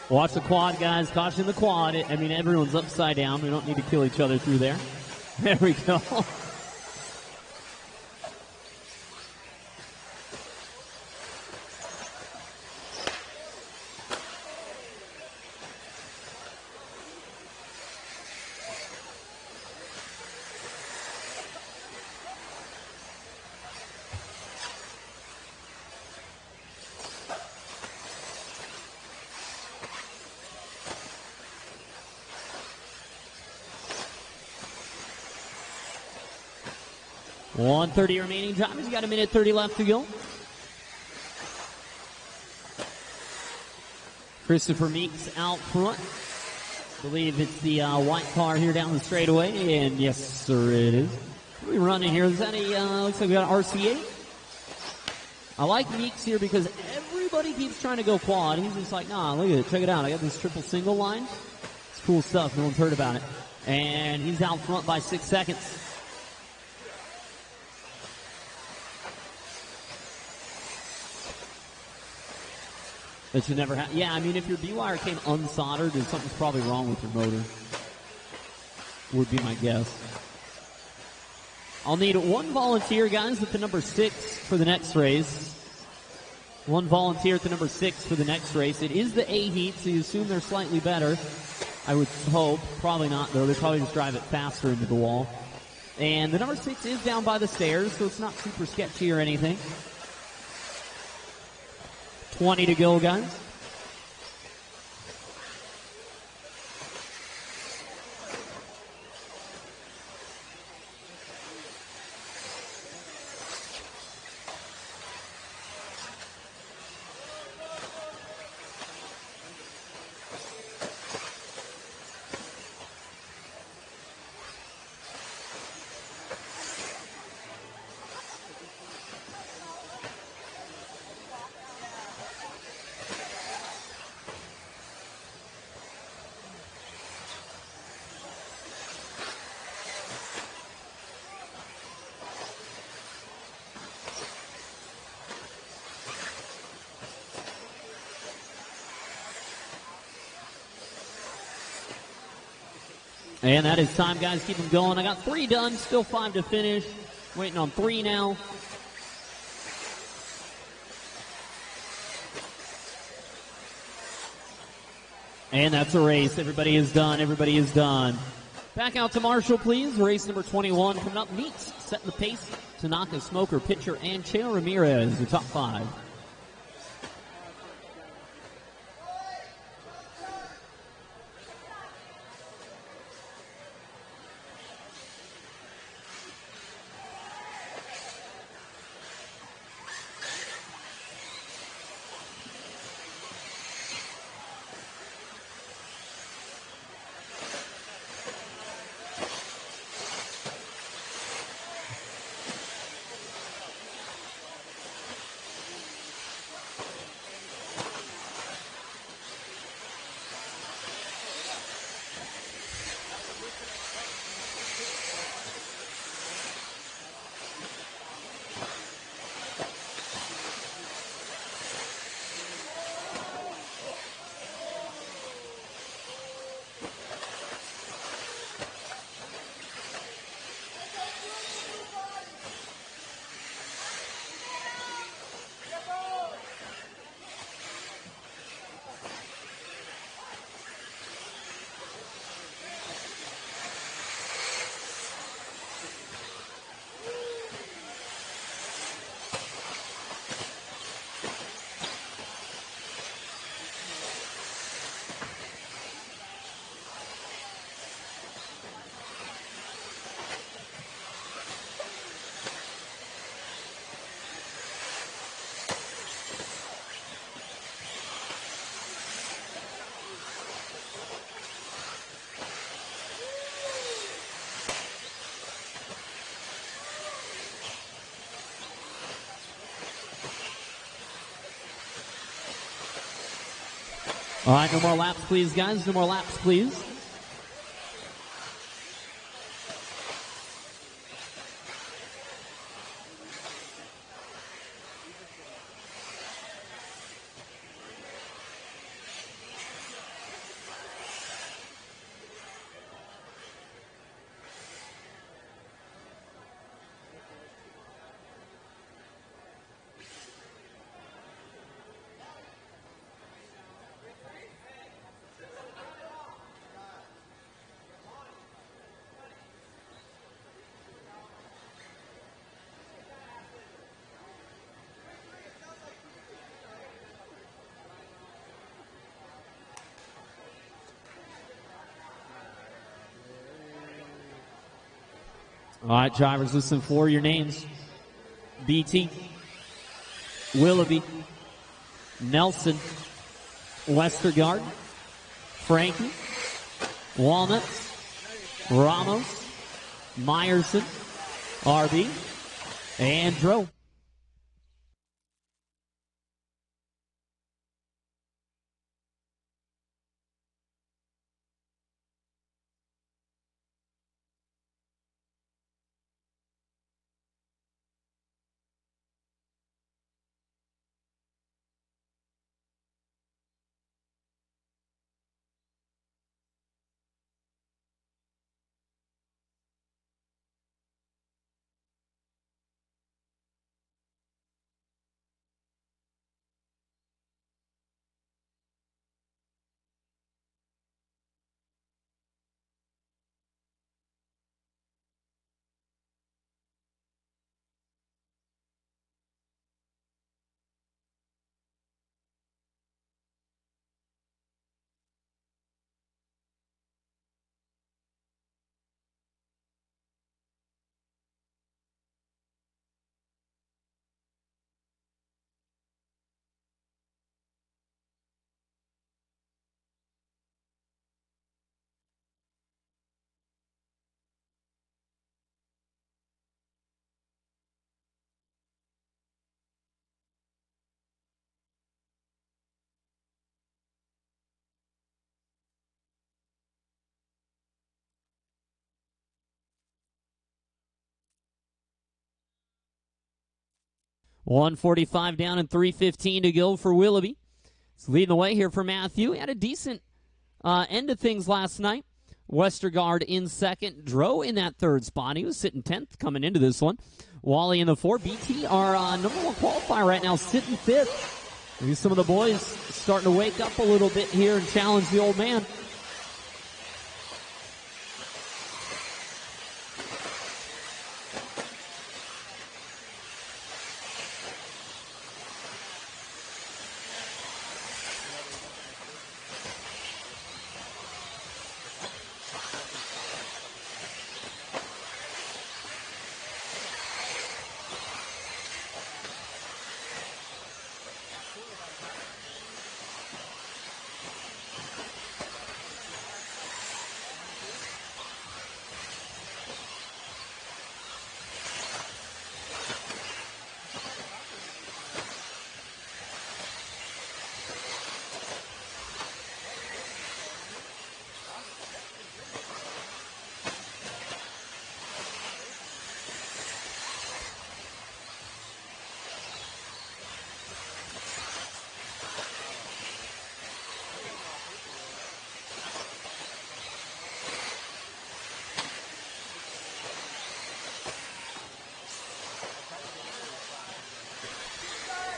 Watch the quad, guys. Caution the quad. I mean, everyone's upside down. We don't need to kill each other through there. There we go. $130 remaining drivers. You got 1:30 left to go. Christopher Meeks out front. I believe it's the white car here down the straightaway, and yes, sir, it is. What are we running here? Is that a, looks like we got an RC8? I like Meeks here because everybody keeps trying to go quad. He's just like, nah, look at it, check it out. I got this triple single line. It's cool stuff. No one's heard about it. And he's out front by 6 seconds. That should never happen. Yeah, I mean, if your B-wire came unsoldered, then something's probably wrong with your motor. Would be my guess. I'll need one volunteer, guys, at the number 6 for the next race. One volunteer at the number 6 for the next race. It is the A heat, so you assume they're slightly better. I would hope. Probably not, though. They probably just drive it faster into the wall. And the number 6 is down by the stairs, so it's not super sketchy or anything. 20 to go, guys. And that is time, guys. Keep them going. I got 3 done. Still 5 to finish. Waiting on 3 now. And that's a race. Everybody is done. Everybody is done. Back out to Marshall, please. Race number 21 coming up. Meets setting the pace. Tanaka, Smoker, Pitcher, and Cheo Ramirez, the top 5. All right, no more laps, please, guys. No more laps, please. All right, drivers, listen for your names. BT, Willoughby, Nelson, Westergaard, Frankie, Walnuts, Ramos, Meyerson, RB, and Dro. .145 down and 3:15 to go for Willoughby. It's leading the way here for Matthew. He had a decent end of things last night. Westergaard in second. Dro in that third spot. He was sitting 10th coming into this one. Wally in the 4. BT, our number 1 qualifier right now, sitting 5th. Maybe some of the boys starting to wake up a little bit here and challenge the old man.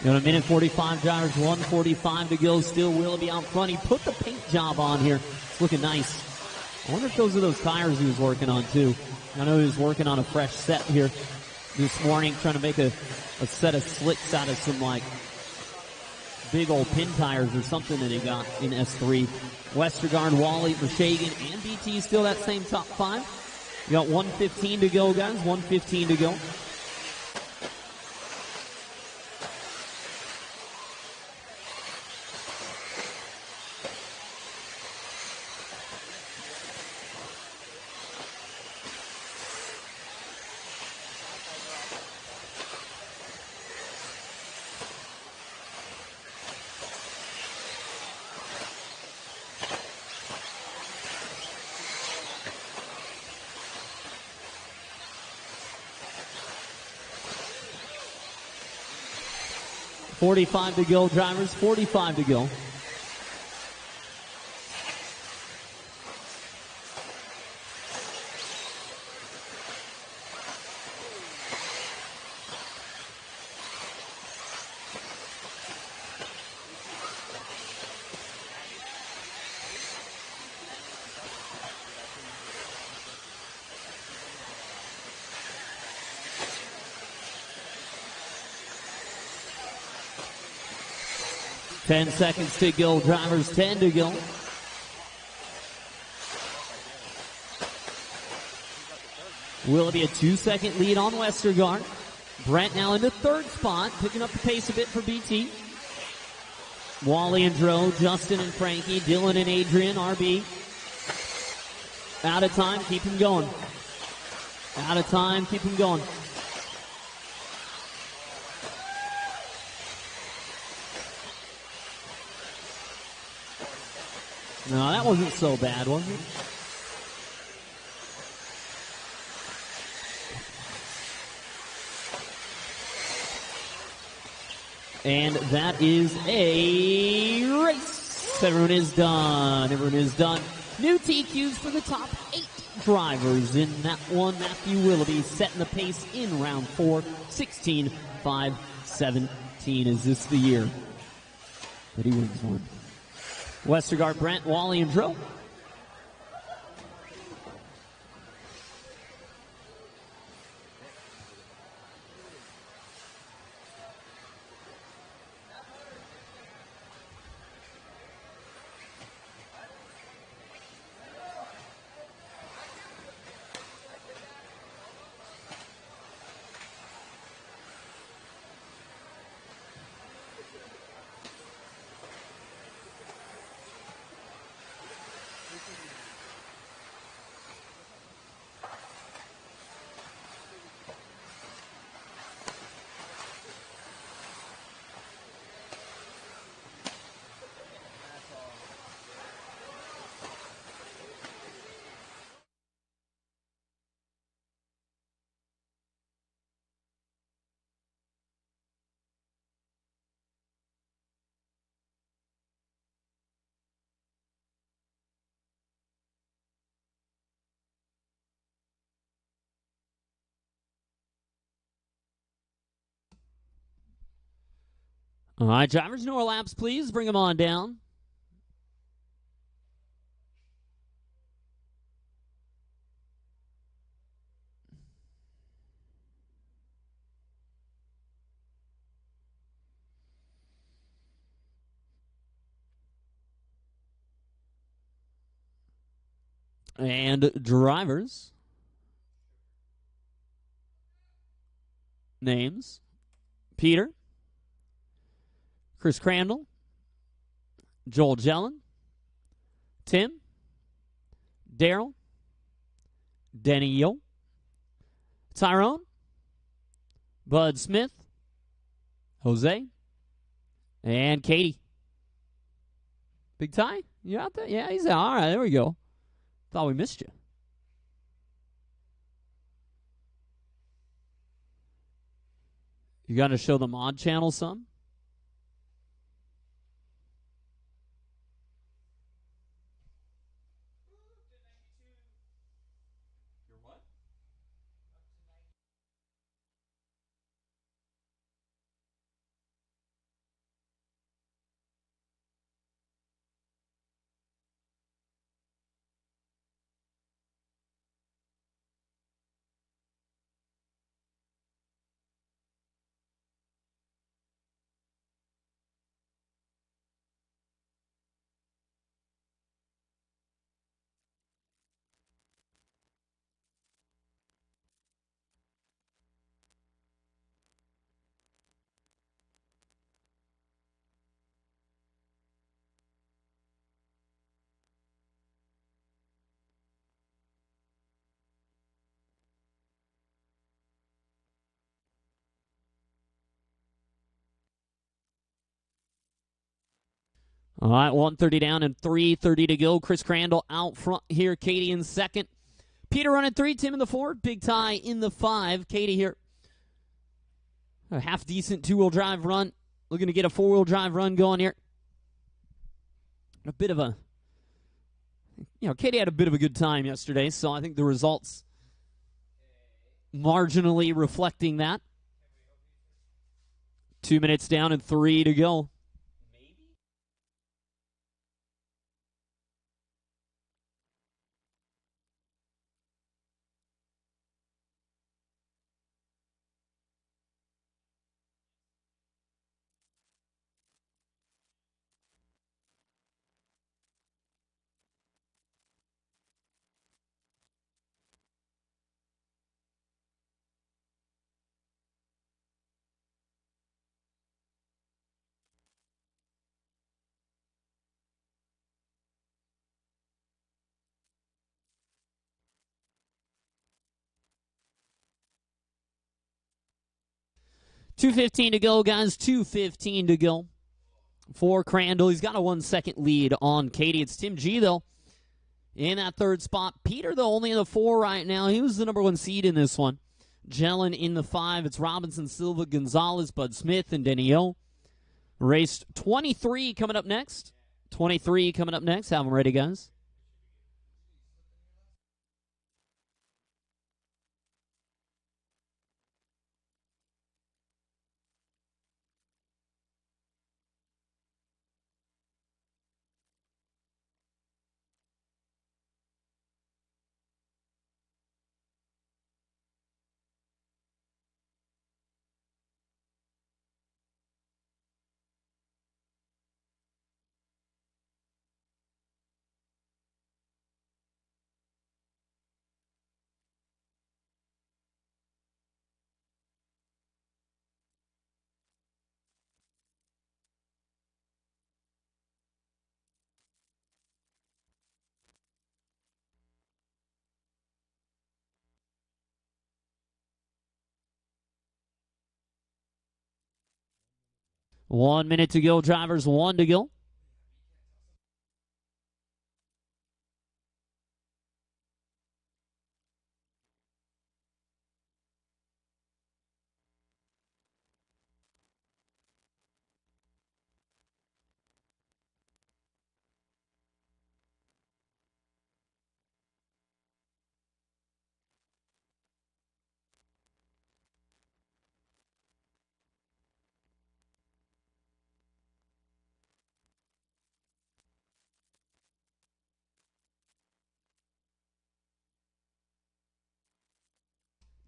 In a minute 45, drivers, 1:45 to go. Still Willoughby out front. He put the paint job on here. It's looking nice. I wonder if those are those tires he was working on, too. I know he was working on a fresh set here this morning, trying to make a set of slicks out of some, like, big old pin tires or something that he got in S3. Westergaard, Wally, Vershagen, and BT still that same top 5. You got 1:15 to go, guys. 1:15 to go. .45 to go, drivers. 45 to go. Ten seconds to go, drivers. 10 to go. Willoughby a 2-second lead on Westergaard. Brent now in the third spot, picking up the pace a bit for BT. Wally and Dro, Justin and Frankie, Dylan and Adrian, RB. Out of time, keep him going. Out of time, keep him going. No, that wasn't so bad, was it? And that is a race. Everyone is done. Everyone is done. New TQs for the top 8 drivers in that one. Matthew Willoughby setting the pace in round 4. 16-5-17. Is this the year that he wins one? Westergaard, Brent, Wally, and Dro. All right, drivers, no more laps, please. Bring them on down. And drivers. Names. Peter. Chris Crandall. Joel Jellin. Tim. Daryl. Denny Yo. Tyrone. Bud Smith. Jose. And Katie. Big Ty, you out there? Yeah, he's out. All right, there we go. Thought we missed you. You got to show the mod channel some? All right, 1:30 down and 3:30 to go. Chris Crandall out front here. Katie in second. Peter running 3, Tim in the 4, Big Ty in the 5. Katie here. A half-decent two-wheel drive run. Looking to get a four-wheel drive run going here. A bit of a, Katie had a bit of a good time yesterday, so I think the results marginally reflecting that. 2 minutes down and 3 to go. 2:15 to go, guys. 2:15 to go for Crandall. He's got a 1 second lead on Katie. It's Tim G, though, in that third spot. Peter, though, only in the 4 right now. He was the number 1 seed in this one. Jellin in the 5. It's Robinson, Silva, Gonzalez, Bud Smith, and Denny O. Race 23 coming up next. 23 coming up next. Have them ready, guys. One minute to go, drivers. 1 to go.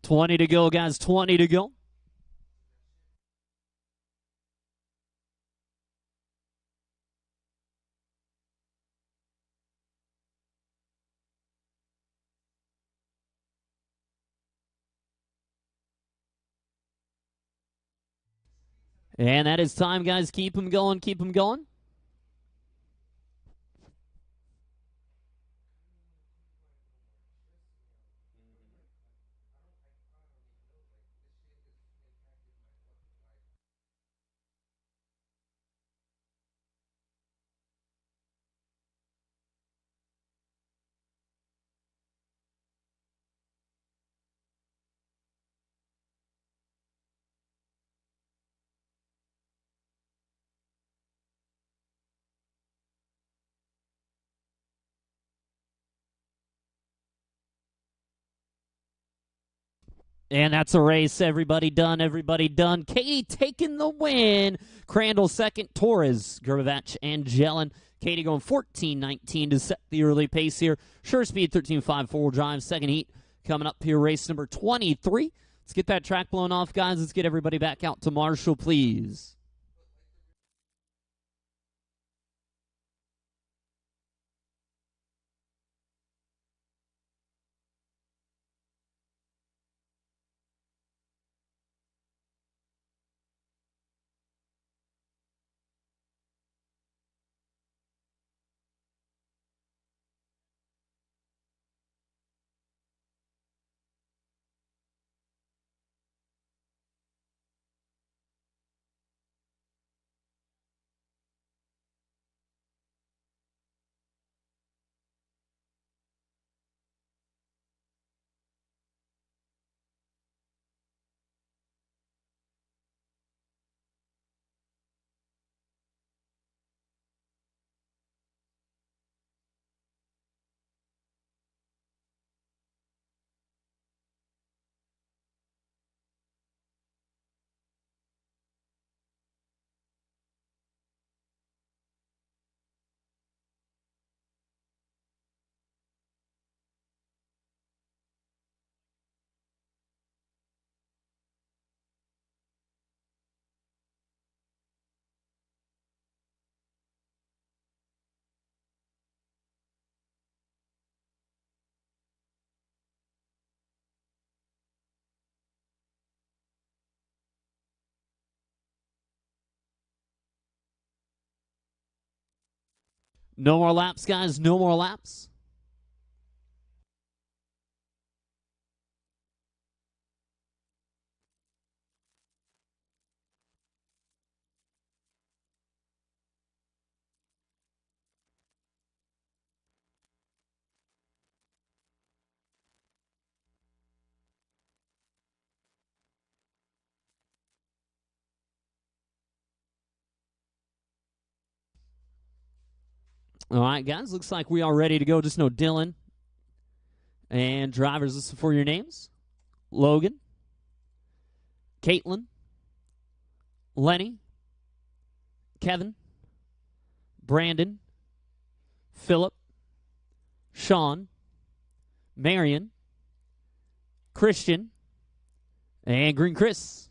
20 to go, guys. 20 to go. And that is time, guys. Keep them going. Keep them going. And that's a race. Everybody done. Everybody done. Katie taking the win. Crandall second. Torres, Gurvach, and Jelen. Katie going 14-19 to set the early pace here. Sure Speed 13.5 four-wheel drive. Second heat coming up here. Race number 23. Let's get that track blown off, guys. Let's get everybody back out to Marshall, please. No more laps, guys. No more laps. All right, guys. Looks like we are ready to go. Just know Dylan and drivers, listen for your names. Logan, Caitlin, Lenny, Kevin, Brandon, Philip, Sean, Marion, Christian, and Green Chris.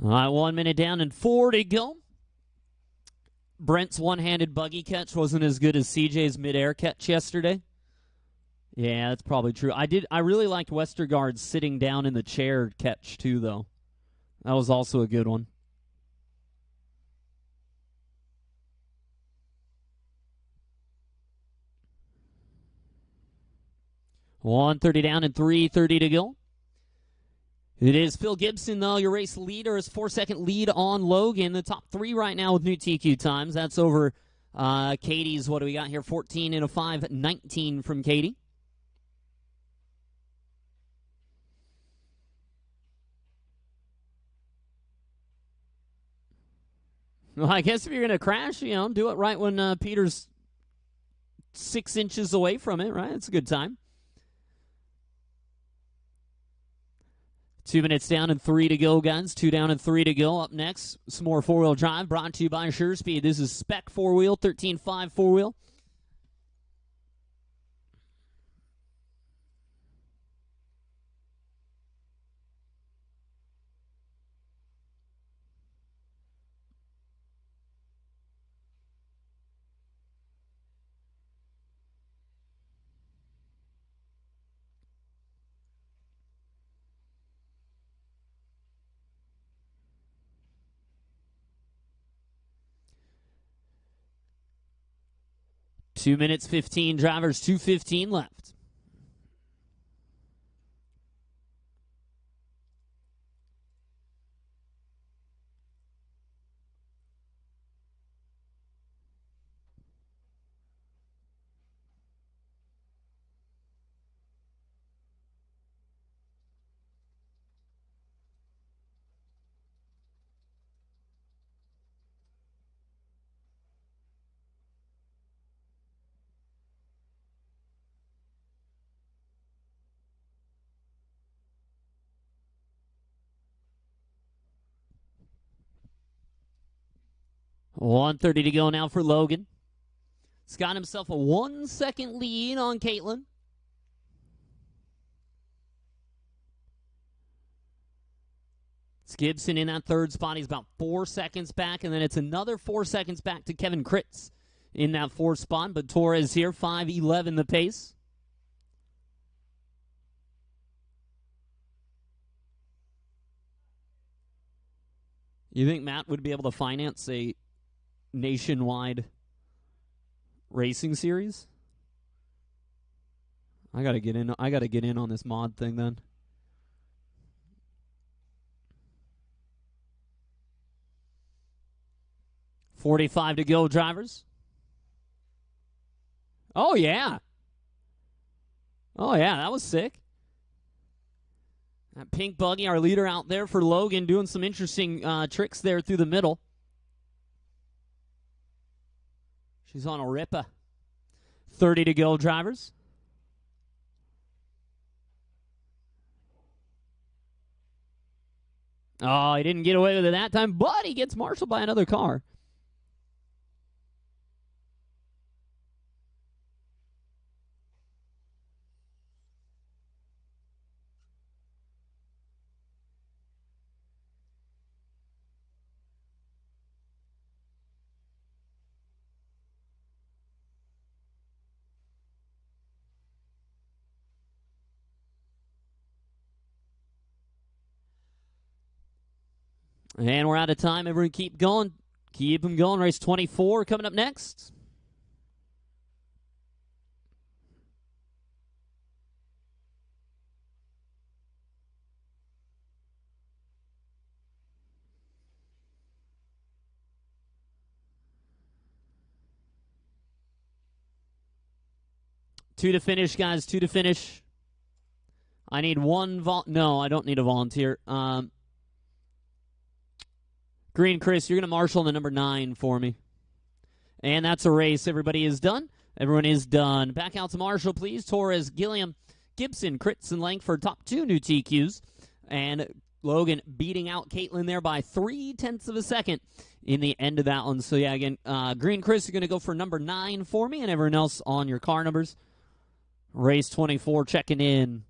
All right, 1 minute down and 4 to go. Brent's one-handed buggy catch wasn't as good as CJ's midair catch yesterday. Yeah, that's probably true. I really liked Westergaard's sitting down in the chair catch too, though. That was also a good one. 1:30 down and 3:30 to go. It is Phil Gibson, though, your race leader. His 4-second lead on Logan. The top three right now with new TQ times. That's over Katie's, what do we got here? 14 and a 5, 19 from Katie. Well, I guess if you're going to crash, do it right when Peter's 6 inches away from it, right? It's a good time. 2 minutes down and 3 to go, guys. 2 down and 3 to go. Up next, some more four-wheel drive brought to you by Sure Speed. This is Spec 4-wheel, 13.5 4-wheel. Two minutes 15, drivers 2:15 left. $1:30 to go now for Logan. He's got himself a 1-second lead on Caitlin. It's Gibson in that third spot. He's about 4 seconds back, and then it's another 4 seconds back to Kevin Kritz in that fourth spot. But Torres here, 5:11 the pace. You think Matt would be able to finance a nationwide racing series? I gotta get in on this mod thing then. $45 to go, drivers. Oh yeah. That was sick. That pink buggy, our leader out there for Logan, doing some interesting tricks there through the middle. She's on a ripper. 30 to go, drivers. Oh, he didn't get away with it that time, but he gets marshaled by another car. And we're out of time. Everyone keep going. Keep them going. Race 24 coming up next. Two to finish, guys. Two to finish. I need one No, I don't need a volunteer. Green Chris, you're going to marshal the number 9 for me. And that's a race. Everybody is done. Everyone is done. Back out to marshal, please. Torres, Gilliam, Gibson, Kritz, and Langford, top 2 new TQs. And Logan beating out Caitlin there by 0.3 of a second in the end of that one. So, yeah, again, Green Chris, you're going to go for number 9 for me, and everyone else on your car numbers. Race 24 checking in.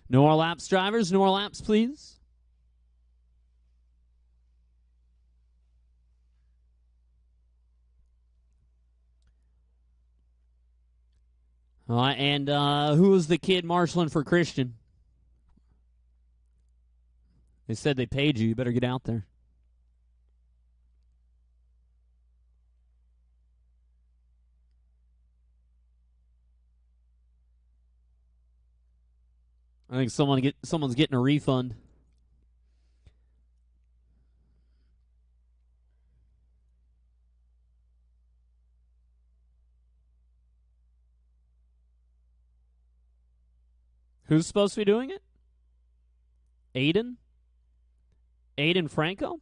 No more laps, drivers. No more laps, please. All right, and who was the kid marshaling for Christian? They said they paid you. You better get out there. I think someone's getting a refund. Who's supposed to be doing it? Aiden? Aiden Franco?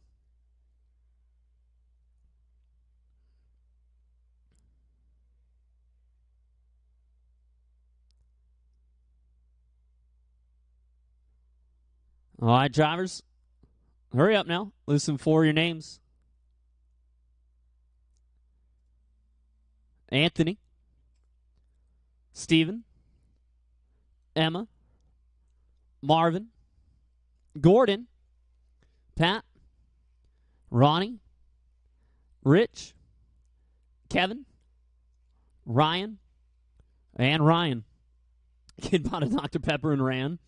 All right, drivers. Hurry up now. Listen for your names. Anthony. Steven. Emma. Marvin. Gordon. Pat. Ronnie. Rich. Kevin. Ryan. And Ryan. Kid bought a Dr. Pepper and ran.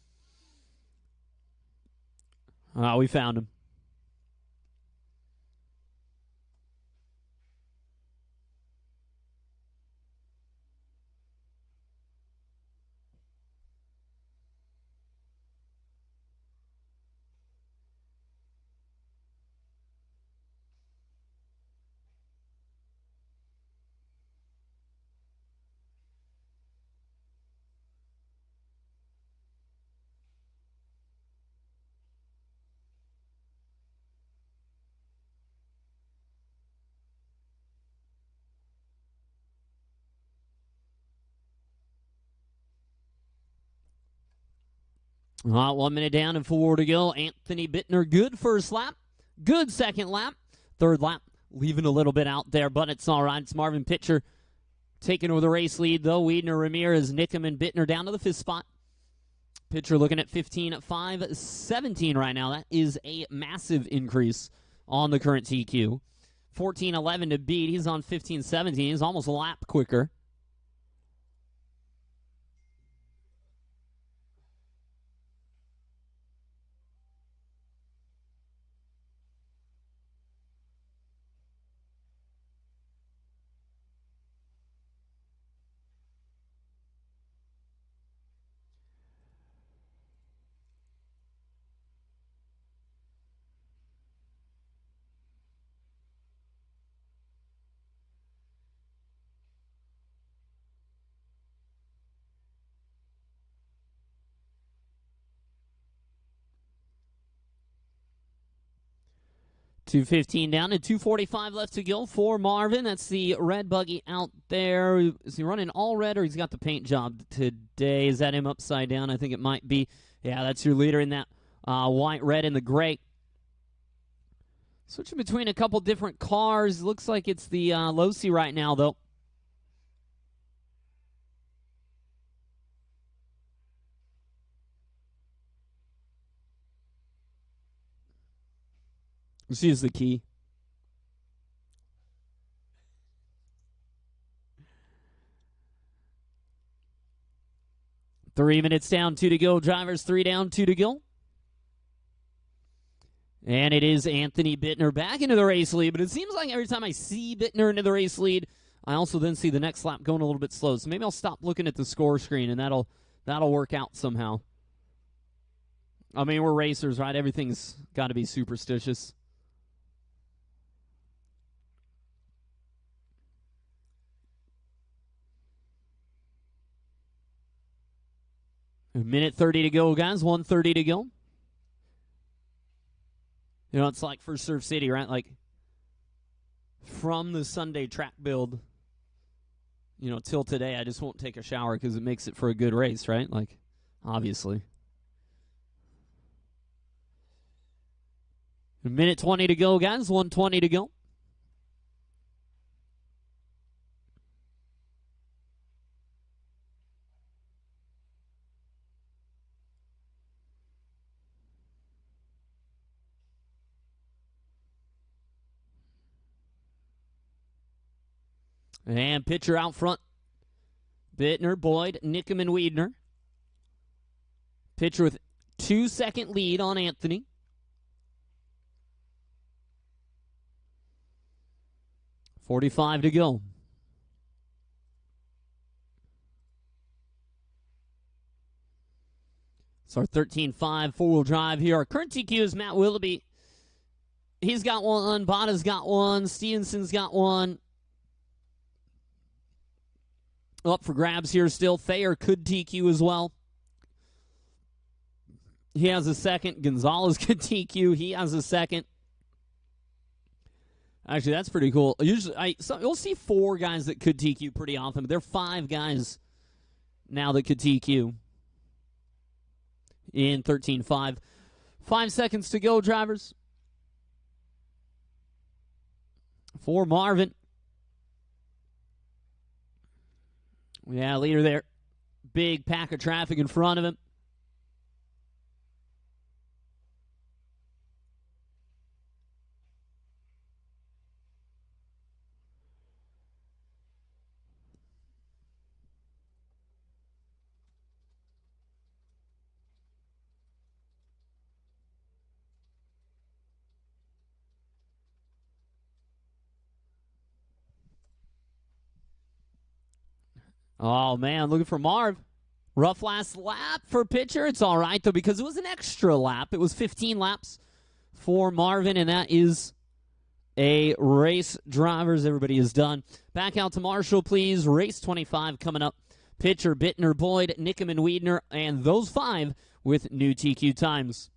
We found him. All right, 1 minute down and 4 to go. Anthony Bittner, good first lap. Good second lap. Third lap, leaving a little bit out there, but it's all right. It's Marvin Pitcher taking over the race lead, though. Wiedner, Ramirez, Nickham, and Bittner down to the 5th spot. Pitcher looking at 15.517 right now. That is a massive increase on the current TQ. 14.11 to beat. He's on 15.17. He's almost a lap quicker. .215 down and 2:45 left to go for Marvin. That's the red buggy out there. Is he running all red or he's got the paint job today? Is that him upside down? I think it might be. Yeah, that's your leader in that white, red, and the gray. Switching between a couple different cars. Looks like it's the Losi right now, though. She is the key. Three minutes down, 2 to go. Drivers 3 down, 2 to go. And it is Anthony Bittner back into the race lead, but it seems like every time I see Bittner into the race lead, I also then see the next lap going a little bit slow. So maybe I'll stop looking at the score screen, and that'll work out somehow. I mean, we're racers, right? Everything's got to be superstitious. A minute 30 to go, guys. 1:30 to go. You know, it's like for Surf City, right? Like, from the Sunday track build, you know, till today, I just won't take a shower because it makes it for a good race, right? Like, obviously. A minute 20 to go, guys. 1:20 to go. And pitcher out front. Bittner, Boyd, Nickerman, Wiedner. Pitcher with 2-second lead on Anthony. .45 to go. It's our 13-5 four-wheel drive here. Our current TQ is Matt Willoughby. He's got one. Bada's got one. Stevenson's got one. Up for grabs here still. Thayer could TQ as well. He has a second. Gonzalez could TQ. He has a second. Actually, that's pretty cool. Usually, you'll see 4 guys that could TQ pretty often, but there are 5 guys now that could TQ in 13-5. 5 seconds to go, drivers. For Marvin. Yeah, leader there. Big pack of traffic in front of him. Oh, man, looking for Marv. Rough last lap for pitcher. It's all right, though, because it was an extra lap. It was 15 laps for Marvin, and that is a race. Drivers, everybody is done. Back out to Marshall, please. Race 25 coming up. Pitcher, Bittner, Boyd, Nickerman, Wiedner, and those 5 with new TQ times.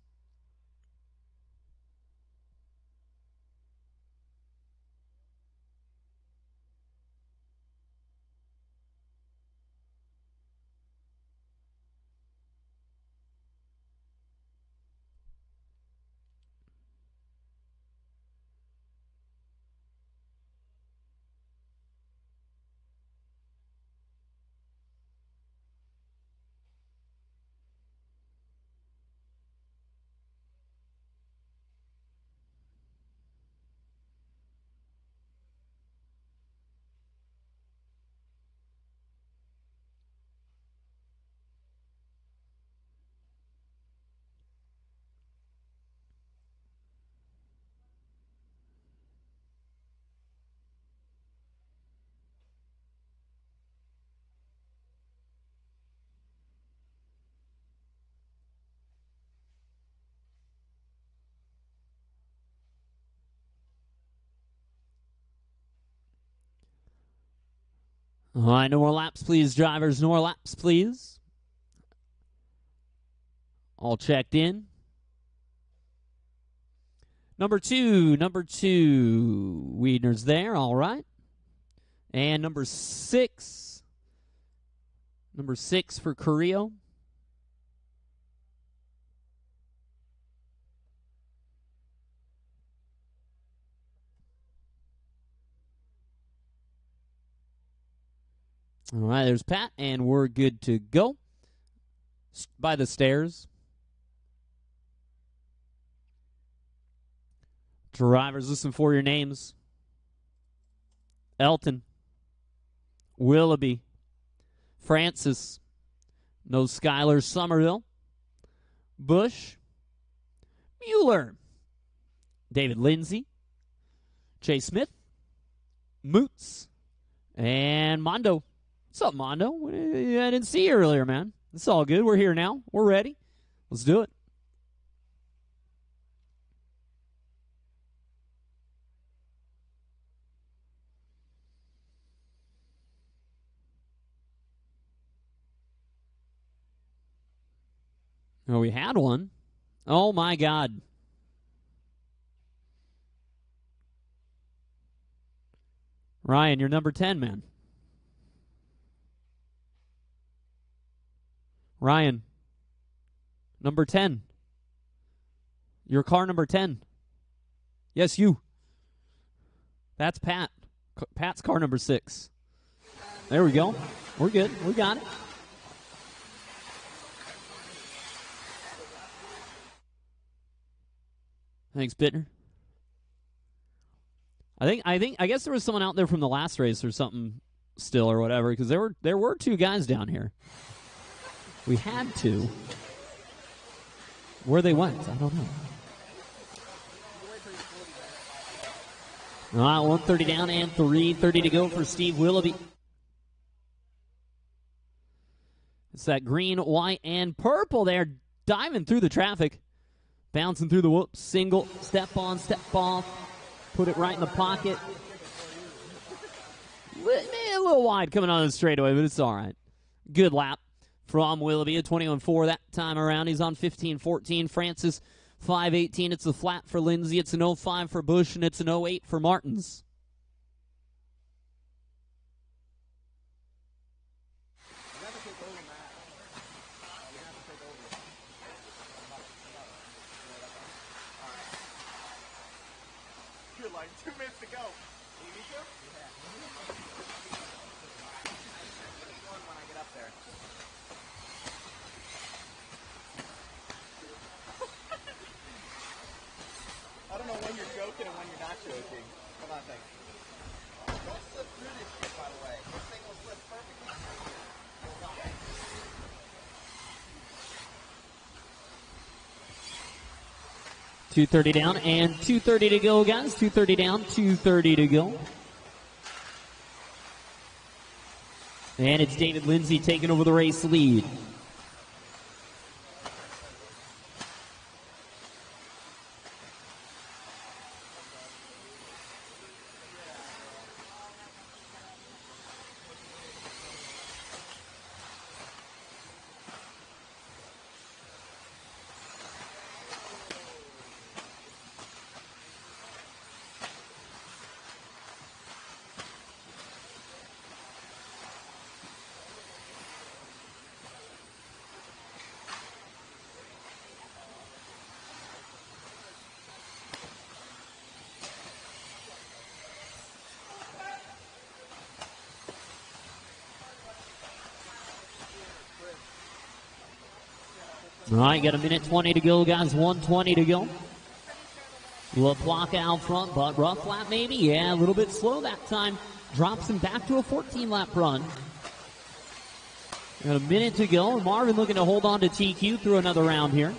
All right, no more laps, please, drivers. No more laps, please. All checked in. Number two. Wiedner's there, all right. And number 6. Number 6 for Carrillo. All right, there's Pat, and we're good to go. By the stairs. Drivers, listen for your names. Elton. Willoughby. Francis. No Skylar Somerville. Bush. Mueller. David Lindsay. Chase Smith. Moots. And Mondo. What's up, Mondo? I didn't see you earlier, man. It's all good. We're here now. We're ready. Let's do it. Oh, we had one. Oh, my God. Ryan, you're number 10, man. Ryan, number 10. Your car number 10. Yes, you. That's Pat. Pat's car number 6. There we go. We're good. We got it. Thanks, Bittner. I guess there was someone out there from the last race or something still or whatever, because there were 2 guys down here. We had 2. Where they went, I don't know. All right, 130 down and 3:30 to go for Steve Willoughby. It's that green, white, and purple there, diving through the traffic, bouncing through the whoops, single, step on, step off, put it right in the pocket. A little wide coming on the straightaway, but it's all right. Good lap from Willoughby, a 21.4 that time around. He's on 15.14. Francis, 5.18. It's a flat for Lindsay. It's an 0.5 for Bush, and it's an 0.8 for Martins. You're like 2 minutes to go. You need to? When I get up there. I don't know when you're joking and when you're not joking. Come on, thanks. Don't slip through this shit, by the way. This thing will slip perfectly through. 2:30 down and 2:30 to go, guys. 2:30 down, 2:30 to go. And it's David Lindsay taking over the race lead. All right, got a minute 20 to go, guys. 1:20 to go. LaPlaca out front, but rough lap maybe. Yeah, a little bit slow that time. Drops him back to a 14-lap run. Got a minute to go. Marvin looking to hold on to TQ through another round here.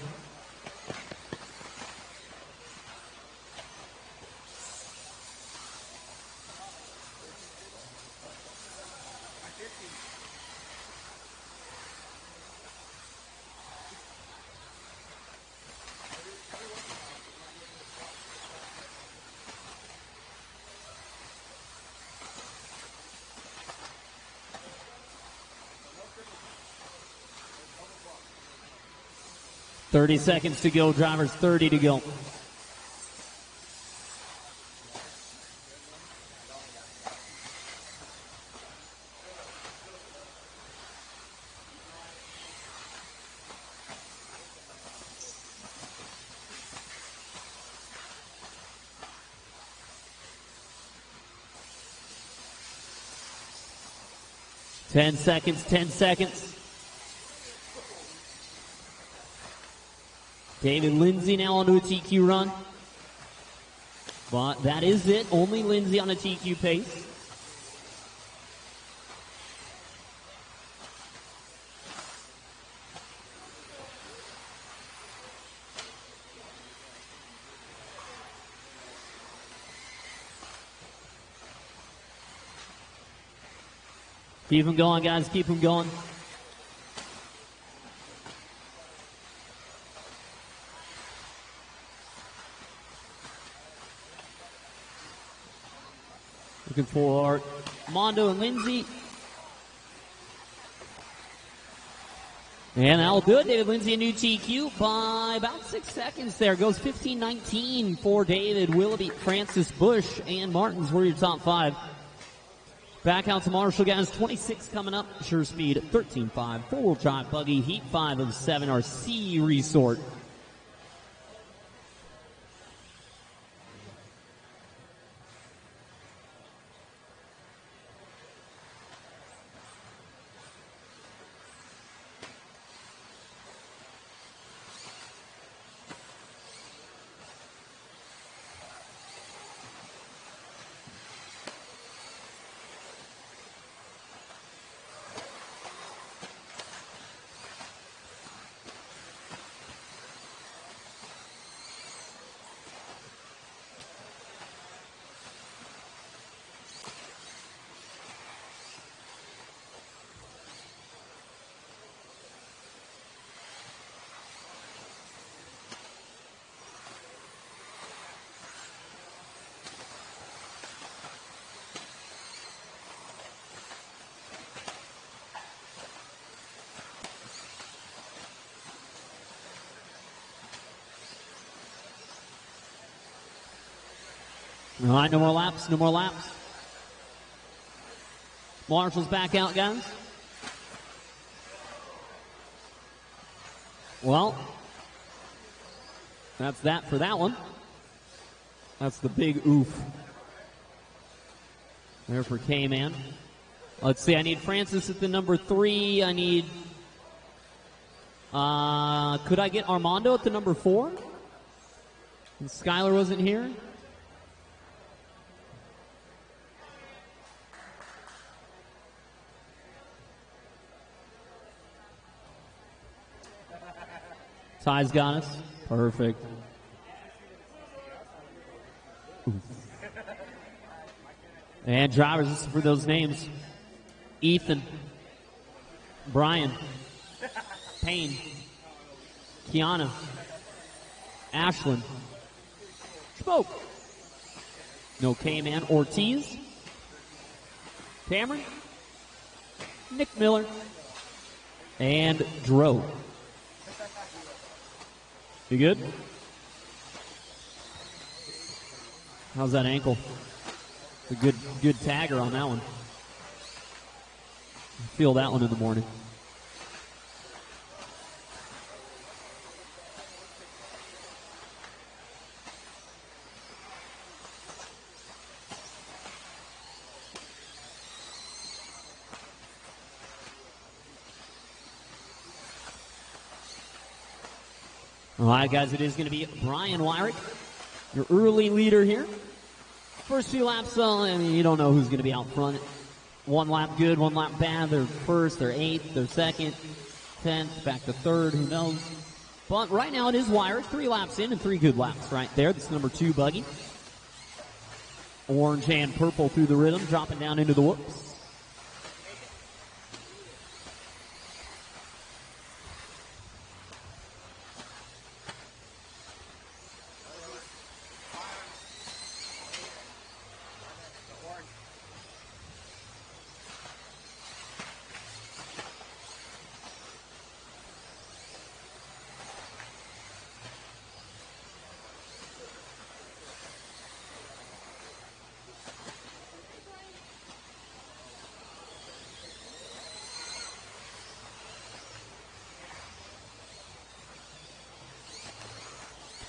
Thirty seconds to go, drivers. 30 to go. Ten seconds, 10 seconds. David Lindsay now onto a TQ run. But that is it. Only Lindsay on a TQ pace. Keep them going, guys. Keep them going. Looking for Mondo and Lindsay. And that'll do it. David Lindsay, a new TQ by about 6 seconds there. Goes 15:19 for David, Willoughby, Francis, Bush, and Martins were your top 5. Back out to Marshall, guys. 26 coming up. Sure speed at 13.5. Four-wheel drive buggy. Heat 5 of 7 RC Resort. All right, no more laps, no more laps. Marshall's back out, guys. Well, that's that for that one. That's the big oof. There for K-Man. Let's see, I need Francis at the number 3. I need... could I get Armando at the number 4? And Skylar wasn't here? Ty's got us. Perfect. Ooh. And drivers, listen for those names. Ethan. Brian. Payne. Kiana. Ashlyn. Spoke. No K-Man. Ortiz. Cameron. Nick Miller. And Dro. You good? How's that ankle? A good tagger on that one. Feel that one in the morning. All right, guys, it is going to be Brian Wyrick, your early leader here. First few laps, you don't know who's going to be out front. One lap good, one lap bad. They're first, they're 8th, they're 2nd, 10th, back to 3rd, who knows. But right now it is Wyrick, 3 laps in and 3 good laps right there. That's number 2, Buggy. Orange and purple through the rhythm, dropping down into the whoops.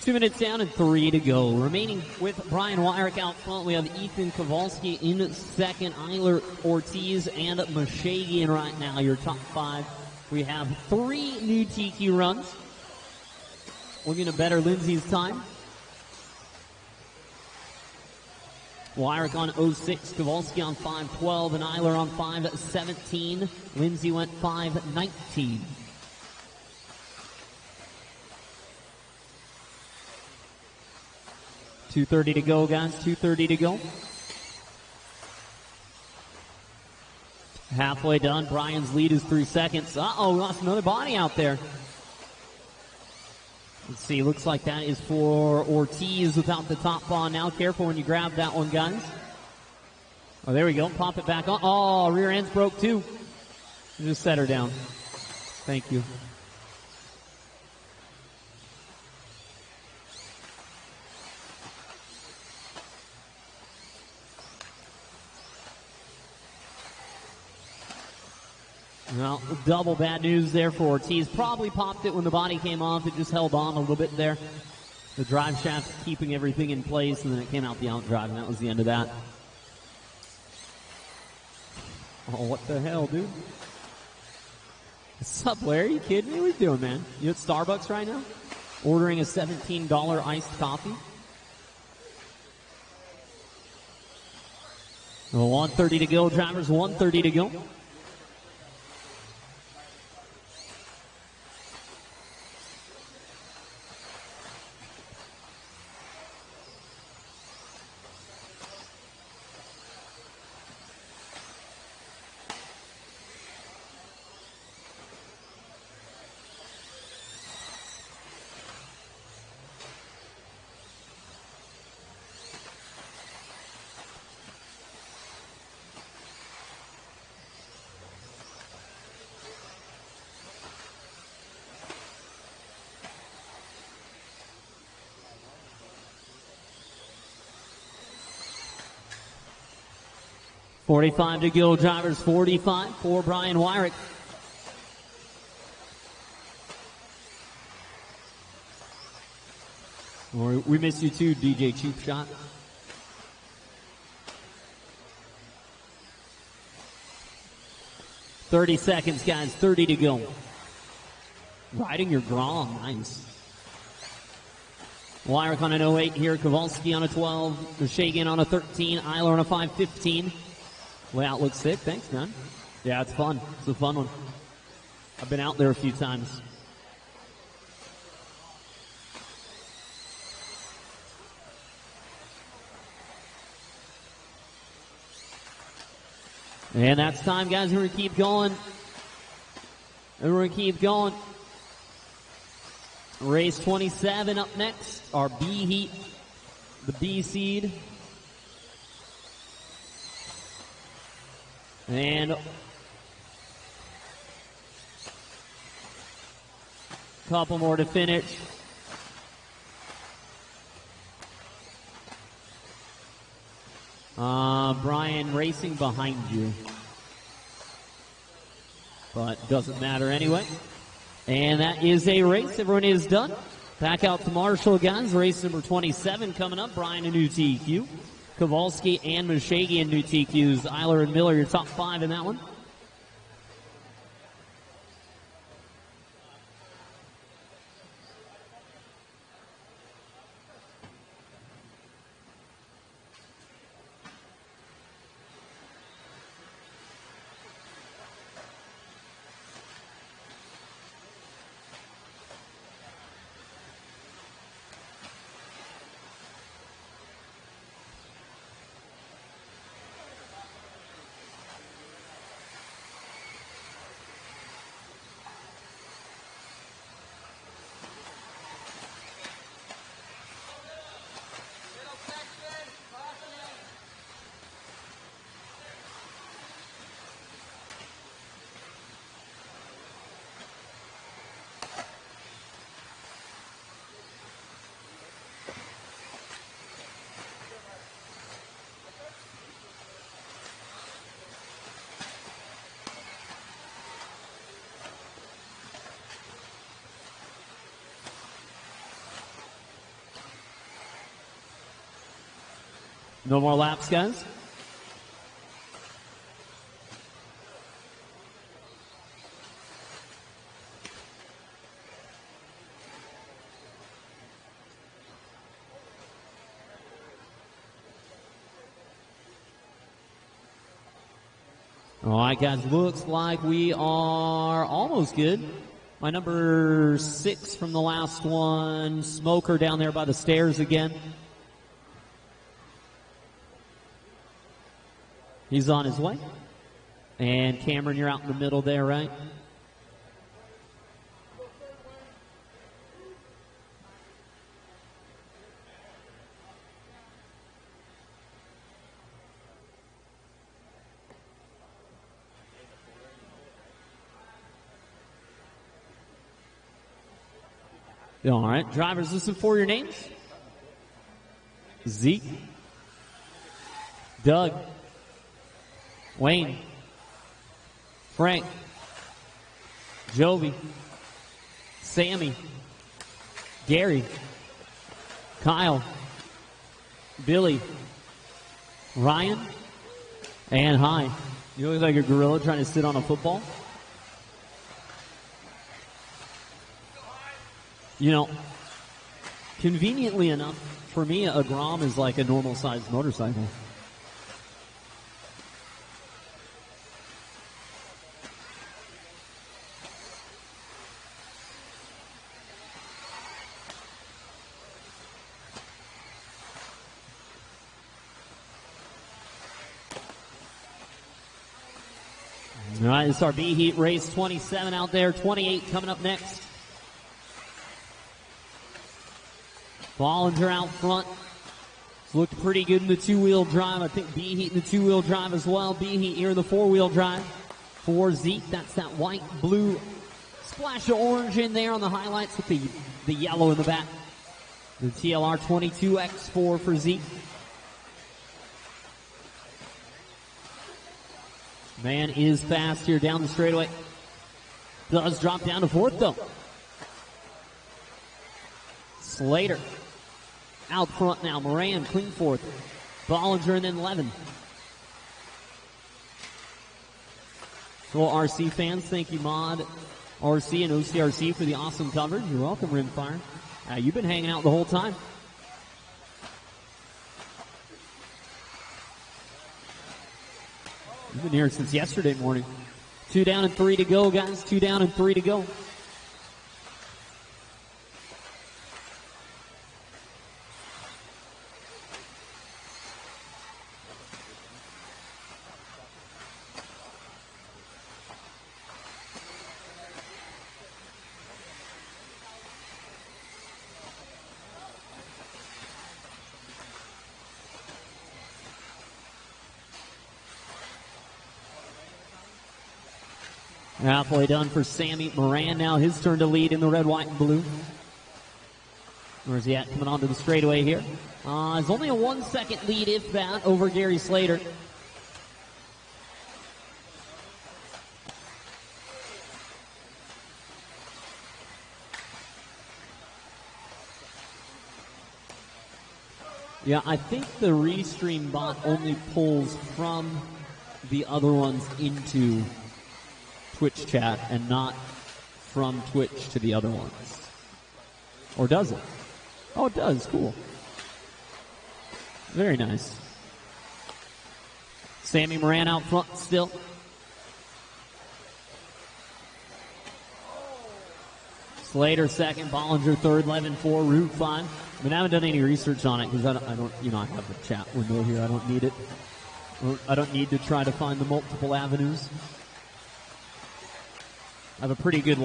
Two minutes down and 3 to go. Remaining with Brian Wyrick out front, we have Ethan Kowalski in second, Eiler, Ortiz, and Mashagian right now, your top 5. We have 3 new TQ runs. Looking to better Lindsay's time. Wyrick on 06, Kowalski on 5:12, and Eiler on 5:17. Lindsay went 5:19. $2:30 to go, guys. 2:30 to go. Halfway done. Brian's lead is 3 seconds. Uh-oh, we lost another body out there. Let's see. Looks like that is for Ortiz without the top bar now. Careful when you grab that one, guys. Oh, there we go. Pop it back on. Oh, rear end's broke too. Just set her down. Thank you. Well, double bad news there for Ortiz. Probably popped it when the body came off. It just held on a little bit there. The drive shaft keeping everything in place, and then it came out the out drive, and that was the end of that. Oh, what the hell, dude? What's up, Larry? Are you kidding me? What are you doing, man? You at Starbucks right now? Ordering a $17 iced coffee? Well, 1:30 to go, drivers. 1:30 to go. 45 to go, drivers. 45 for Brian Wyrick. We miss you too, DJ Cheap Shot. "30 seconds, guys. 30 to go." Riding your Grom. Nice. Wyrick on an 08 here. Kowalski on a 12. Shagan on a 13. Eiler on a 5.15. Layout looks sick. Thanks, man. Yeah, it's fun. It's a fun one. I've been out there a few times. And that's time, guys. We're going to keep going. And we're going to keep going. Race 27 up next. Our B heat. The B seed. And a couple more to finish. Brian racing behind you. But doesn't matter anyway. And that is a race. Everyone is done. Back out to Marshall, guys. Race number 27 coming up. Brian and new TQ. Kowalski and Mashagi and new TQs. Eiler and Miller, your top 5 in that one. No more laps, guys. All right, guys, looks like we are almost good. My number 6 from the last one, Smoker down there by the stairs again. He's on his way. And Cameron, you're out in the middle there, right? All right, drivers, listen for your names. Zeke, Doug, Wayne, Frank, Jovi, Sammy, Gary, Kyle, Billy, Ryan, and Hi. You look like a gorilla trying to sit on a football. You know, conveniently enough, for me, a Grom is like a normal-sized motorcycle. All right, it's our B Heat race 27 out there, 28 coming up next. Bollinger out front. It's looked pretty good in the two-wheel drive. I think B Heat in the two-wheel drive as well. B Heat here in the four-wheel drive for Zeke. That's that white, blue, splash of orange in there on the highlights with the yellow in the back. The TLR 22X4 for Zeke. Man is fast here down the straightaway. Does drop down to fourth, though. Slater out front now. Moran clean fourth. Bollinger and then Levin. Well, RC fans, thank you, Mod, RC, and OCRC for the awesome coverage. You're welcome, Rimfire. You've been hanging out the whole time. You've been here since yesterday morning. 2 down and 3 to go, guys. 2 down and 3 to go. Halfway done for Sammy Moran. Now his turn to lead in the red, white, and blue. Where's he at? Coming onto the straightaway here. It's only a 1 second lead, if that, over Gary Slater. Yeah, I think the Restream bot only pulls from the other ones into Twitch chat and not from Twitch to the other ones. Or does it? Oh, it does. Cool. Very nice. Sammy Moran out front still. Slater second, Bollinger third, Levin 4, Root 5. I mean, I haven't done any research on it because I don't, I have the chat window here. I don't need it. I don't need to try to find the multiple avenues. I have a pretty good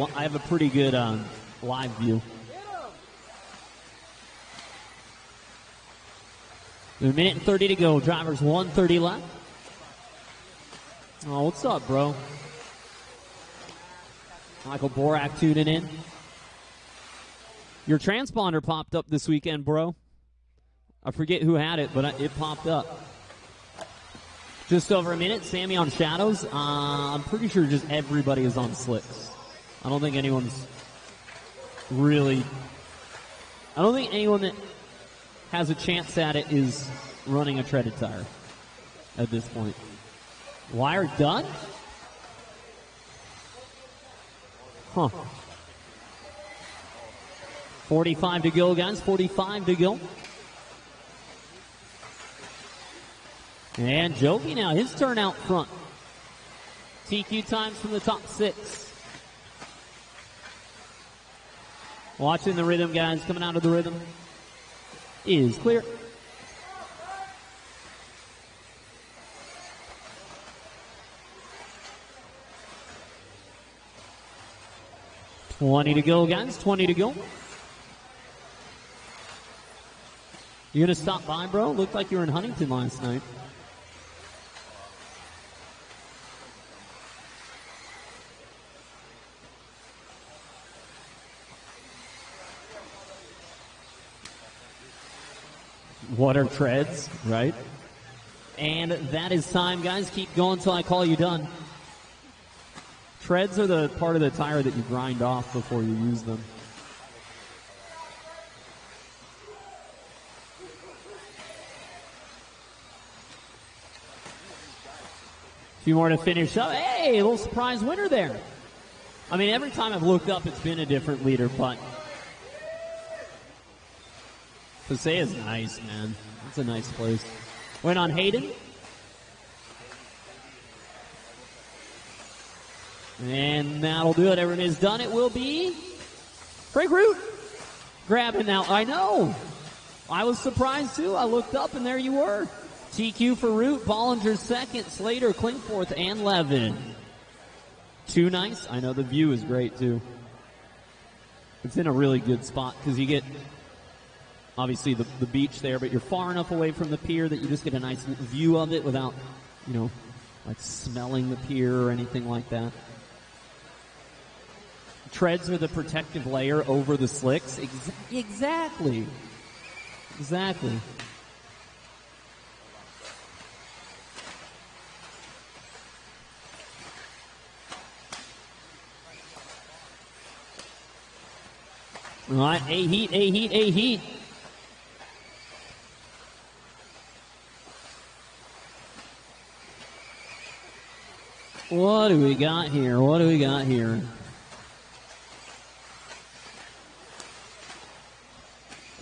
live view. A minute and 30 to go. Drivers 1:30 left. Oh, what's up, bro? Michael Borak tuning in. Your transponder popped up this weekend, bro. I forget who had it, but it popped up. Just over a minute. Sammy on shadows. I'm pretty sure just everybody is on slicks. I don't think anyone's really... I don't think anyone that has a chance at it is running a treaded tire at this point. Wire done? Huh. 45 to go, guys. 45 to go. And Joby now, his turn out front. TQ times from the top 6. Watching the rhythm, guys. Coming out of the rhythm. Is clear. $20 to go, guys. 20 to go. You gonna stop by, bro? Looked like you were in Huntington last night. What are treads, right? And that is time, guys. Keep going until I call you done. Treads are the part of the tire that you grind off before you use them. A few more to finish up. Hey, a little surprise winner there. I mean, every time I've looked up, it's been a different leader, but Passaic is nice, man. It's a nice place. Went on Hayden. And that'll do it. Everyone is done. It will be Frank Root grabbing now. I know. I was surprised, too. I looked up, and there you were. TQ for Root. Bollinger second. Slater, Klingforth, and Levin. Too nice. I know the view is great, too. It's in a really good spot because you get, obviously, the beach there, but you're far enough away from the pier that you just get a nice view of it without, like smelling the pier or anything like that. Treads are the protective layer over the slicks. Exactly. Exactly. All right, a heat. What do we got here?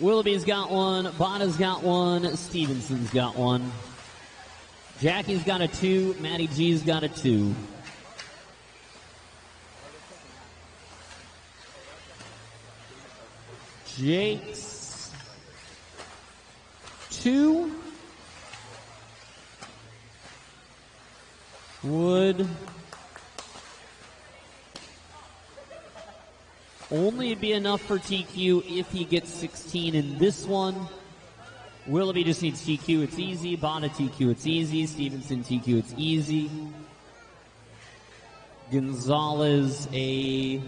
Willoughby's got one, Botta's got one, Stevenson's got one. Jackie's got a 2, Matty G's got a 2. Jake's 2. Would only be enough for TQ if he gets 16 in this one. Willoughby just needs TQ, it's easy. Botta TQ, it's easy. Stevenson TQ, it's easy. Gonzalez, a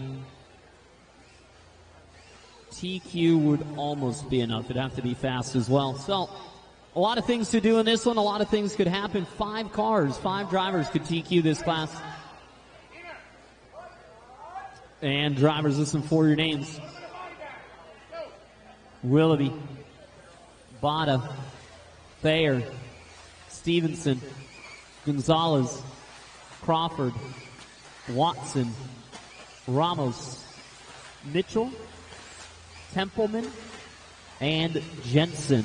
TQ would almost be enough. It'd have to be fast as well. So, a lot of things to do in this one. A lot of things could happen. 5 cars, 5 drivers could TQ this class. And drivers, listen for your names. Willoughby, Botta, Thayer, Stevenson, Gonzalez, Crawford, Watson, Ramos, Mitchell, Templeman, and Jensen.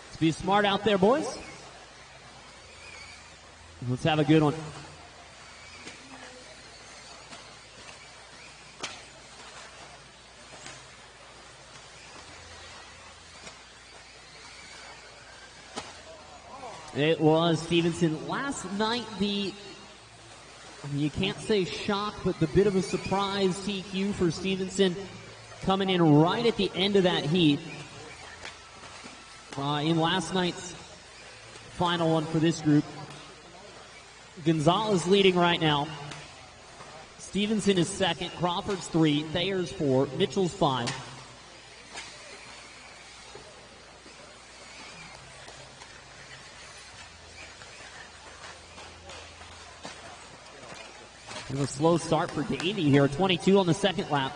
Let's be smart out there, boys. Let's have a good one. It was Stevenson. Last night, you can't say shock, but the bit of a surprise TQ for Stevenson coming in right at the end of that heat. In last night's final one for this group. Gonzalez leading right now. Stevenson is second. Crawford's 3. Thayer's 4. Mitchell's 5. A slow start for Davey here. 22 on the second lap.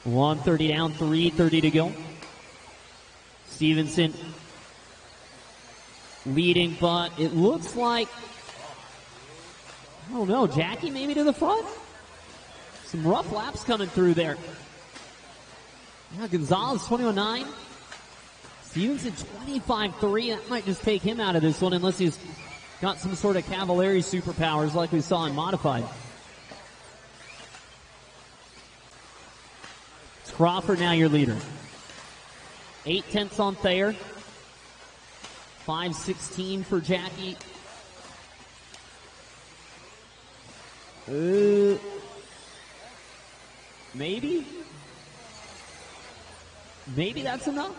.130 down, 3:30 to go. Stevenson leading, but it looks like, I don't know, Jackie maybe to the front? Some rough laps coming through there. Yeah, Gonzalez 21.9. Stevenson 25.3. That might just take him out of this one unless he's got some sort of Cavalieri superpowers like we saw in Modified. It's Crawford now your leader. 8/10 on Thayer. 5:16 for Jackie. Maybe? Maybe that's enough?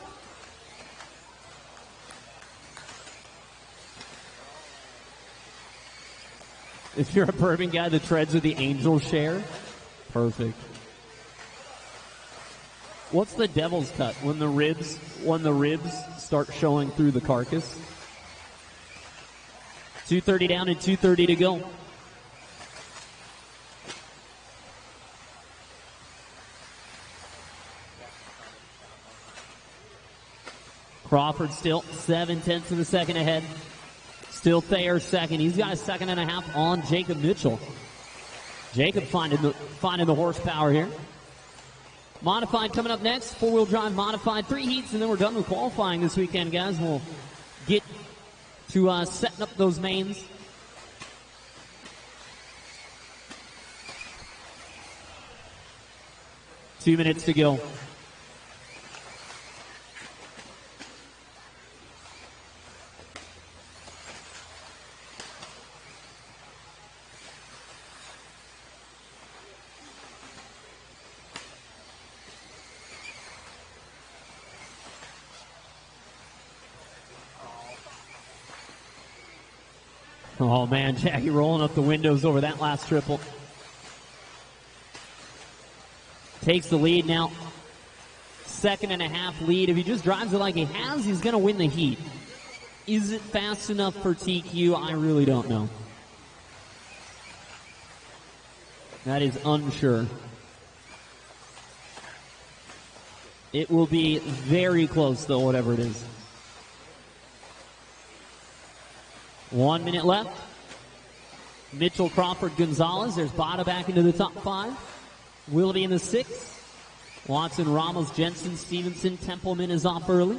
If you're a bourbon guy that treads with the angel share, perfect. What's the devil's cut? When the ribs start showing through the carcass. 2:30 down and 2:30 to go. Crawford still 7/10 of a second ahead. Still Thayer second. He's got a 1.5 on Jacob Mitchell. Jacob finding the horsepower here. Modified coming up next. 4-wheel drive modified. 3 heats, and then we're done with qualifying this weekend, guys. We'll get to setting up those mains. Two minutes to go. Oh, man, Jackie rolling up the windows over that last triple. Takes the lead now. 2.5 lead. If he just drives it like he has, he's going to win the heat. Is it fast enough for TQ? I really don't know. That is unsure. It will be very close, though, whatever it is. 1 minute left. Mitchell, Crawford, Gonzalez. There's Bada back into the top 5. Willoughby in the 6th. Watson, Ramos, Jensen, Stevenson, Templeman is off early.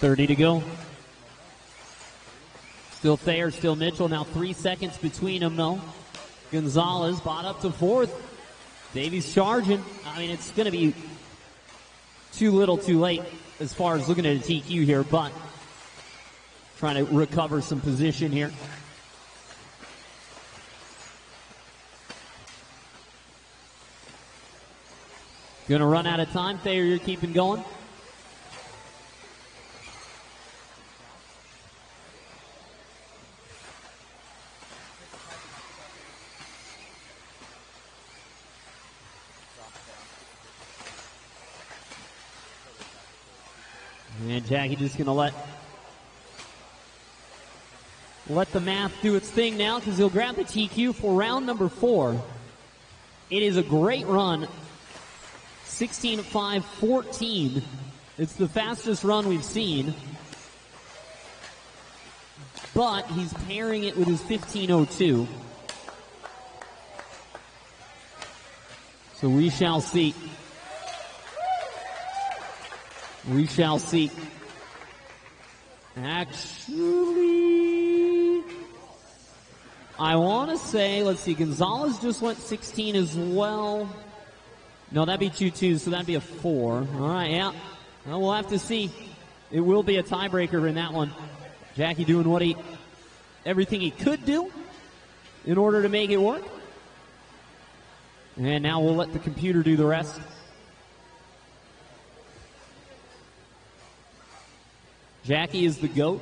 .30 to go. Still Thayer, still Mitchell. Now 3 seconds between them, though. Gonzalez bought up to 4th. Davies charging. I mean, it's going to be too little too late as far as looking at a TQ here, but trying to recover some position here. Going to run out of time. Thayer, you're keeping going. And Jackie just going to let the math do its thing now, because he'll grab the TQ for round number 4. It is a great run. 16:5:14. It's the fastest run we've seen. But he's pairing it with his 15:02. So we shall see. We shall see. Actually, I want to say, let's see, Gonzalez just went 16 as well. No, that'd be 2-2, so that'd be a 4. All right, yeah. Well, we'll have to see. It will be a tiebreaker in that one. Jackie doing everything he could do in order to make it work. And now we'll let the computer do the rest. Jackie is the GOAT.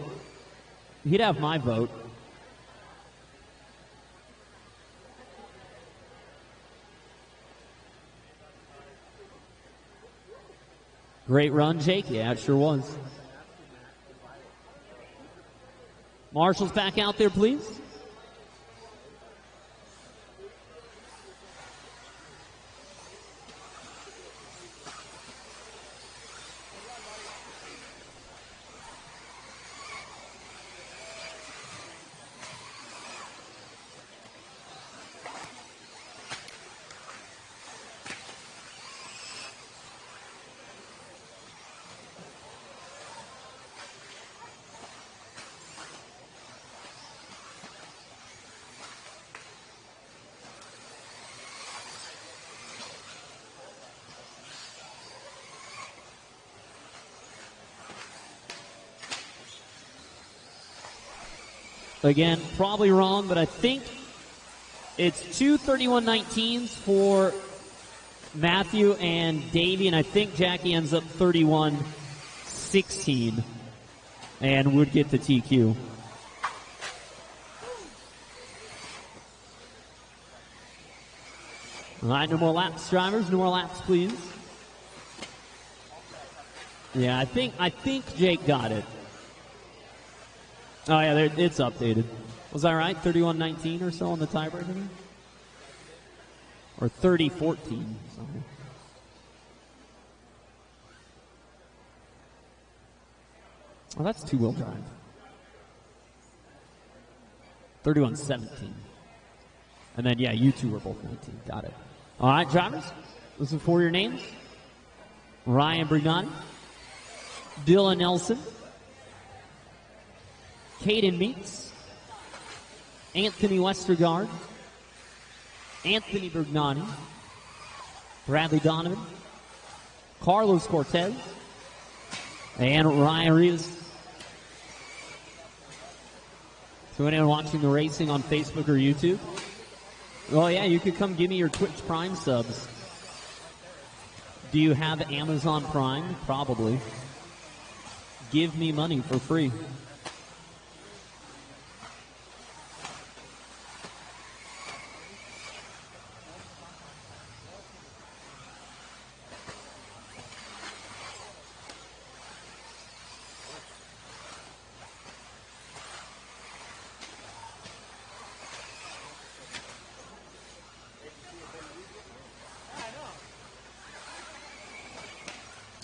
He'd have my vote. Great run, Jake. Yeah, it sure was. Marshall's back out there, please. Again, probably wrong, but I think it's 2:31:19s for Matthew and Davey, and I think Jackie ends up 31:16 and would get the TQ. All right, no more laps, drivers. No more laps, please. Yeah, I think Jake got it. Oh, yeah, it's updated. Was that right? 31:19 or so on the tiebreaker? Or 30:14. Sorry. Oh, that's two-wheel drive. 31:17. And then, yeah, you two were both 19. Got it. All right, drivers, listen for your names. Ryan Brignani, Dylan Nelson, Caden Meeks, Anthony Westergaard, Anthony Brignani, Bradley Donovan, Carlos Cortez, and Ryan Rivas. So anyone watching the racing on Facebook or YouTube, oh yeah, you could come give me your Twitch Prime subs. Do you have Amazon Prime? Probably. Give me money for free.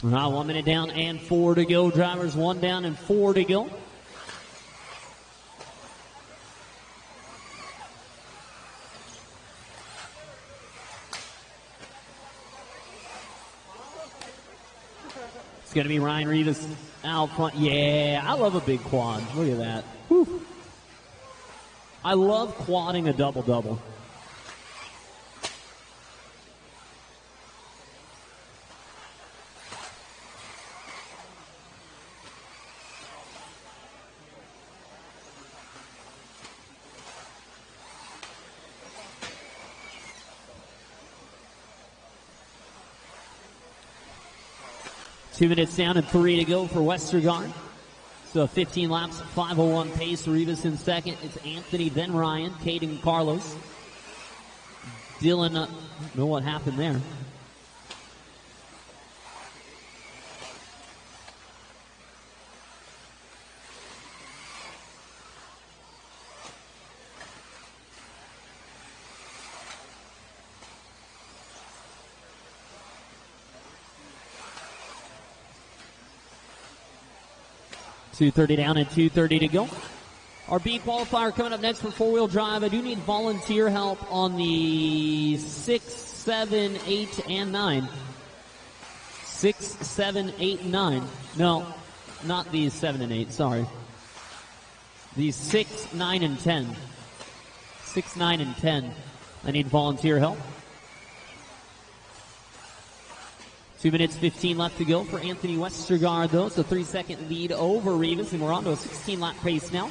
All right, 1 minute down and 4 to go. Drivers 1 down and 4 to go. It's going to be Ryan Rivas out front. Yeah, I love a big quad. Look at that. Whew. I love quadding a double-double. Two minutes down and 3 to go for Westergaard. So 15 laps, 5:01 pace. Rivas in second. It's Anthony, then Ryan, Caden, Carlos. Dylan, don't know what happened there. .230 down and 2:30 to go. Our B qualifier coming up next for four-wheel drive. I do need volunteer help on the 6, 7, 8, and 9. 6, 7, 8, and 9. No, not these 7 and 8, sorry. These 6, 9, and 10. 6, 9, and 10. I need volunteer help. 2 minutes, 15 left to go for Anthony Westergaard, though. It's a 3-second lead over Rivas, and we're on to a 16-lap pace now.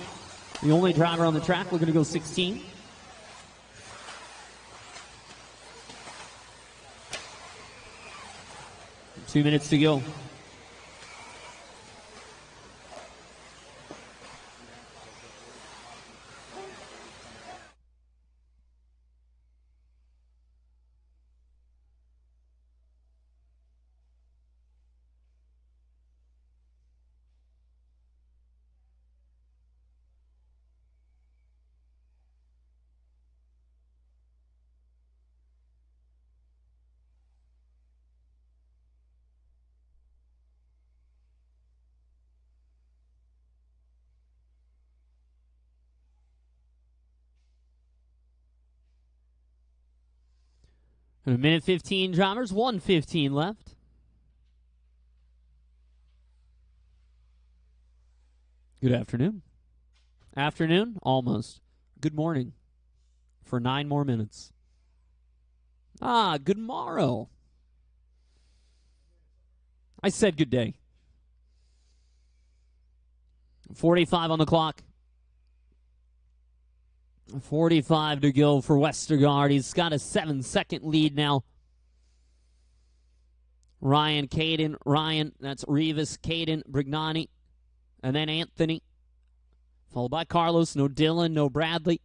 The only driver on the track, we're going to go 16. Two minutes to go. And a minute 15 drivers, 1:15 left. Good afternoon. Afternoon? Almost. Good morning. For 9 more minutes. Good morrow. I said good day. 45 on the clock. 45 to go for Westergaard. He's got a 7-second lead now. Ryan, Caden, Ryan, that's Rivas, Caden, Brignani, and then Anthony. Followed by Carlos, no Dylan, no Bradley.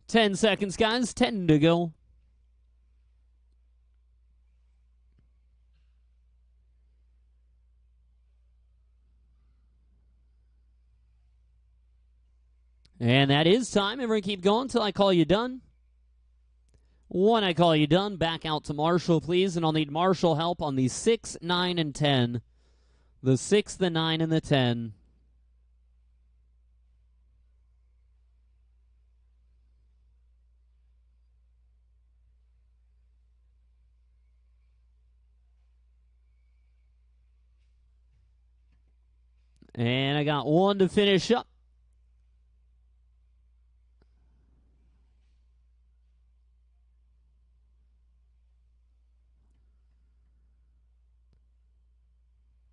Ten seconds, guys. 10 to go. And that is time. Everyone keep going until I call you done. When I call you done, back out to Marshall, please. And I'll need Marshall help on the 6, 9, and 10. The 6, the 9, and the 10. And I got one to finish up.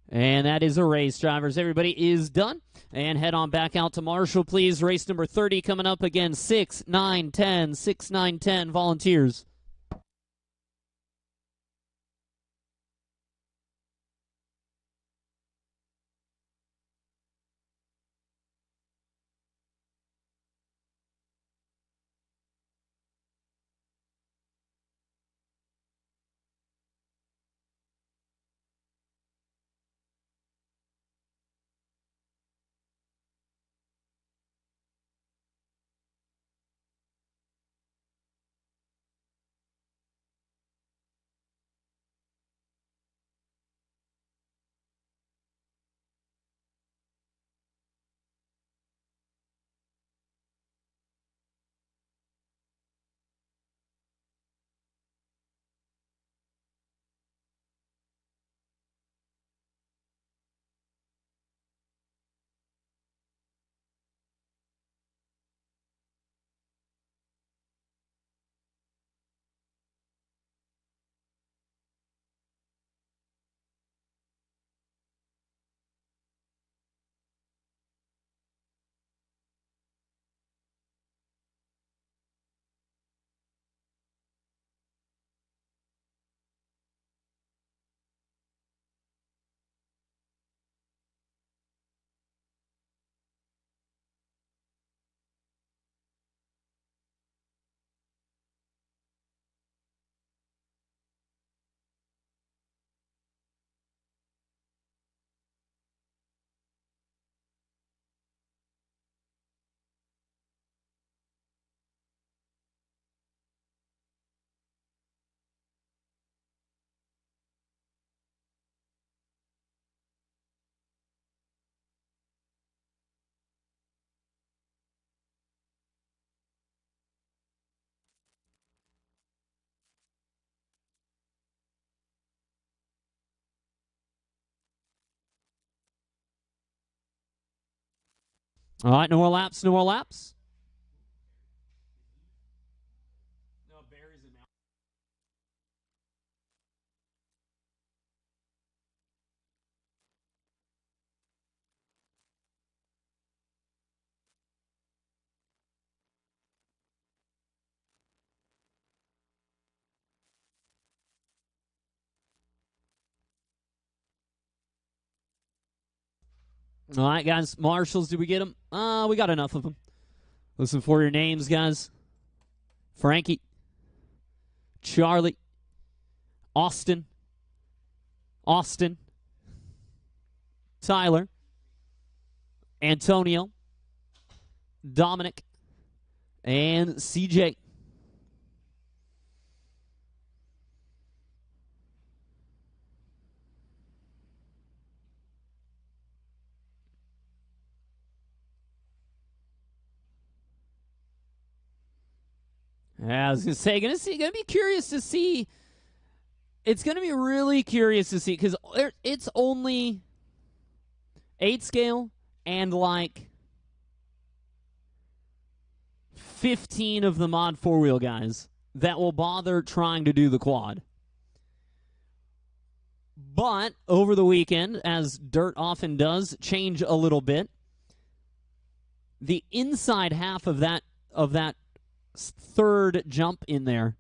And that is a race, drivers. Everybody is done. And head on back out to Marshall, please. Race number 30 coming up again. 6, 9, 10. 6, 9, 10 volunteers. All right, no more laps, no more laps. All right, guys. Marshals, did we get them? We got enough of them. Listen for your names, guys. Frankie, Charlie, Austin, Tyler, Antonio, Dominic, and CJ. I was going to say, going to be curious to see. It's going to be really curious to see because it's only 8 scale and like 15 of the mod 4-wheel guys that will bother trying to do the quad. But over the weekend, as dirt often does, change a little bit. The inside half of that third jump in there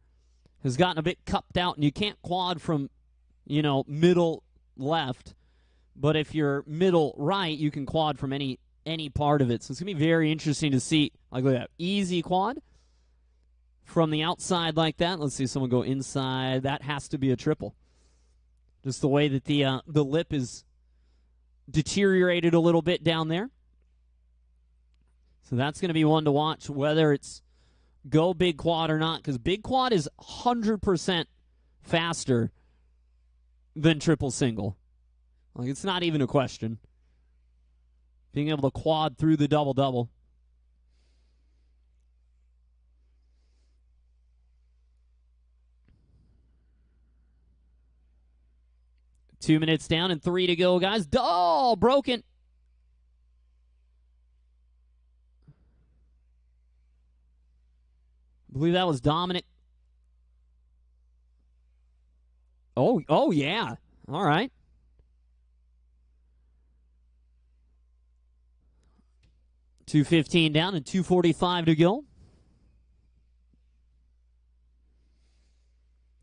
has gotten a bit cupped out, and you can't quad from, middle left. But if you're middle right, you can quad from any part of it. So it's going to be very interesting to see. Like, look at that. Easy quad from the outside like that. Let's see someone go inside. That has to be a triple. Just the way that the lip is deteriorated a little bit down there. So that's going to be one to watch, whether it's go big quad or not, because big quad is 100% faster than triple single. Like, it's not even a question. Being able to quad through the double-double. Two minutes down and 3 to go, guys. Oh, broken. believe that was Dominic. Oh yeah. All right. $2:15 down and $2:45 to go.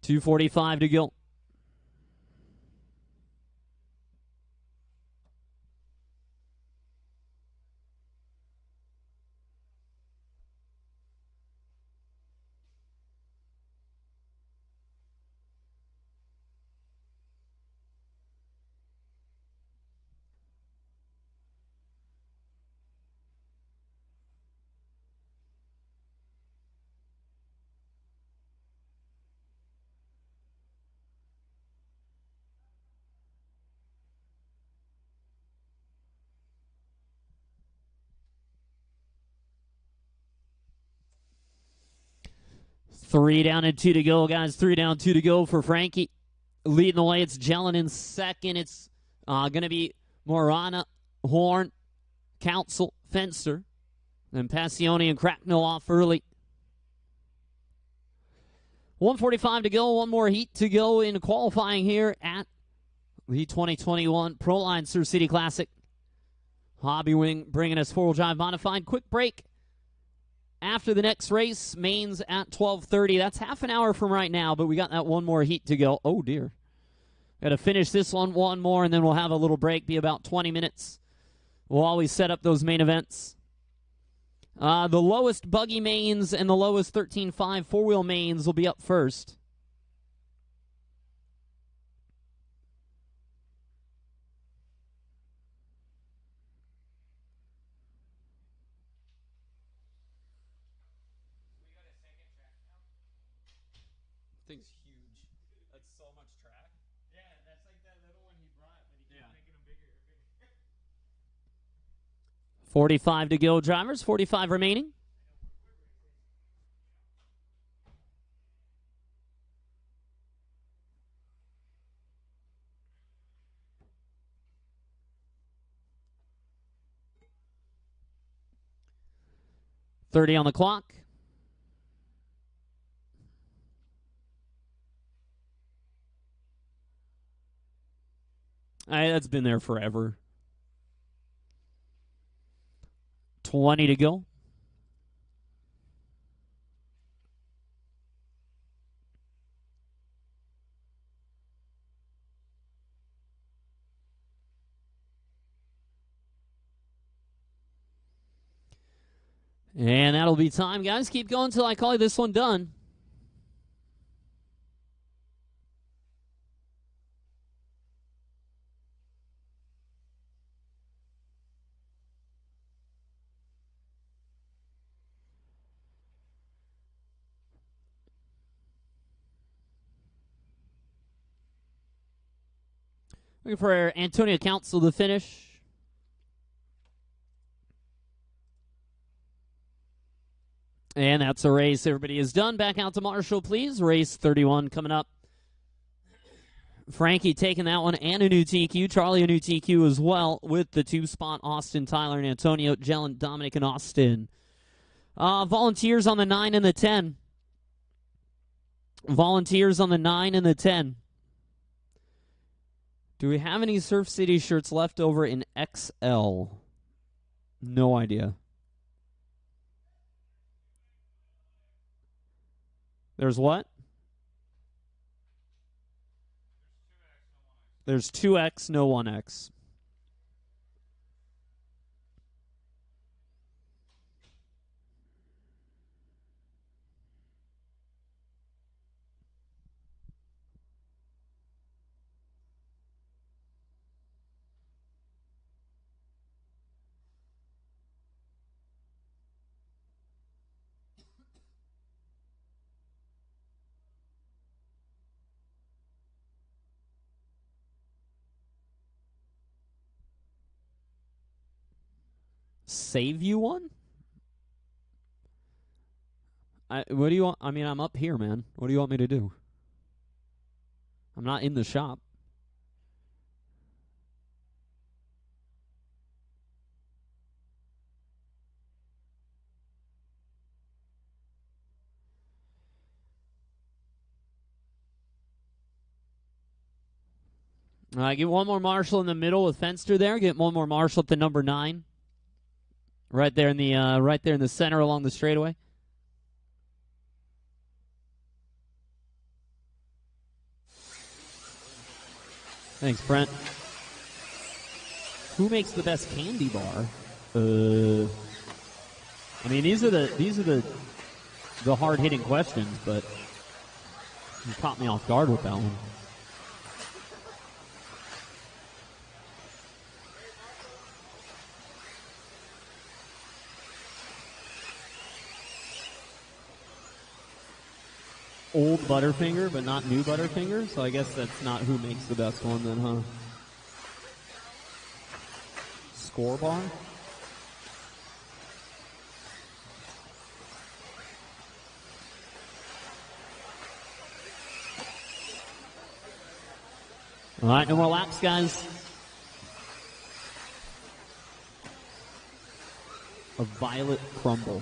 $2:45 to go. Three down and two to go, guys. 3 down, 2 to go for Frankie. Leading the way, it's Jelen in second. It's going to be Morana, Horn, Council, Fencer. Then Passione and Cracknell off early. 1:45 to go. One more heat to go in qualifying here at the 2021 Proline Sur City Classic. Hobby Wing bringing us four-wheel drive modified. Quick break after the next race. Mains at 12:30. That's half an hour from right now, but we got that one more heat to go. Oh, dear. Got to finish this one more, and then we'll have a little break, be about 20 minutes. We'll always set up those main events. The lowest buggy mains and the lowest 13.5 four-wheel mains will be up first. Thing's huge. That's so much track. Yeah, that's like that little one he brought, but he kept making them bigger and bigger. 45 to go, drivers. 45 remaining. $30 on the clock. That's been there forever. 20 to go. And that'll be time, guys. Keep going until I call this one done. Looking for Antonio Council to finish. And that's a race. Everybody is done. Back out to Marshall, please. Race 31 coming up. Frankie taking that one and a new TQ. Charlie a new TQ as well with the two-spot Austin, Tyler, and Antonio. Jelen, Dominic, and Austin. Volunteers on the 9 and the 10. Volunteers on the 9 and the 10. Do we have any Surf City shirts left over in XL? No idea. There's what? There's 2X, no 1X. Save you one? What do you want? I mean, I'm up here, man. What do you want me to do? I'm not in the shop. Get one more Marshall in the middle with Fenster there. Get one more Marshall up to number 9. Right there in the center along the straightaway. Thanks, Brent. Who makes the best candy bar? I mean, these are the hard-hitting questions, but you caught me off guard with that one. Old Butterfinger, but not new Butterfinger, so I guess that's not who makes the best one then, huh? Score bar? All right, no more laps, guys. A violet crumble.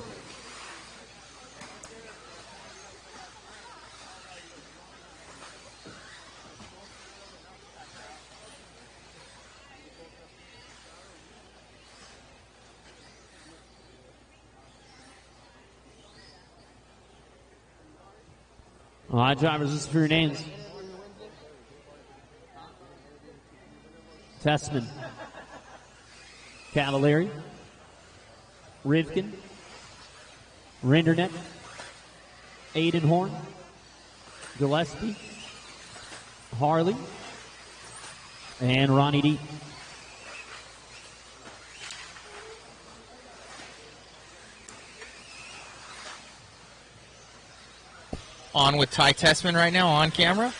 All right, drivers, this is for your names. Tessman, Cavalieri, Rivkin, Rinderneck, Aidenhorn, Gillespie, Harley, and Ronnie D. On with Ty Tessman right now on camera.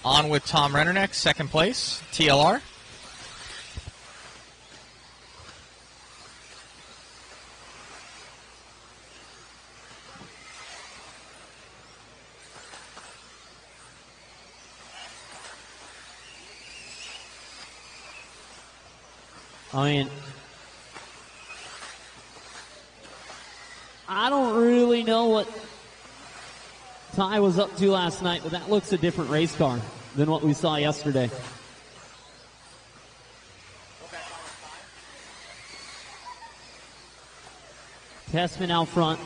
On with Tom Rennerneck, second place, TLR. I mean, I don't really know what Ty was up to last night, but that looks a different race car than what we saw yesterday. Tessman out front.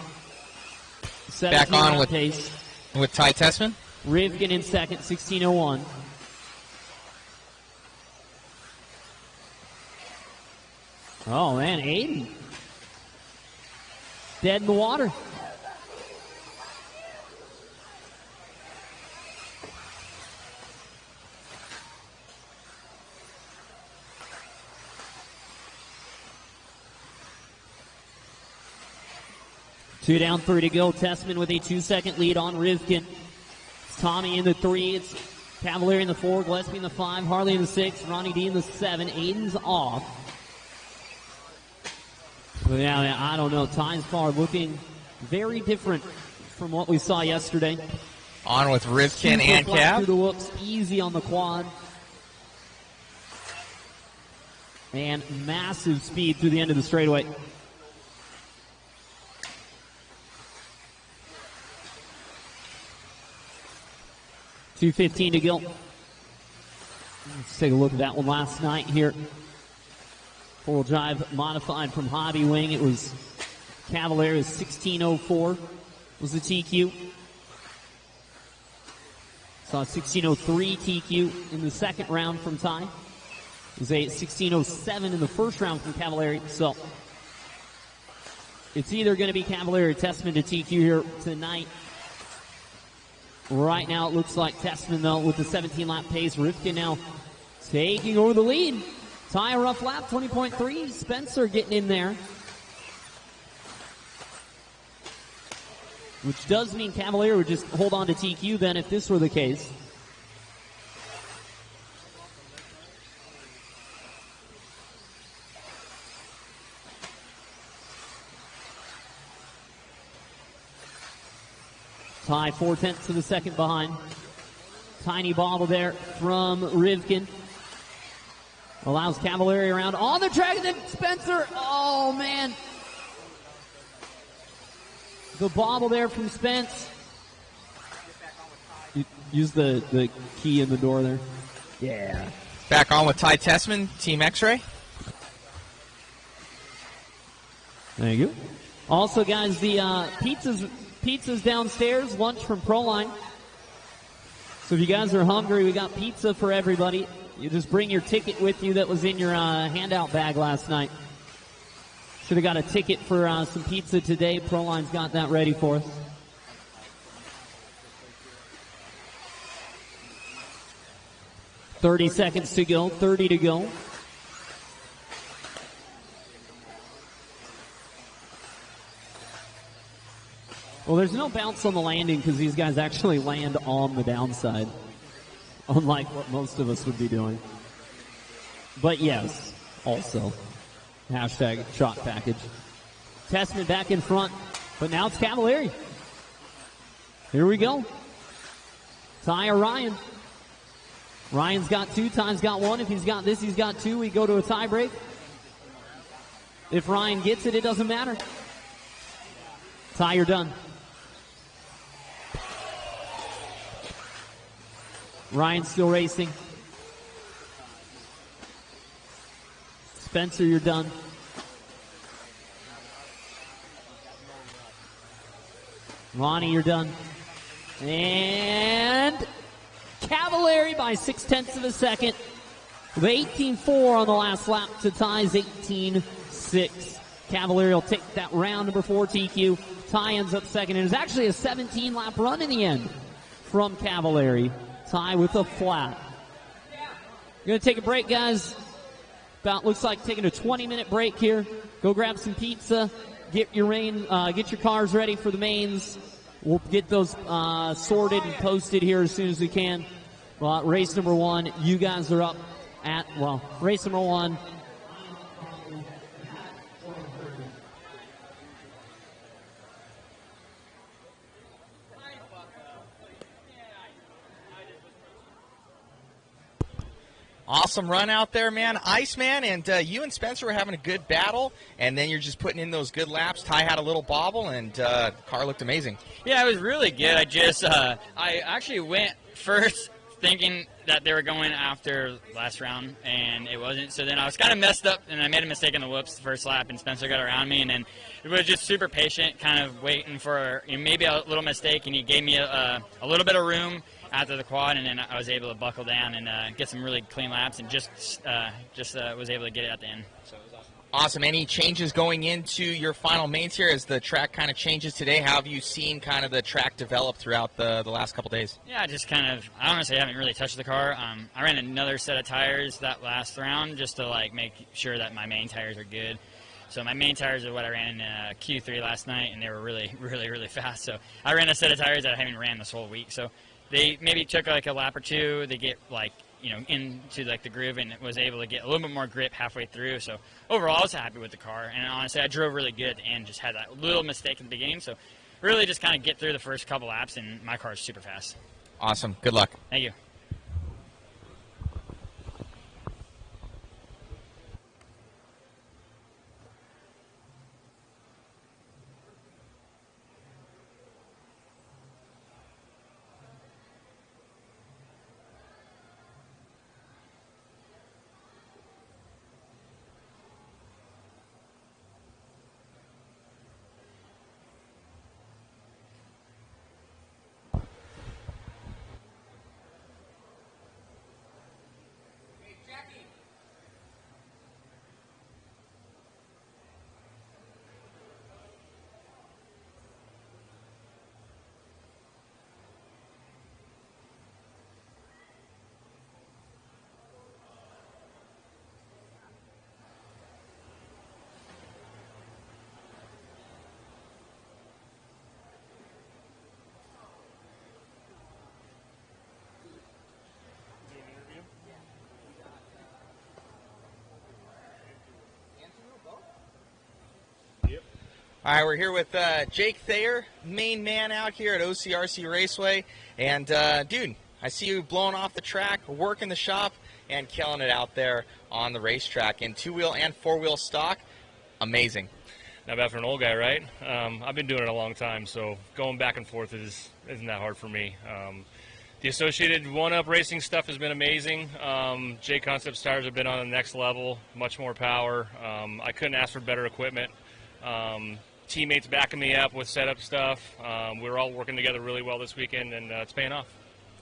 Back on with pace. With Ty Tessman. Rivkin in second, 16:01. Oh man, Aiden. Dead in the water. Two down, 3 to go. Tessman with a 2-second lead on Rivkin. It's Tommy in the 3. It's Cavalieri in the 4. Gillespie in the 5. Harley in the 6. Ronnie D in the 7. Aiden's off. But yeah, I don't know. Ty's car looking very different from what we saw yesterday. On with Rivkin and Cav. Through the whoops, easy on the quad. And massive speed through the end of the straightaway. .215 to go. Let's take a look at that one last night here. Four-wheel drive modified from Hobby Wing. It was Cavalieri 1604 was the TQ. Saw 1603 TQ in the second round from Ty. It was a 1607 in the first round from Cavalieri. So it's either going to be Cavalieri or Tessman to TQ here tonight. Right now, it looks like Tessman, though, with the 17-lap pace. Rivkin now taking over the lead. Ty, a rough lap, 20.3. Spencer getting in there. Which does mean Cavalieri would just hold on to TQ then if this were the case. Ty 4/10 of a second behind. Tiny bobble there from Rivkin. Allows Cavallari around on the track, and then Spencer. Oh, man. The bobble there from Spence. Use the key in the door there. Yeah. Back on with Ty Tessman, Team X-Ray. Thank you. Also, guys, the pizza's downstairs, lunch from Proline. So if you guys are hungry, we got pizza for everybody. You just bring your ticket with you that was in your handout bag last night. Should have got a ticket for some pizza today. Proline's got that ready for us. .30 seconds to go, 30 to go. Well, there's no bounce on the landing because these guys actually land on the downside, unlike what most of us would be doing. But yes, also, hashtag shot package. Tessman back in front, but now it's Cavallari. Here we go. Ty or Ryan. Ryan's got 2, Ty's got 1. If he's got this, he's got 2. We go to a tie break. If Ryan gets it, it doesn't matter. Ty, you're done. Ryan's still racing. Spencer, you're done. Ronnie, you're done. And Cavallari by 6/10 of a second with 18.4 on the last lap to Ty's 18.6. Cavallari will take that round number 4 TQ. Ty ends up second. It was actually a 17-lap run in the end from Cavallari. Ty with a flat. We're going to take a break, guys. Looks like taking a 20-minute break here. Go grab some pizza. Get your cars ready for the mains. We'll get those sorted and posted here as soon as we can. Race number 1, you guys are up at, race number 1. Awesome run out there, man. Iceman, and you and Spencer were having a good battle, and then you're just putting in those good laps. Ty had a little bobble, and the car looked amazing. Yeah, it was really good. I actually went first thinking that they were going after last round, and it wasn't. So then I was kind of messed up, and I made a mistake on the whoops the first lap, and Spencer got around me, and then it was just super patient, kind of waiting for maybe a little mistake, and he gave me a little bit of room after the quad, and then I was able to buckle down and get some really clean laps, and just was able to get it at the end. So it was awesome. Awesome. Any changes going into your final mains here as the track kind of changes today? How have you seen kind of the track develop throughout the last couple days? Yeah, just kind of, I honestly haven't really touched the car. I ran another set of tires that last round just to make sure that my main tires are good. So my main tires are what I ran in Q3 last night, and they were really, really, really fast. So I ran a set of tires that I haven't ran this whole week. So they maybe took a lap or two. They get into the groove, and was able to get a little bit more grip halfway through. So overall, I was happy with the car, and honestly, I drove really good at the end. Just had that little mistake in the beginning. So really, just kind of get through the first couple laps, and my car is super fast. Awesome. Good luck. Thank you. All right, we're here with Jake Thayer, main man out here at OCRC Raceway. And, dude, I see you blowing off the track, working the shop, and killing it out there on the racetrack in two-wheel and four-wheel stock. Amazing. Not bad for an old guy, right? I've been doing it a long time, so going back and forth isn't that hard for me. The associated one-up racing stuff has been amazing. J Concepts tires have been on the next level, much more power. I couldn't ask for better equipment. Teammates backing me up with setup stuff. We're all working together really well this weekend, and it's paying off.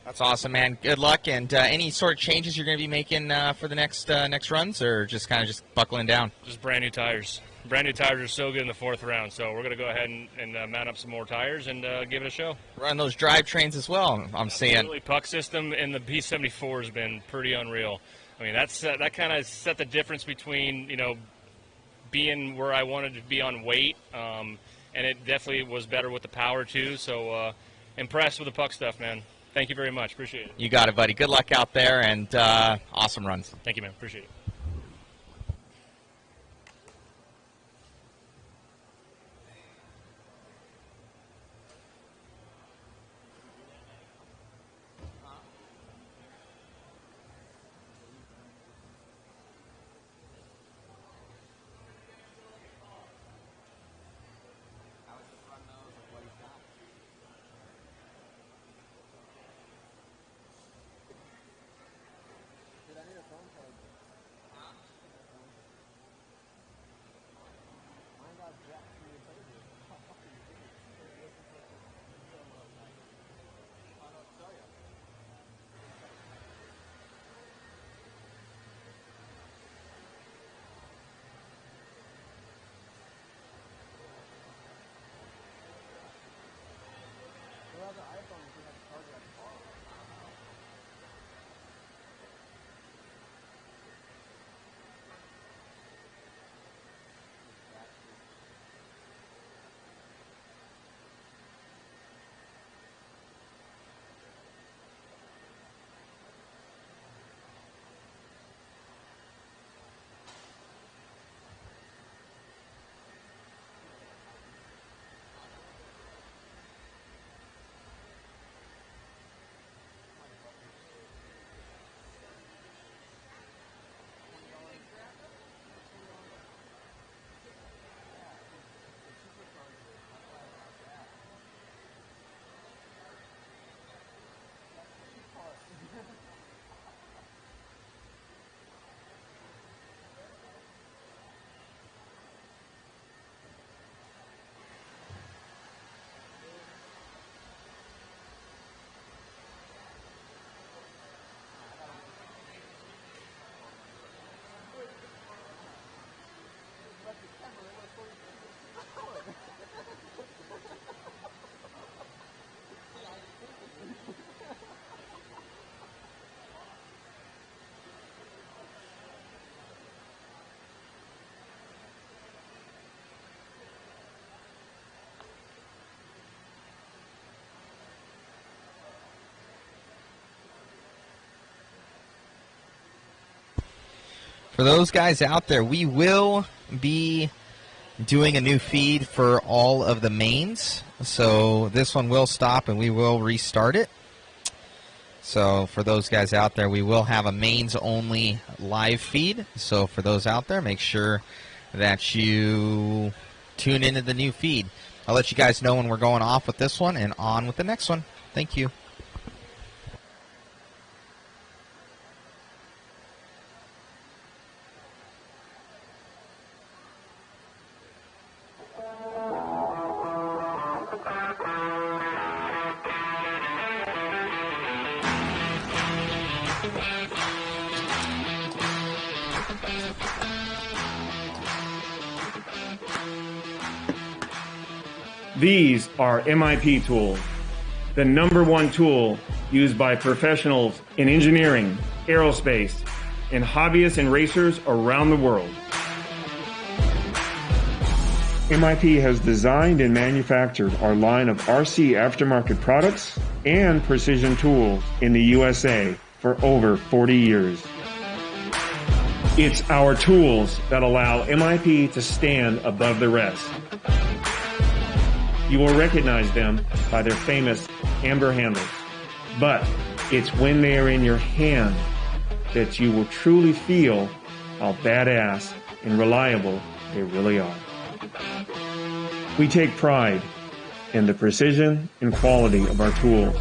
That's awesome, man. Good luck. And any sort of changes you're going to be making for the next runs, or just kind of just buckling down? Just brand new tires. Brand new tires are so good in the fourth round, so we're going to go ahead and mount up some more tires and give it a show. Run those drivetrains as well, I'm seeing. Absolutely. Puck system in the B74 has been pretty unreal. I mean, that kind of set the difference between, you know, being where I wanted to be on weight, and it definitely was better with the power too, so impressed with the puck stuff, man. Thank you very much. Appreciate it. You got it, buddy. Good luck out there, and awesome runs. Thank you, man. Appreciate it. For those guys out there, we will be doing a new feed for all of the mains. So this one will stop and we will restart it. So for those guys out there, we will have a mains only live feed. So for those out there, make sure that you tune into the new feed. I'll let you guys know when we're going off with this one and on with the next one. Thank you. These are MIP tools, the #1 tool used by professionals in engineering, aerospace, and hobbyists and racers around the world. MIP has designed and manufactured our line of RC aftermarket products and precision tools in the USA for over 40 years. It's our tools that allow MIP to stand above the rest. You will recognize them by their famous amber handles. But it's when they are in your hand that you will truly feel how badass and reliable they really are. We take pride in the precision and quality of our tools.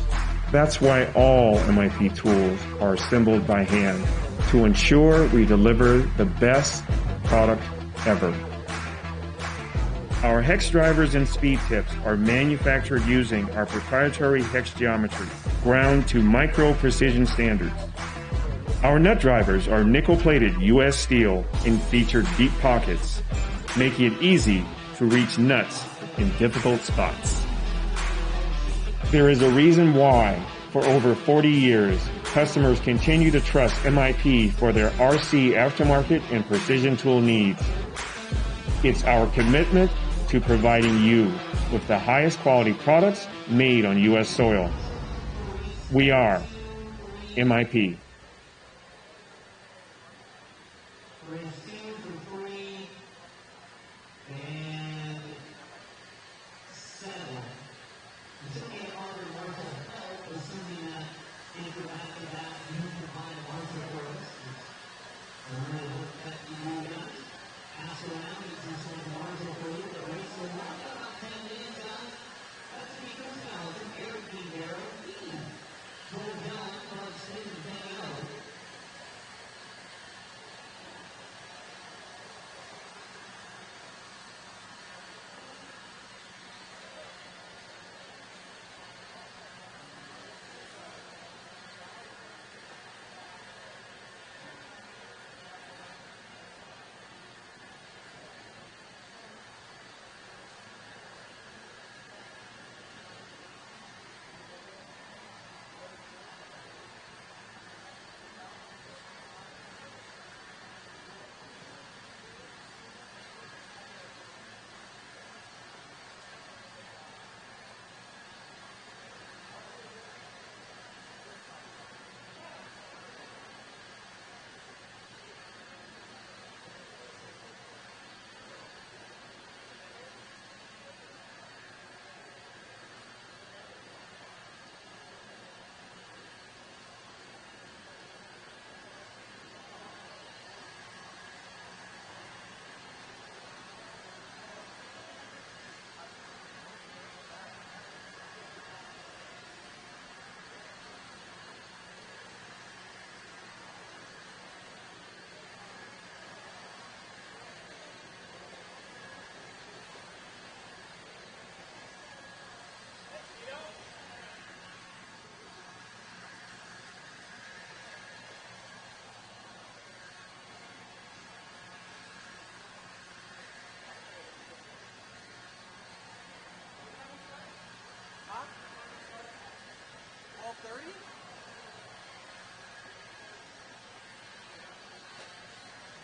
That's why all MIP tools are assembled by hand to ensure we deliver the best product ever. Our hex drivers and speed tips are manufactured using our proprietary hex geometry, ground to micro precision standards. Our nut drivers are nickel-plated US steel and feature deep pockets, making it easy to reach nuts in difficult spots. There is a reason why, for over 40 years, customers continue to trust MIP for their RC aftermarket and precision tool needs. It's our commitment to providing you with the highest quality products made on U.S. soil. We are MIP.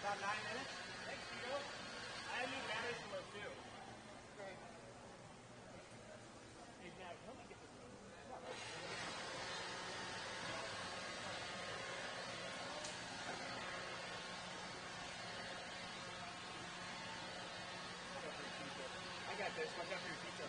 About 9 minutes? Thanks, Tito. I have new batteries for those too. Great. Hey, Jack, help me get this one. I got this. Watch out for your pizza.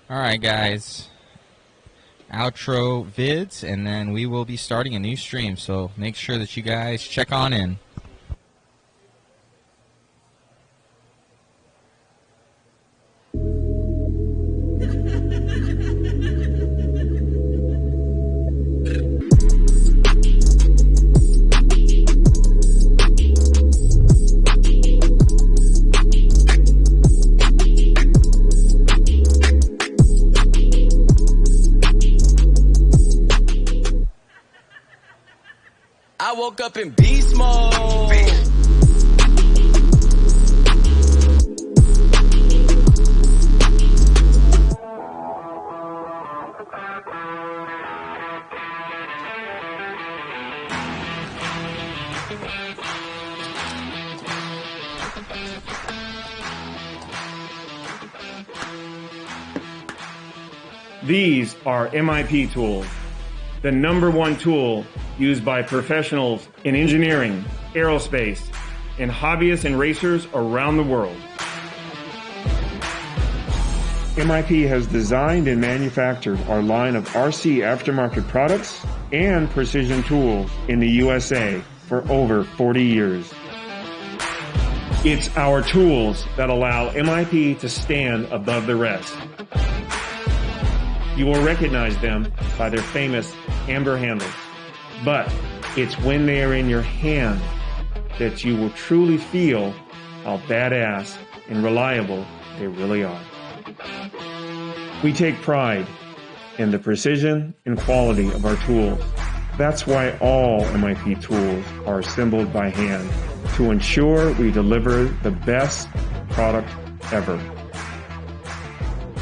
All right, guys. Outro vids, and then we will be starting a new stream, so make sure that you guys check on in. I woke up in beast mode. These are MIP tools, the #1 tool used by professionals in engineering, aerospace, and hobbyists and racers around the world. MIP has designed and manufactured our line of RC aftermarket products and precision tools in the USA for over 40 years. It's our tools that allow MIP to stand above the rest. You will recognize them by their famous amber handles, but it's when they are in your hand that you will truly feel how badass and reliable they really are. We take pride in the precision and quality of our tools. That's why all MIP tools are assembled by hand to ensure we deliver the best product ever.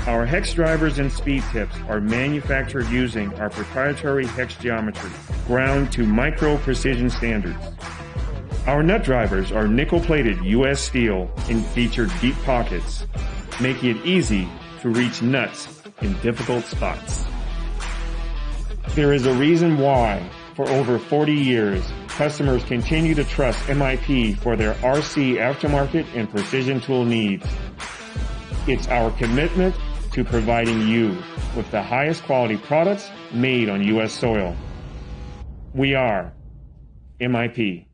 Our hex drivers and speed tips are manufactured using our proprietary hex geometry, ground to micro precision standards. Our nut drivers are nickel-plated US steel and feature deep pockets, making it easy to reach nuts in difficult spots. There is a reason why, for over 40 years, customers continue to trust MIP for their RC aftermarket and precision tool needs. It's our commitment to providing you with the highest quality products made on U.S. soil. We are MIP.